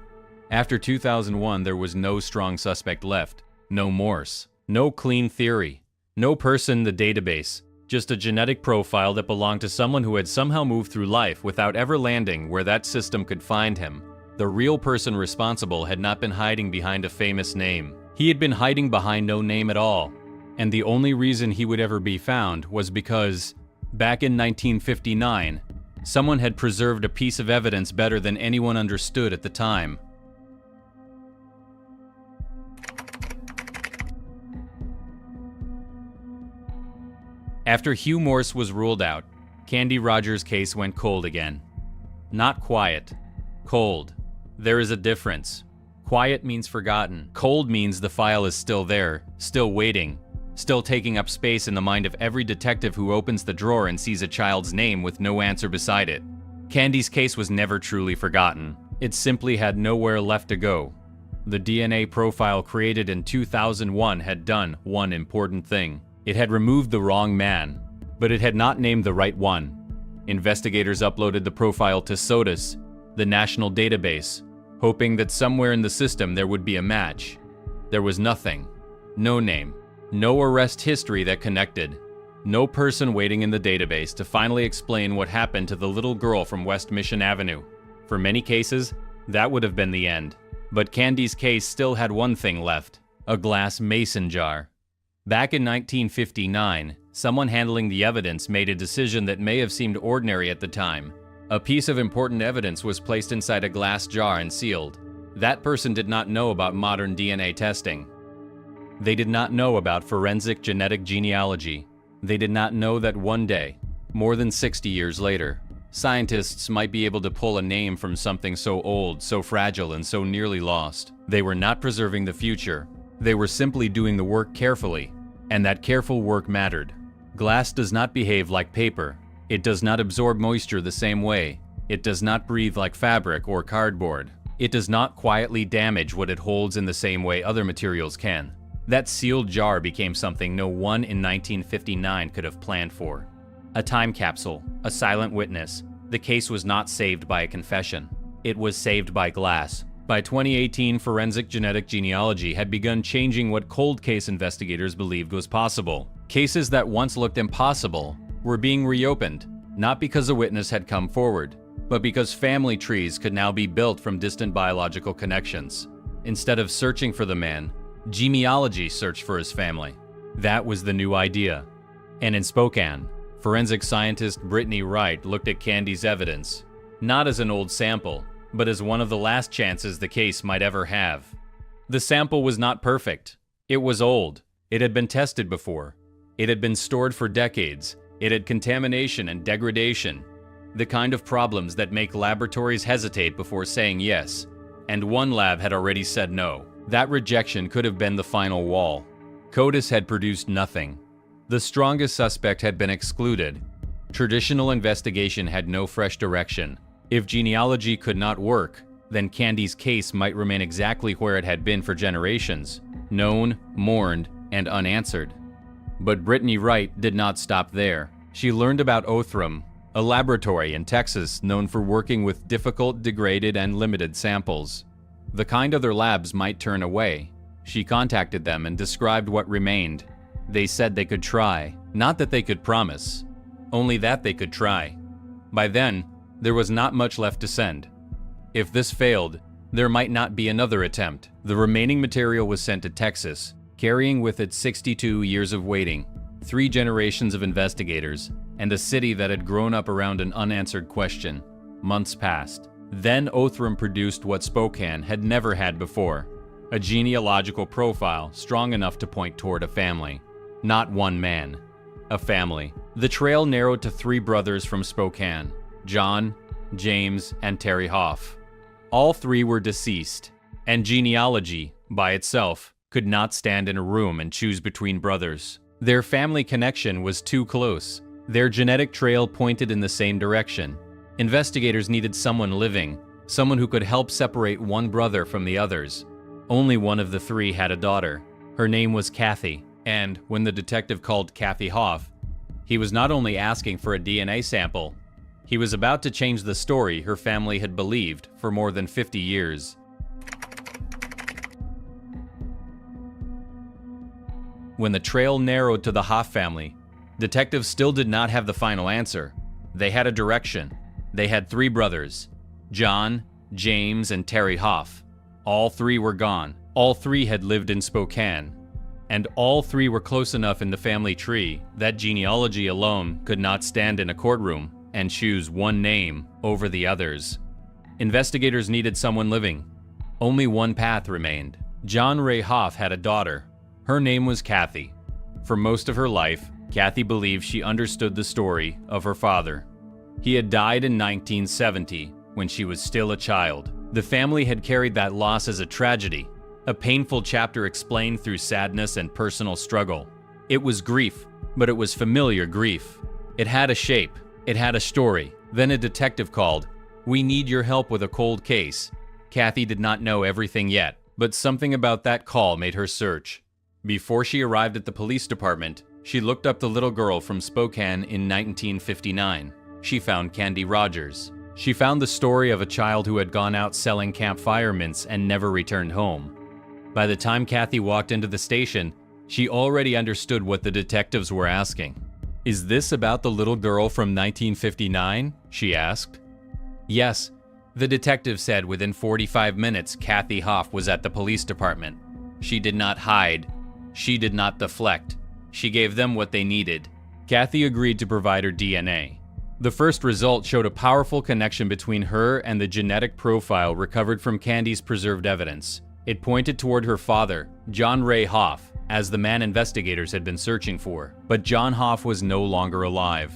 After 2001, there was no strong suspect left. No Morse. No clean theory. No person in the database. Just a genetic profile that belonged to someone who had somehow moved through life without ever landing where that system could find him. The real person responsible had not been hiding behind a famous name. He had been hiding behind no name at all. And the only reason he would ever be found was because, back in 1959, Someone had preserved a piece of evidence better than anyone understood at the time. After Hugh Morse was ruled out, Candy Rogers' case went cold again. Not quiet, cold. There is a difference. Quiet means forgotten. Cold means the file is still there, still waiting, still taking up space in the mind of every detective who opens the drawer and sees a child's name with no answer beside it. Candy's case was never truly forgotten. It simply had nowhere left to go. The DNA profile created in 2001 had done one important thing. It had removed the wrong man, but it had not named the right one. Investigators uploaded the profile to SOTUS, the national database, hoping that somewhere in the system there would be a match. There was nothing. No name. No arrest history that connected. No person waiting in the database to finally explain what happened to the little girl from West Mission Avenue. For many cases, that would have been the end. But Candy's case still had one thing left: a glass mason jar. Back in 1959, someone handling the evidence made a decision that may have seemed ordinary at the time. A piece of important evidence was placed inside a glass jar and sealed. That person did not know about modern DNA testing. They did not know about forensic genetic genealogy. They did not know that one day, more than 60 years later, scientists might be able to pull a name from something so old, so fragile, and so nearly lost. They were not preserving the future. They were simply doing the work carefully, and that careful work mattered. Glass does not behave like paper. It does not absorb moisture the same way. It does not breathe like fabric or cardboard. It does not quietly damage what it holds in the same way other materials can. That sealed jar became something no one in 1959 could have planned for. A time capsule, a silent witness. The case was not saved by a confession. It was saved by glass. By 2018, forensic genetic genealogy had begun changing what cold case investigators believed was possible. Cases that once looked impossible were being reopened, not because a witness had come forward, but because family trees could now be built from distant biological connections. Instead of searching for the man, genealogy searched for his family. That was the new idea. And in Spokane, forensic scientist Brittany Wright looked at Candy's evidence, not as an old sample, but as one of the last chances the case might ever have. The sample was not perfect. It was old. It had been tested before. It had been stored for decades. It had contamination and degradation, the kind of problems that make laboratories hesitate before saying yes, and one lab had already said no. That rejection could have been the final wall. CODIS had produced nothing. The strongest suspect had been excluded. Traditional investigation had no fresh direction. If genealogy could not work, then Candy's case might remain exactly where it had been for generations, known, mourned, and unanswered. But Brittany Wright did not stop there. She learned about Othram, a laboratory in Texas known for working with difficult, degraded, and limited samples. The kind other labs might turn away. She contacted them and described what remained. They said they could try, not that they could promise, only that they could try. By then, there was not much left to send. If this failed, there might not be another attempt. The remaining material was sent to Texas, carrying with it 62 years of waiting, 3 generations of investigators, and a city that had grown up around an unanswered question. Months passed. Then Othram produced what Spokane had never had before, a genealogical profile strong enough to point toward a family. Not one man, a family. The trail narrowed to 3 brothers from Spokane: John, James, and Terry Hoff. All 3 were deceased, and genealogy, by itself, could not stand in a room and choose between brothers. Their family connection was too close. Their genetic trail pointed in the same direction. Investigators needed someone living, someone who could help separate one brother from the others. Only one of the 3 had a daughter. Her name was Kathy, and when the detective called Kathy Hoff, he was not only asking for a DNA sample, he was about to change the story her family had believed for more than 50 years. When the trail narrowed to the Hoff family, detectives still did not have the final answer. They had a direction. They had 3 brothers: John, James, and Terry Hoff. All 3 were gone. All 3 had lived in Spokane. And all 3 were close enough in the family tree that genealogy alone could not stand in a courtroom and choose one name over the others. Investigators needed someone living. Only one path remained. John Ray Hoff had a daughter. Her name was Kathy. For most of her life, Kathy believed she understood the story of her father. He had died in 1970 when she was still a child. The family had carried that loss as a tragedy, a painful chapter explained through sadness and personal struggle. It was grief, but it was familiar grief. It had a shape, it had a story. Then a detective called. "We need your help with a cold case." Kathy did not know everything yet, but something about that call made her search. Before she arrived at the police department, she looked up the little girl from Spokane in 1959. She found Candy Rogers. She found the story of a child who had gone out selling campfire mints and never returned home. By the time Kathy walked into the station, she already understood what the detectives were asking. "Is this about the little girl from 1959?" she asked. "Yes," the detective said. Within 45 minutes, Kathy Hoff was at the police department. She did not hide. She did not deflect. She gave them what they needed. Kathy agreed to provide her DNA. The first result showed a powerful connection between her and the genetic profile recovered from Candy's preserved evidence. It pointed toward her father, John Ray Hoff, as the man investigators had been searching for. But John Hoff was no longer alive.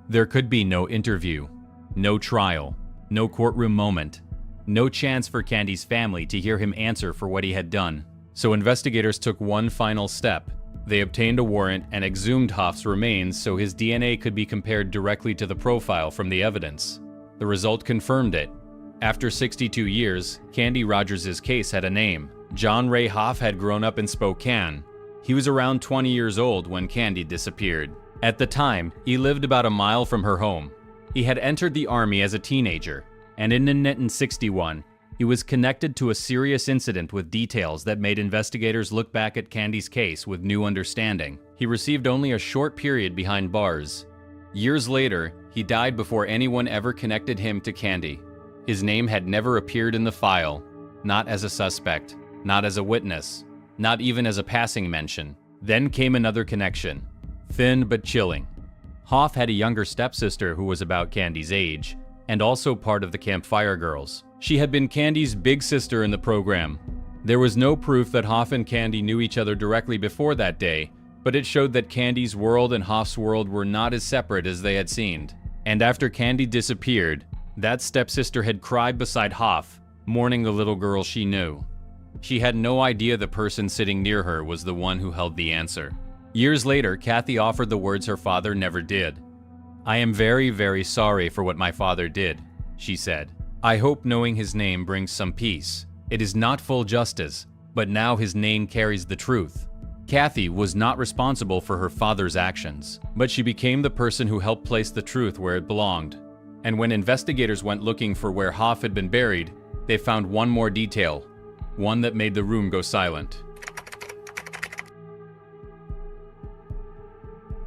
There could be no interview, no trial, no courtroom moment, no chance for Candy's family to hear him answer for what he had done. So investigators took one final step. They obtained a warrant and exhumed Hoff's remains so his DNA could be compared directly to the profile from the evidence. The result confirmed it. After 62 years, Candy Rogers' case had a name. John Ray Hoff had grown up in Spokane. He was around 20 years old when Candy disappeared. At the time, he lived about a mile from her home. He had entered the Army as a teenager, and in 1961, he was connected to a serious incident with details that made investigators look back at Candy's case with new understanding. He received only a short period behind bars. Years later, he died before anyone ever connected him to Candy. His name had never appeared in the file, not as a suspect, not as a witness, not even as a passing mention. Then came another connection, thin but chilling. Hoff had a younger stepsister who was about Candy's age, and also part of the Camp Fire Girls. She had been Candy's big sister in the program. There was no proof that Hoff and Candy knew each other directly before that day, but it showed that Candy's world and Hoff's world were not as separate as they had seemed. And after Candy disappeared, that stepsister had cried beside Hoff, mourning the little girl she knew. She had no idea the person sitting near her was the one who held the answer. Years later, Kathy offered the words her father never did. "I am very, very sorry for what my father did," she said. "I hope knowing his name brings some peace. It is not full justice, but now his name carries the truth." Kathy was not responsible for her father's actions, but she became the person who helped place the truth where it belonged. And when investigators went looking for where Hoff had been buried, they found one more detail, one that made the room go silent.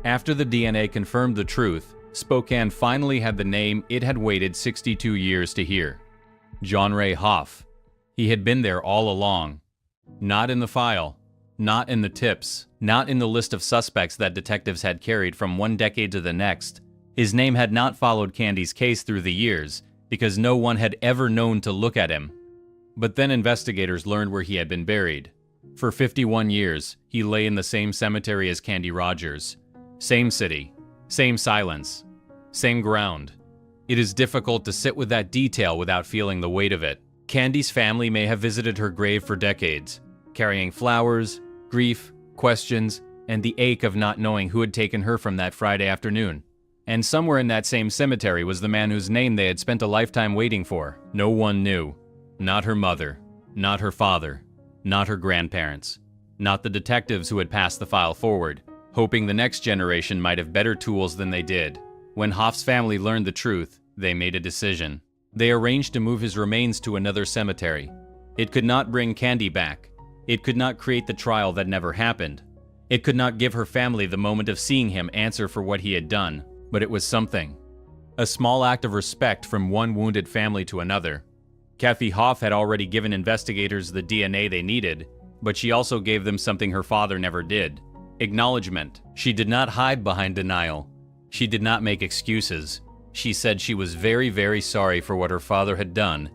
After the DNA confirmed the truth, Spokane finally had the name it had waited 62 years to hear. John Ray Hoff. He had been there all along. Not in the file, not in the tips, not in the list of suspects that detectives had carried from one decade to the next. His name had not followed Candy's case through the years, because no one had ever known to look at him. But then investigators learned where he had been buried. For 51 years, he lay in the same cemetery as Candy Rogers. Same city, same silence, same ground. It is difficult to sit with that detail without feeling the weight of it. Candy's family may have visited her grave for decades, carrying flowers, grief, questions, and the ache of not knowing who had taken her from that Friday afternoon. And somewhere in that same cemetery was the man whose name they had spent a lifetime waiting for. No one knew. Not her mother, not her father, not her grandparents, not the detectives who had passed the file forward, hoping the next generation might have better tools than they did. When Hoff's family learned the truth, they made a decision. They arranged to move his remains to another cemetery. It could not bring Candy back. It could not create the trial that never happened. It could not give her family the moment of seeing him answer for what he had done. But it was something. A small act of respect from one wounded family to another. Kathy Hoff had already given investigators the DNA they needed, but she also gave them something her father never did. Acknowledgement. She did not hide behind denial. She did not make excuses. She said she was very, very sorry for what her father had done,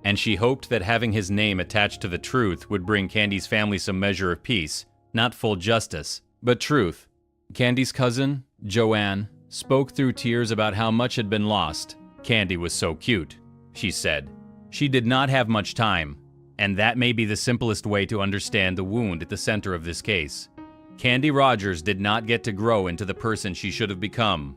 and she hoped that having his name attached to the truth would bring Candy's family some measure of peace, not full justice, but truth. Candy's cousin, Joanne, spoke through tears about how much had been lost. Candy was so cute, she said. She did not have much time, and that may be the simplest way to understand the wound at the center of this case. Candy Rogers did not get to grow into the person she should have become.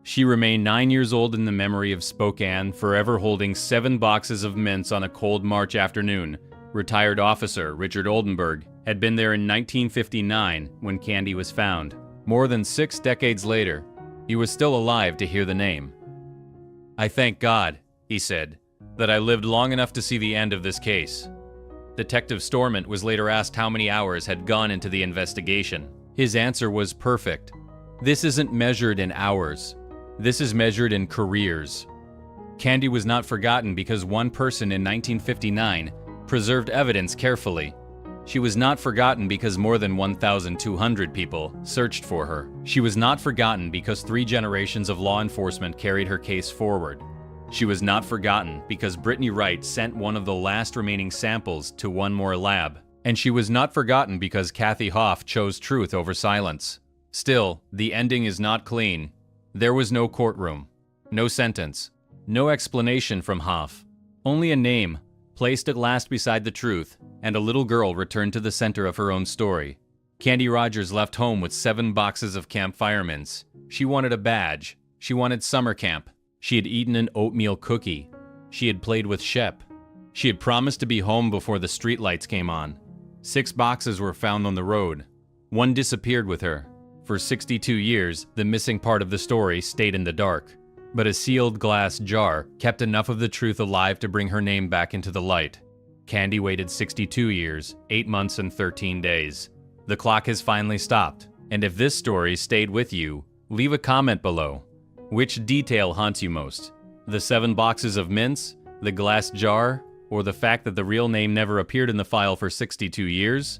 She remained 9 years old in the memory of Spokane, forever holding 7 boxes of mints on a cold March afternoon. Retired officer Richard Oldenburg had been there in 1959 when Candy was found. More than 6 decades later, he was still alive to hear the name. "I thank God," he said, "that I lived long enough to see the end of this case." Detective Stormont was later asked how many hours had gone into the investigation. His answer was perfect. "This isn't measured in hours. This is measured in careers." Candy was not forgotten because one person in 1959 preserved evidence carefully. She was not forgotten because more than 1,200 people searched for her. She was not forgotten because 3 generations of law enforcement carried her case forward. She was not forgotten because Brittany Wright sent one of the last remaining samples to one more lab. And she was not forgotten because Kathy Hoff chose truth over silence. Still, the ending is not clean. There was no courtroom, no sentence, no explanation from Hoff. Only a name, placed at last beside the truth, and a little girl returned to the center of her own story. Candy Rogers left home with 7 boxes of campfire mints. She wanted a badge. She wanted summer camp. She had eaten an oatmeal cookie. She had played with Shep. She had promised to be home before the streetlights came on. 6 boxes were found on the road. One disappeared with her. For 62 years, the missing part of the story stayed in the dark. But a sealed glass jar kept enough of the truth alive to bring her name back into the light. Candy waited 62 years, 8 months and 13 days. The clock has finally stopped. And if this story stayed with you, leave a comment below. Which detail haunts you most? The 7 boxes of mints, the glass jar, or the fact that the real name never appeared in the file for 62 years?